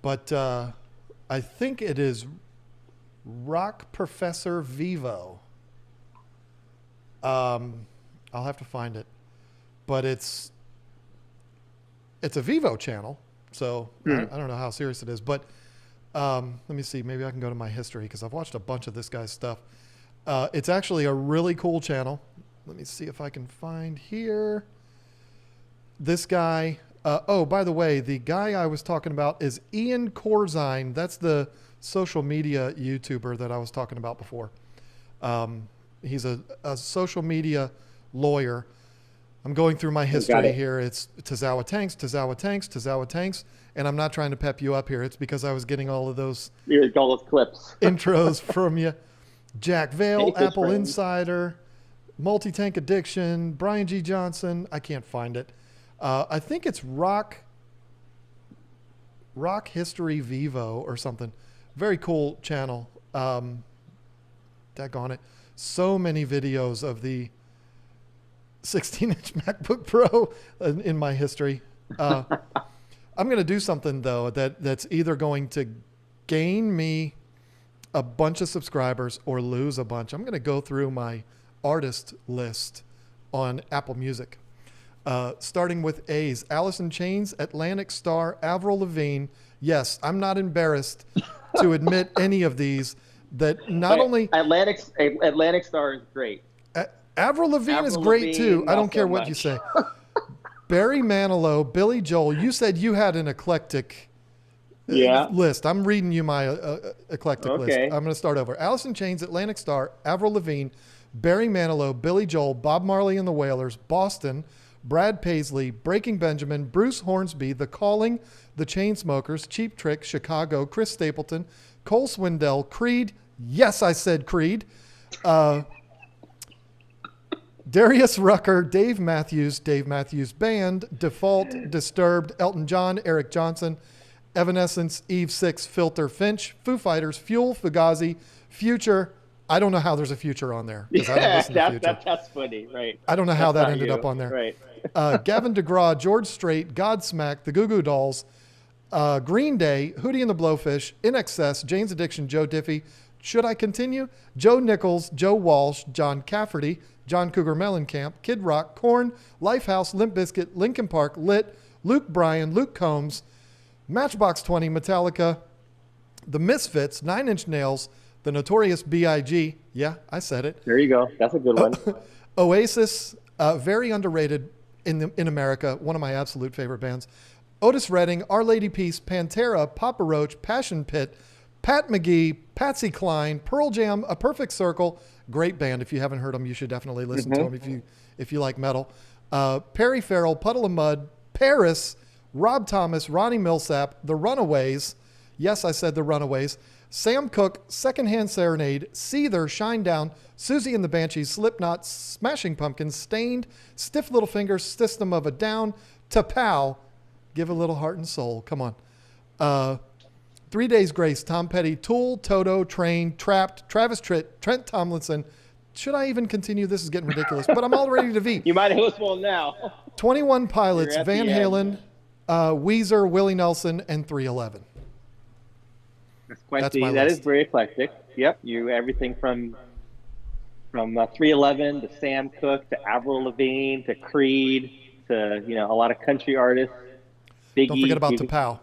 But I think it is Rock Professor Vivo. I'll have to find it, but it's a Vivo channel, so I don't know how serious it is. But let me see. Maybe I can go to my history because I've watched a bunch of this guy's stuff. It's actually a really cool channel. Let me see if I can find here. This guy. Oh, by the way, the guy I was talking about is Ian Corzine. That's the social media YouTuber that I was talking about before. He's a social media lawyer. I'm going through my history here. It's Tozawa Tanks, and I'm not trying to pep you up here. It's because I was getting all of those Here's all those clips. intros from you. Jack Vale, Hey, fish Apple friends. Insider, Multi-Tank Addiction, Brian G. Johnson. I can't find it. I think it's Rock Rock History Vivo or something. Very cool channel. Daggone it. So many videos of the 16-inch MacBook Pro in my history. I'm going to do something, though, that's either going to gain me a bunch of subscribers or lose a bunch. I'm going to go through my artist list on Apple Music. Starting with A's, Alice in Chains, Atlantic Star, Avril Lavigne. Yes, I'm not embarrassed to admit any of these. That not only Atlantic Star is great. Avril Lavigne is Avril great Lavigne, too. I not don't care so what much. you say. Barry Manilow, Billy Joel. You said you had an eclectic list. I'm reading you my eclectic list. Okay. I'm going to start over. Alice in Chains, Atlantic Star, Avril Lavigne, Barry Manilow, Billy Joel, Bob Marley and the Wailers, Boston, Brad Paisley, Breaking Benjamin, Bruce Hornsby, The Calling, The Chainsmokers, Cheap Trick, Chicago, Chris Stapleton, Cole Swindell, Creed. Yes, I said Creed. Darius Rucker, Dave Matthews Band, Default, Disturbed, Elton John, Eric Johnson, Evanescence, Eve 6, Filter, Finch, Foo Fighters, Fuel, Fugazi, Future. I don't know how there's a Future on there because I don't listen to Future. That's funny, right? I don't know how That's that not ended you. up on there. Right. Gavin DeGraw, George Strait, Godsmack, The Goo Goo Dolls, Green Day, Hootie and the Blowfish, In Excess, Jane's Addiction, Joe Diffie. Should I continue? Joe Nichols, Joe Walsh, John Cafferty, John Cougar Mellencamp, Kid Rock, Korn, Lifehouse, Limp Bizkit, Linkin Park, Lit, Luke Bryan, Luke Combs, Matchbox 20, Metallica, The Misfits, Nine Inch Nails, The Notorious B.I.G. Yeah, I said it. There you go. That's a good one. Oasis, very underrated in America, one of my absolute favorite bands. Otis Redding, Our Lady Peace, Pantera, Papa Roach, Passion Pit, Pat McGee, Patsy Cline, Pearl Jam, A Perfect Circle. Great band. If you haven't heard them, you should definitely listen to them if you like metal. Perry Farrell, Puddle of Mud, Paris, Rob Thomas, Ronnie Millsap, The Runaways. Yes, I said The Runaways. Sam Cooke, Secondhand Serenade, Seether, Shinedown, Susie and the Banshees, Slipknot, Smashing Pumpkins, Stained, Stiff Little Fingers, System of a Down, T'Pau, Give a Little Heart and Soul. Come on. 3 Days Grace, Tom Petty, Tool, Toto, Train, Trapped, Travis Tritt, Trent Tomlinson. Should I even continue? This is getting ridiculous, but I'm all ready to V. You might as well now. 21 Pilots, You're at Van the Halen, Weezer, Willie Nelson, and 311. That's quite That's my that list. is very eclectic. Yep, you everything from 311 to Sam Cooke to Avril Lavigne to Creed to a lot of country artists. Biggie. Don't forget about T'Pau.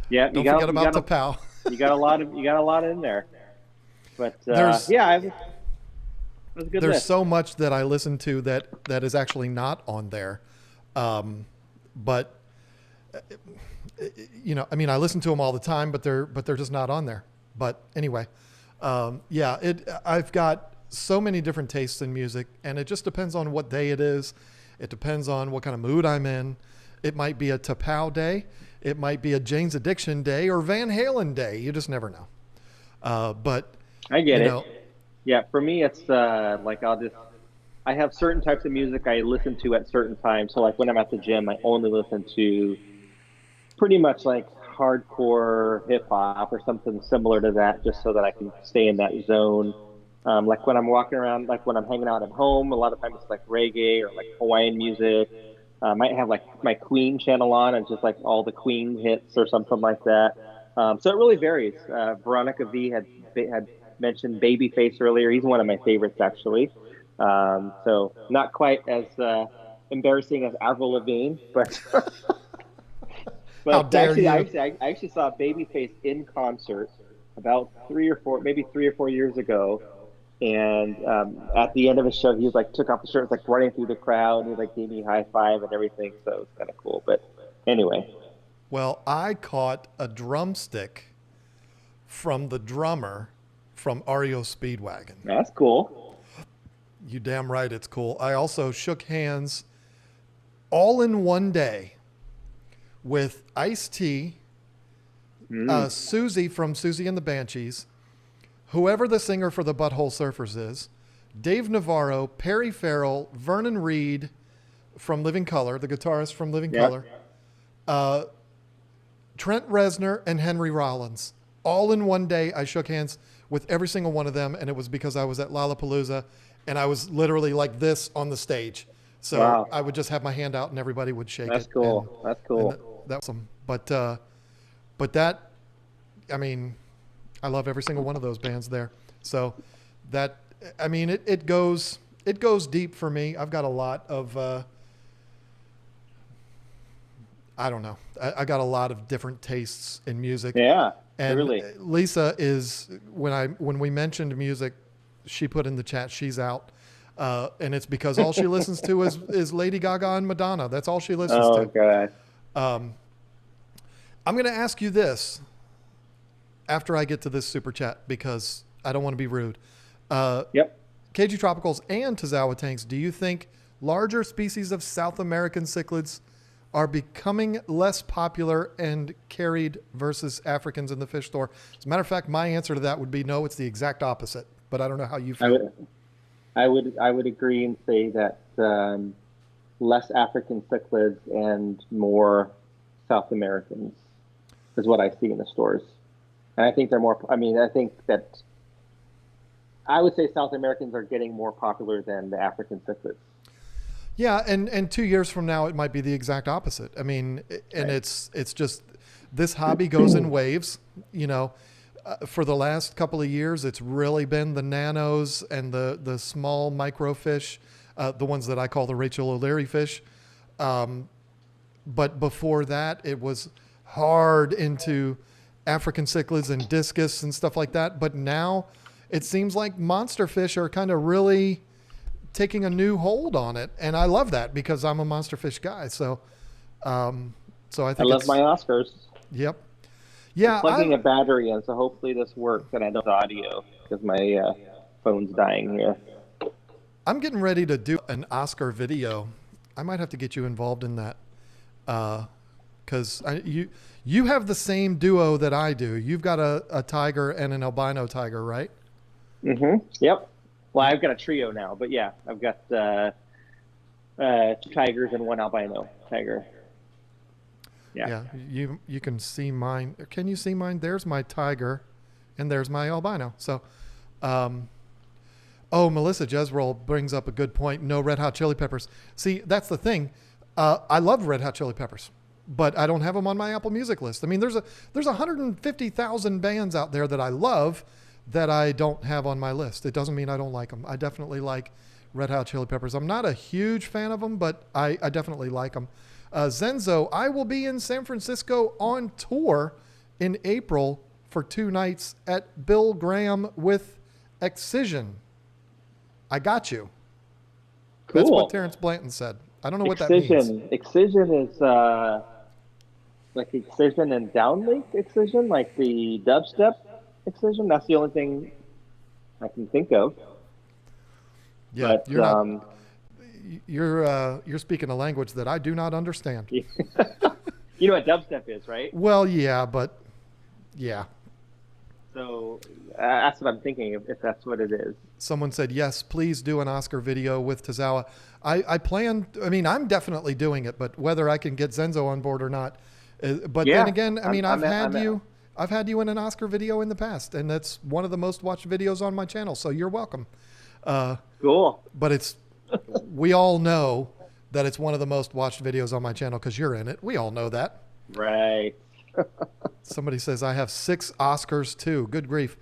Yeah, Don't forget about T'Pau. You got a lot in there. But There's- it was a good There's list. so much that I listen to that is actually not on there. But I mean, I listen to them all the time, but they're just not on there. But anyway, I've got so many different tastes in music, and it just depends on what day it is. It depends on what kind of mood I'm in. It might be a T'Pau day. It might be a Jane's Addiction day or Van Halen day. You just never know. But I get you it. know, Yeah, for me, it's I have certain types of music I listen to at certain times. So like when I'm at the gym, I only listen to pretty much like hardcore hip hop or something similar to that, just so that I can stay in that zone. Like when I'm walking around, like when I'm hanging out at home, a lot of times it's like reggae or like Hawaiian music. I might have like my Queen channel on and just like all the Queen hits or something like that. So it really varies. Veronica V had mentioned Babyface earlier. He's one of my favorites actually. So not quite as embarrassing as Avril Lavigne, but How dare actually, you. I actually saw Babyface in concert about 3 or 4 years ago. And at the end of his show, he was like took off the shirt, was like running through the crowd, and he like gave me a high five and everything. So it was kind of cool. But anyway, well, I caught a drumstick from the drummer from REO Speedwagon. that's cool. You damn right it's cool. I also shook hands all in one day with Ice-T, Susie from Susie and the Banshees, whoever the singer for the Butthole Surfers is, Dave Navarro, Perry Farrell, Vernon Reid from Living Colour, the guitarist from Living Yep. Colour, Trent Reznor and Henry Rollins. All in one day, I shook hands with every single one of them, and it was because I was at Lollapalooza, and I was literally like this on the stage. So Wow. I would just have my hand out, and everybody would shake That's it. cool. That's cool. That's awesome. But that, I mean, I love every single one of those bands there. So that, I mean, it goes deep for me. I've got a lot of, I don't know. I got a lot of different tastes in music. Yeah. And really. Lisa is, when we mentioned music, she put in the chat, she's out. And it's because all she listens to is Lady Gaga and Madonna. That's all she listens Oh, to. God. I'm going to ask you this after I get to this super chat because I don't want to be rude. Yep. KG Tropicals and Tozawa Tanks, do you think larger species of South American cichlids are becoming less popular and carried versus Africans in the fish store? As a matter of fact, my answer to that would be no, it's the exact opposite, but I don't know how you feel. I would agree and say that less African cichlids and more South Americans is what I see in the stores. And I think they're more, I mean, I think that I would say South Americans are getting more popular than the African cichlids. Yeah, and 2 years from now, it might be the exact opposite. I mean, and Right. it's just this hobby goes in waves. You know, for the last couple of years, it's really been the nanos and the small microfish, the ones that I call the Rachel O'Leary fish. But before that, it was hard into African cichlids and discus and stuff like that. But now it seems like monster fish are kind of really taking a new hold on it. And I love that because I'm a monster fish guy. So I think I love my Oscars. Yep. Yeah. Plugging a battery in, so hopefully this works and I don't have audio because my phone's dying here. I'm getting ready to do an Oscar video. I might have to get you involved in that. Cause you have the same duo that I do. You've got a tiger and an albino tiger, right? Mm-hmm. Yep. Well, I've got a trio now, but yeah, I've got 2 tigers and 1 albino tiger. Yeah. You can see mine. Can you see mine? There's my tiger and there's my albino. So, Melissa Jezreel brings up a good point. No Red Hot Chili Peppers. See, that's the thing. I love Red Hot Chili Peppers, but I don't have them on my Apple Music list. I mean, there's 150,000 bands out there that I love that I don't have on my list. It doesn't mean I don't like them. I definitely like Red Hot Chili Peppers. I'm not a huge fan of them, but I definitely like them. Zenzo, I will be in San Francisco on tour in April for 2 nights at Bill Graham with Excision. I got you. Cool. That's what Terrence Blanton said. I don't know what that means. Excision is like Excision and downlink Excision, like the dubstep Excision. That's the only thing I can think of. Yeah, But, you're speaking a language that I do not understand. you know what dubstep is, right? Well, yeah, but yeah. So that's what I'm thinking, if that's what it is. Someone said, yes, please do an Oscar video with Tozawa. I plan, I mean, I'm definitely doing it, but whether I can get Zenzo on board or not. But Yeah, then again, I mean, I've had you in an Oscar video in the past, and that's one of the most watched videos on my channel. So you're welcome. Cool. But we all know that it's one of the most watched videos on my channel because you're in it. We all know that. Right. Somebody says I have 6 Oscars too. Good grief.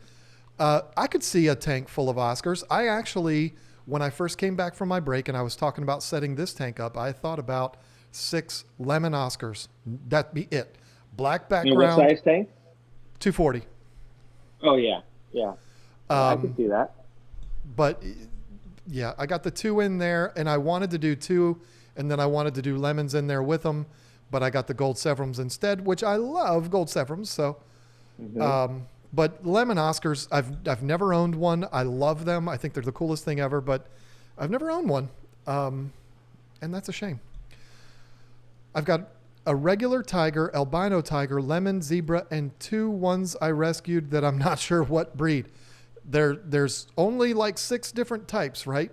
I could see a tank full of Oscars. I actually, when I first came back from my break and I was talking about setting this tank up, I thought about 6 lemon Oscars. That'd be it. Black And what background. size tank? 240. Oh, yeah. Yeah. I can see that. But yeah, I got the 2 in there and I wanted to do 2 and then I wanted to do lemons in there with them, but I got the gold Severums instead, which I love gold Severums. So, but lemon Oscars, I've never owned one. I love them. I think they're the coolest thing ever, but I've never owned one. And that's a shame. I've got a regular tiger, albino tiger, lemon, zebra, and 2 ones I rescued that I'm not sure what breed. There's only like 6 different types, right?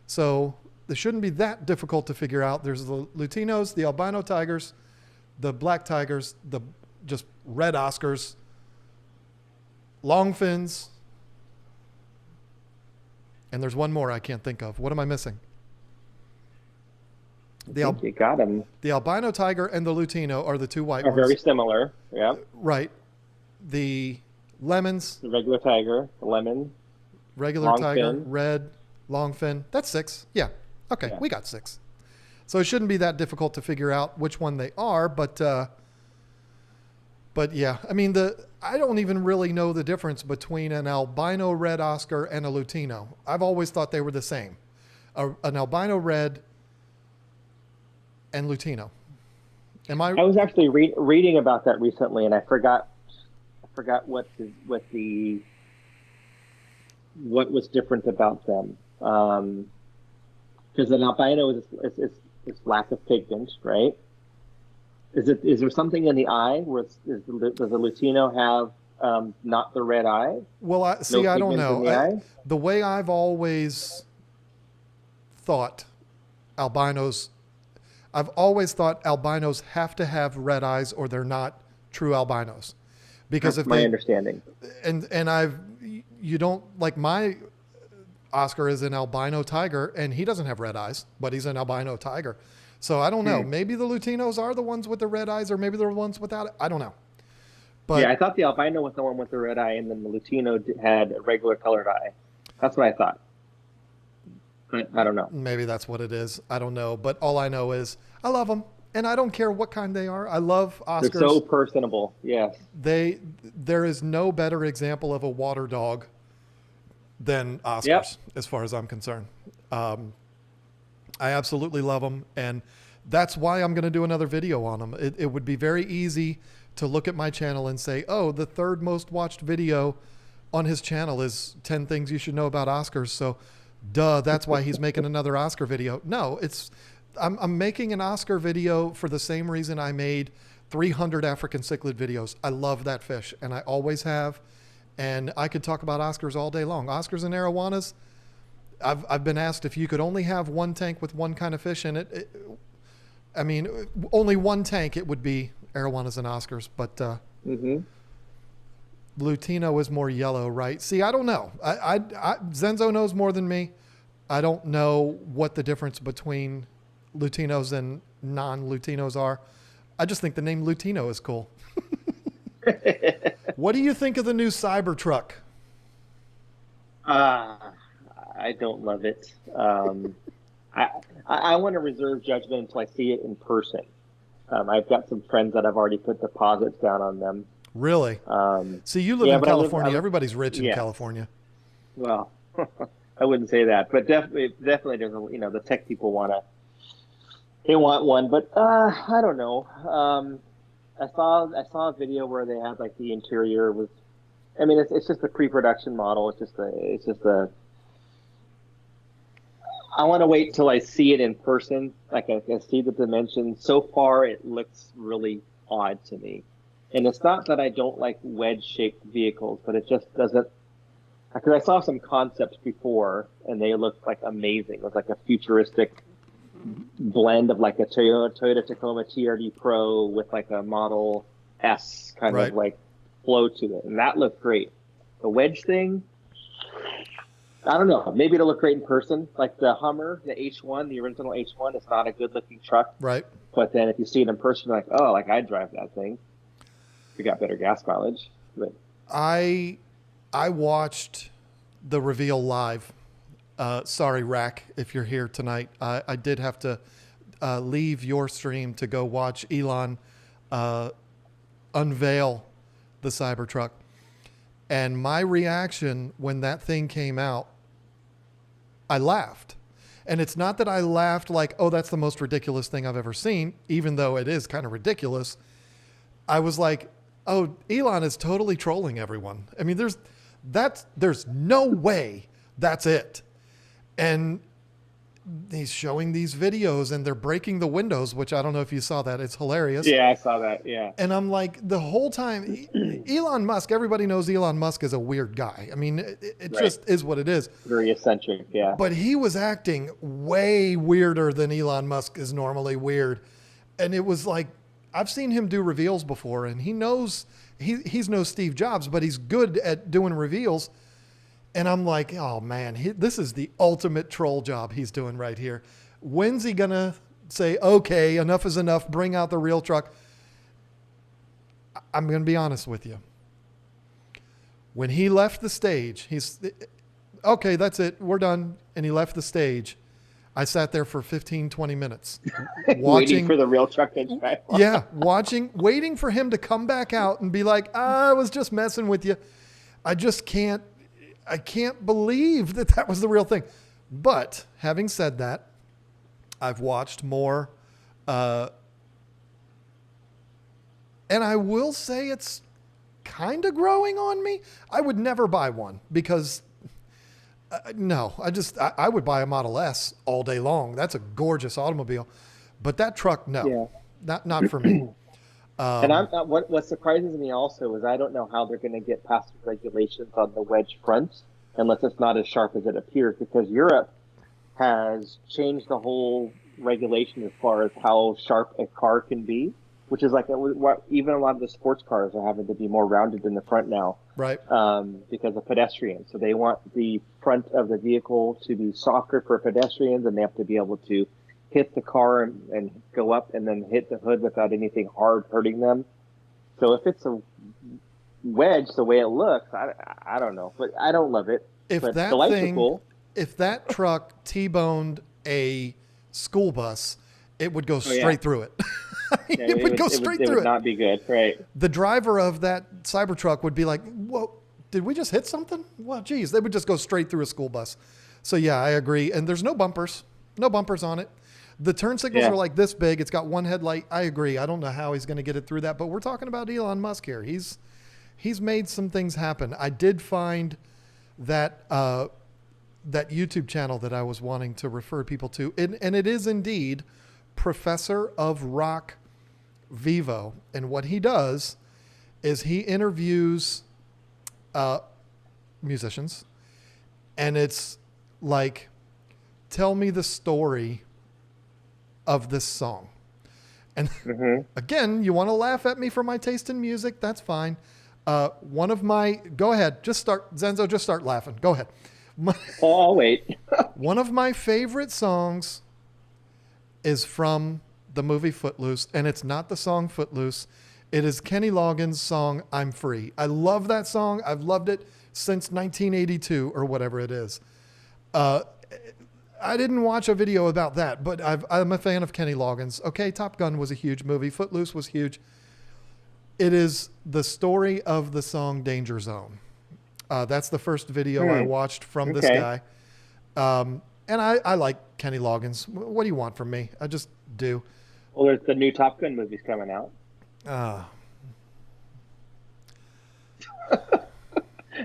So it shouldn't be that difficult to figure out. There's the Lutinos, the albino tigers, the black tigers, the just red Oscars, long fins, and there's one more I can't think of. What am I missing? I think you got them. The albino tiger and the Lutino are the two white Are ones. very similar. Yeah. Right. The lemons, The regular tiger, the lemon. regular Long tiger, fin. red, long fin. That's 6. Yeah. Okay, Yeah. we got 6. So it shouldn't be that difficult to figure out which one they are, but yeah, I mean I don't even really know the difference between an albino red Oscar and a Lutino. I've always thought they were the same. An albino red and Lutino. I was actually reading about that recently, and I forgot what was different about them. Because an albino is lack of pigment, right? Is there something in the eye where does the Lutino have not the red eye? Well, I don't pigment in know. the eye? The way I've always thought albinos have to have red eyes or they're not true albinos. Because That's if my they, understanding. and you don't, like, my Oscar is an albino tiger and he doesn't have red eyes, but he's an albino tiger. So I don't know. Maybe the Lutinos are the ones with the red eyes or maybe they're the ones without it. I don't know. But Yeah, I thought the albino was the one with the red eye, and then the Lutino had a regular colored eye. That's what I thought. But I don't know. maybe that's what it is. I don't know. But all I know is I love them and I don't care what kind they are. I love Oscars. They're so personable. Yes. There is no better example of a water dog than Oscars, as far as I'm concerned. I absolutely love them, and that's why I'm going to do another video on them. It would be very easy to look at my channel and say, oh, the third most watched video on his channel is 10 things you should know about Oscars. So, duh, that's why he's making another Oscar video. No, I'm making an Oscar video for the same reason I made 300 African cichlid videos. I love that fish, and I always have. And I could talk about Oscars all day long. Oscars and arowanas. I've been asked if you could only have one tank with one kind of fish in it. I mean, only one tank, it would be arowanas and Oscars. But Lutino is more yellow, right? See, I don't know. Zenzo knows more than me. I don't know what the difference between Lutinos and non-Lutinos are. I just think the name Lutino is cool. What do you think of the new Cybertruck? I don't love it. I want to reserve judgment until I see it in person. I've got some friends that I've already put deposits down on them. Really? See, you live in but California. Everybody's rich in yeah. California. Well, I wouldn't say that, but definitely there's the tech people want one, but I don't know. I saw a video where they had like the interior was, I mean, it's just a pre-production model. It's just a. I want to wait till I see it in person. Like I can see the dimensions. So far, it looks really odd to me, and it's not that I don't like wedge-shaped vehicles, but it just doesn't. Because I saw some concepts before, and they looked like amazing. It was like a futuristic blend of like a Toyota Tacoma TRD Pro with like a Model S kind of like flow to it, and that looked great. The wedge thing, I don't know. Maybe it'll look great in person. Like the Hummer, the H1, the original H1, it's not a good-looking truck. Right. But then if you see it in person, you're like, oh, like I'd drive that thing. We got better gas mileage. But I watched the reveal live. Sorry, Rack, if you're here tonight. I did have to leave your stream to go watch Elon unveil the Cybertruck. And my reaction when that thing came out, I laughed. And it's not that I laughed like, oh, that's the most ridiculous thing I've ever seen, even though it is kind of ridiculous. I was like, oh, Elon is totally trolling everyone. I mean, there's no way that's it. And he's showing these videos and they're breaking the windows, which I don't know if you saw that. It's hilarious. yeah, I saw that. Yeah. And I'm like, the whole time, Elon Musk, everybody knows Elon Musk is a weird guy. I mean, it just is what it is. Very eccentric. Yeah. But he was acting way weirder than Elon Musk is normally weird. And it was like, I've seen him do reveals before, and he knows he's no Steve Jobs, but he's good at doing reveals. And I'm like, oh man, this is the ultimate troll job he's doing right here. When's he gonna say, okay, enough is enough, bring out the real truck? I'm gonna be honest with you. When he left the stage, he's okay, that's it, we're done. And he left the stage. I sat there for 15, 20 minutes waiting for the real truck to drive off. Yeah, waiting for him to come back out and be like, I was just messing with you. I can't believe that was the real thing. But having said that, I've watched more, and I will say it's kind of growing on me. I would never buy one because no, I would buy a Model S all day long. That's a gorgeous automobile, but that truck, no, not for me. And what surprises me also is I don't know how they're going to get past the regulations on the wedge front unless it's not as sharp as it appears, because Europe has changed the whole regulation as far as how sharp a car can be, which is like even a lot of the sports cars are having to be more rounded in the front now, right? Because of pedestrians. So they want the front of the vehicle to be softer for pedestrians, and they have to be able to hit the car and go up and then hit the hood without anything hard hurting them. So if it's a wedge the way it looks, I don't know, but I don't love it. But the lights are cool. If that truck T-boned a school bus, it would go straight through it. It would go straight through it. It would not be good, right? The driver of that Cybertruck would be like, whoa, did we just hit something? Well, geez, they would just go straight through a school bus. So yeah, I agree. And there's no bumpers on it. The turn signals are like this big. It's got one headlight. I agree. I don't know how he's going to get it through that, but we're talking about Elon Musk here. He's made some things happen. I did find that that YouTube channel that I was wanting to refer people to, and it is indeed Professor of Rock Vivo. And what he does is he interviews musicians, and it's like, tell me the story of this song. And again, you want to laugh at me for my taste in music, that's fine. Go ahead, Zenzo, just start laughing. Go ahead. I'll wait. One of my favorite songs is from the movie Footloose, and it's not the song Footloose. It is Kenny Loggins' song, I'm Free. I love that song. I've loved it since 1982 or whatever it is. I didn't watch a video about that, but I'm a fan of Kenny Loggins. Okay, Top Gun was a huge movie. Footloose was huge. It is the story of the song Danger Zone. That's the first video I watched from this guy. And I like Kenny Loggins. What do you want from me? I just do. Well, there's the new Top Gun movies coming out.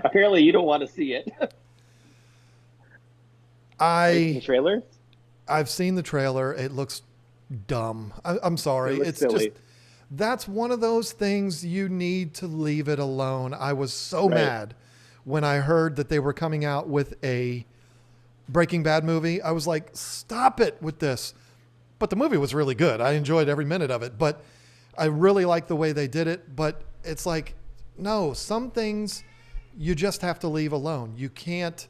Apparently you don't want to see it. The trailer? I've seen the trailer. It looks dumb. I'm sorry. It's silly. just, that's one of those things you need to leave it alone. I was so mad when I heard that they were coming out with a Breaking Bad movie. I was like, stop it with this. But the movie was really good. I enjoyed every minute of it, but I really like the way they did it. But it's like, no, some things you just have to leave alone. You can't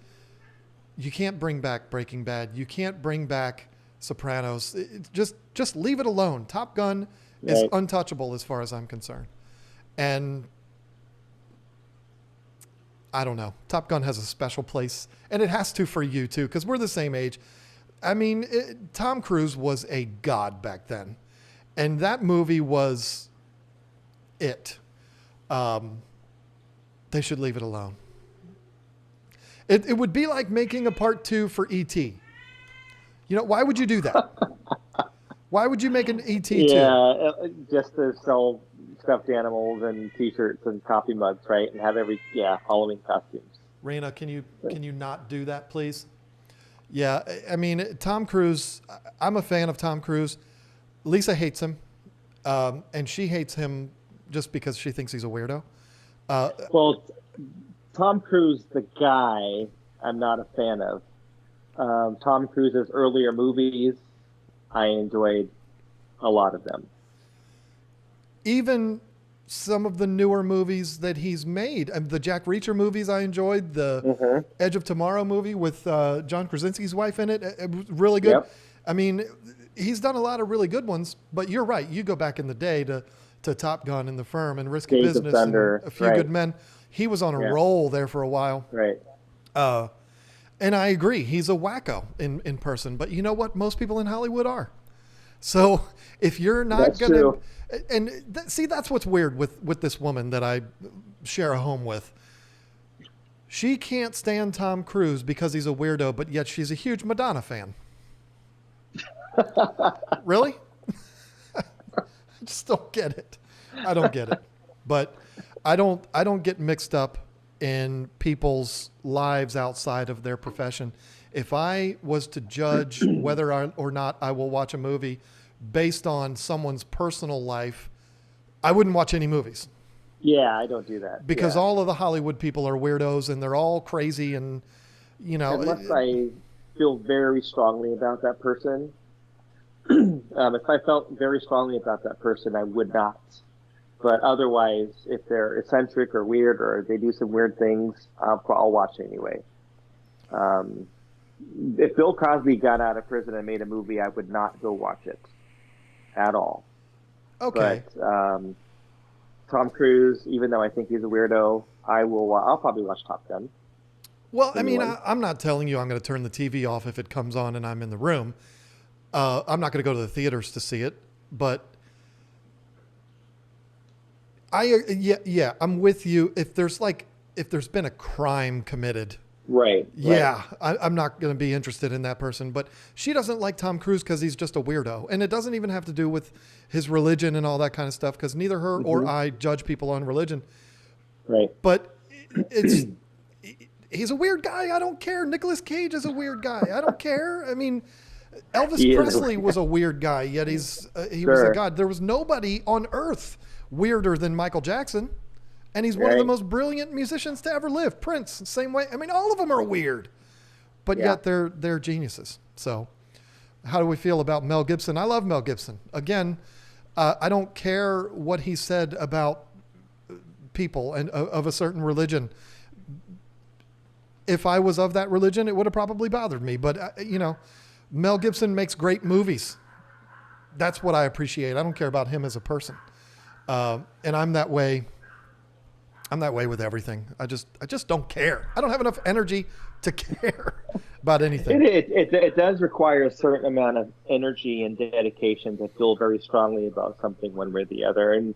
bring back Breaking Bad. You can't bring back Sopranos. Just leave it alone. Top Gun is untouchable as far as I'm concerned. And I don't know. Top Gun has a special place, and it has to for you too, because we're the same age. I mean, Tom Cruise was a god back then, and that movie was it. They should leave it alone. It would be like making a part 2 for E.T. You know, why would you do that? Why would you make an E.T. 2? Yeah, just to sell stuffed animals and T-shirts and coffee mugs, right? And have Halloween costumes. Raina, can you not do that, please? Yeah, I mean, Tom Cruise, I'm a fan of Tom Cruise. Lisa hates him, and she hates him just because she thinks he's a weirdo. Well, Tom Cruise, the guy, I'm not a fan of. Tom Cruise's earlier movies, I enjoyed a lot of them. even some of the newer movies that he's made, the Jack Reacher movies I enjoyed, the Edge of Tomorrow movie with John Krasinski's wife in it, it was really good. Yep. I mean, he's done a lot of really good ones, but you're right. You go back in the day to Top Gun and The Firm and Risky Days of Business Thunder, and A Few right. Good Men. He was on a roll there for a while. Right. And I agree. He's a wacko in person. But you know what? Most people in Hollywood are. So if you're not That's going to... true. And see, that's what's weird with this woman that I share a home with. She can't stand Tom Cruise because he's a weirdo, but yet she's a huge Madonna fan. Really? I just don't get it. I don't get it. But I don't get mixed up in people's lives outside of their profession. If I was to judge whether or not I will watch a movie based on someone's personal life, I wouldn't watch any movies. Yeah, I don't do that. Because yeah. all of the Hollywood people are weirdos and they're all crazy and, you know. Unless I feel very strongly about that person. If I felt very strongly about that person, I would not. But otherwise, if they're eccentric or weird or they do some weird things, I'll watch anyway. If Bill Cosby got out of prison and made a movie, I would not go watch it at all. Okay. But Tom Cruise, even though I think he's a weirdo, I'll probably watch Top Gun. Well, I mean, I'm not telling you I'm going to turn the TV off if it comes on and I'm in the room. I'm not going to go to the theaters to see it, but I'm with you. If there's been a crime committed, right? Yeah, I'm not going to be interested in that person. But she doesn't like Tom Cruise because he's just a weirdo, and it doesn't even have to do with his religion and all that kind of stuff. Because neither her or I judge people on religion. Right. But he's a weird guy. I don't care. Nicolas Cage is a weird guy. I don't care. I mean, Elvis Presley was a weird guy, yet he was a god. There was nobody on earth weirder than Michael Jackson, and he's one of the most brilliant musicians to ever live. Prince, same way. I mean, all of them are weird, but yet they're geniuses. So, how do we feel about Mel Gibson? I love Mel Gibson. Again, I don't care what he said about people and of a certain religion. If I was of that religion, it would have probably bothered me. But Mel Gibson makes great movies. That's what I appreciate. I don't care about him as a person. And I'm that way. I'm that way with everything. I just don't care. I don't have enough energy to care about anything. It does require a certain amount of energy and dedication to feel very strongly about something one way or the other. And,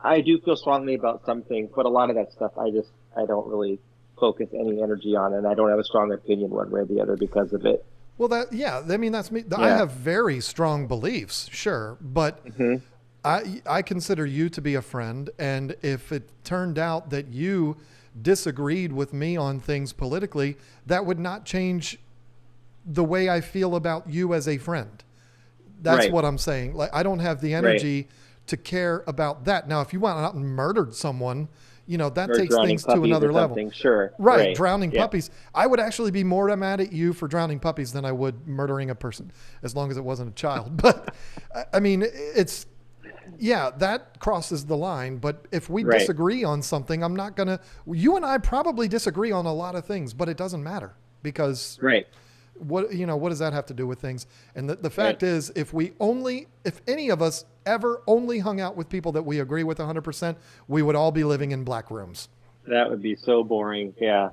I do feel strongly about some things, but a lot of that stuff I don't really focus any energy on, and I don't have a strong opinion one way or the other because of it. Well, that's me. I have very strong beliefs, sure, but I consider you to be a friend, and if it turned out that you disagreed with me on things politically, that would not change the way I feel about you as a friend. That's what I'm saying. Like, I don't have the energy to care about that. Now, if you went out and murdered someone, that or takes things to another level. Sure. Right. Drowning puppies. I would actually be more mad at you for drowning puppies than I would murdering a person, as long as it wasn't a child. But I mean, that crosses the line. But if we disagree on something, I'm not going to, you and I probably disagree on a lot of things, but it doesn't matter because what does that have to do with things? And the fact is, if any of us ever only hung out with people that we agree with 100%, we would all be living in black rooms. That would be so boring. Yeah.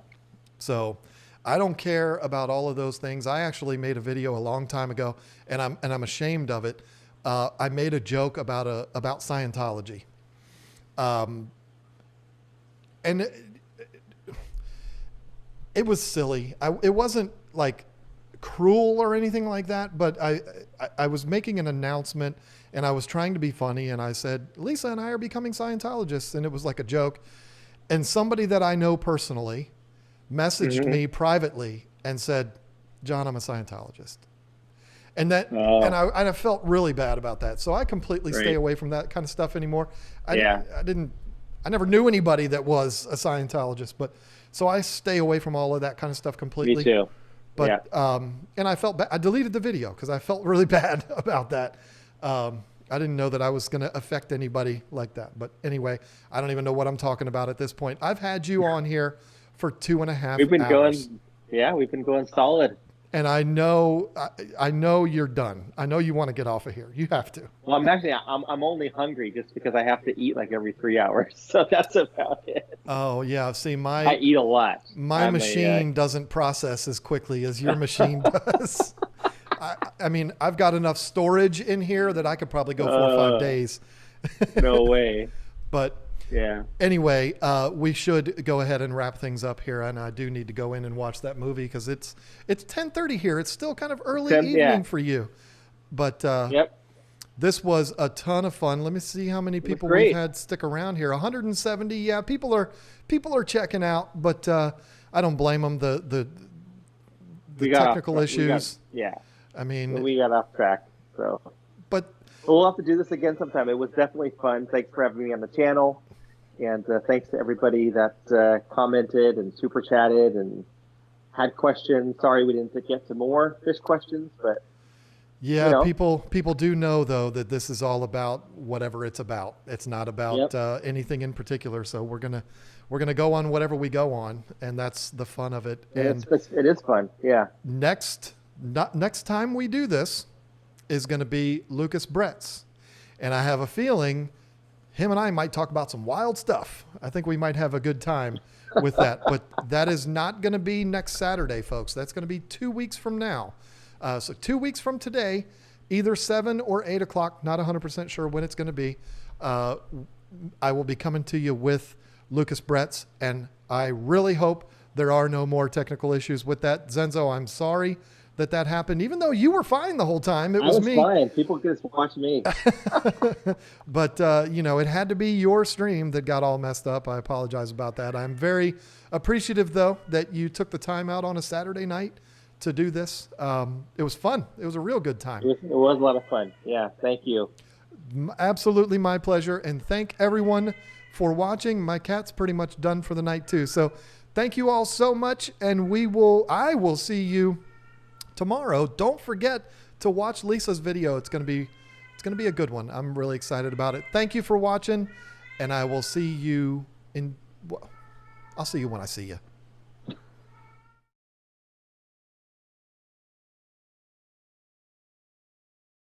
So I don't care about all of those things. I actually made a video a long time ago, and I'm ashamed of it. I made a joke about Scientology. And it was silly. It wasn't like cruel or anything like that, but I was making an announcement and I was trying to be funny, and I said, Lisa and I are becoming Scientologists, and it was like a joke. And somebody that I know personally messaged me privately and said, John, I'm a Scientologist. And I felt really bad about that. So I completely stay away from that kind of stuff anymore. I never knew anybody that was a Scientologist, but so I stay away from all of that kind of stuff completely. Me too. But, and I felt bad. I deleted the video because I felt really bad about that. I didn't know that I was going to affect anybody like that. But anyway, I don't even know what I'm talking about at this point. I've had you on here for 2.5 We've been hours. we've been going solid. And I know you're done. I know you want to get off of here. You have to. Well, I'm only hungry just because I have to eat like every 3 hours. So that's about it. Oh yeah. See, I my eat a lot. I'm machine doesn't process as quickly as your machine does. I mean, I've got enough storage in here that I could probably go 4 or 5 days. No way. But Yeah. anyway, we should go ahead and wrap things up here, and I do need to go in and watch that movie because it's 10:30 here. It's still kind of early evening for you, but Yep. this was a ton of fun. Let me see how many people great. we've had stick around here. 170. Yeah, people are checking out, but I don't blame them. The technical issues. I mean, We got off track. So but we'll have to do this again sometime. It was definitely fun. Thanks for having me on the channel. And thanks to everybody that commented and super chatted and had questions. Sorry we didn't get to more fish questions, but yeah, you know. people do know though that this is all about whatever it's about. It's not about anything in particular. So we're gonna go on whatever we go on, and that's the fun of it. And it is fun. Yeah. next time we do this is going to be Lucas Bretz, and I have a feeling him and I might talk about some wild stuff. I think we might have a good time with that. But that is not going to be next Saturday, folks. That's going to be 2 weeks from now. So 2 weeks from today, either 7 or 8 o'clock, not 100% sure when it's going to be, I will be coming to you with Lucas Bretz, and I really hope there are no more technical issues with that. Zenzo, I'm sorry that happened, even though you were fine the whole time. It was me. Fine. People just watch me. But, it had to be your stream that got all messed up. I apologize about that. I'm very appreciative, though, that you took the time out on a Saturday night to do this. It was fun. It was a real good time. It was a lot of fun. Yeah. Thank you. Absolutely my pleasure. And thank everyone for watching. My cat's pretty much done for the night, too. So thank you all so much. And I will see you tomorrow. Don't forget to watch Lisa's video. It's going to be a good one. I'm really excited about it. Thank you for watching, and I will see you I'll see you when I see you.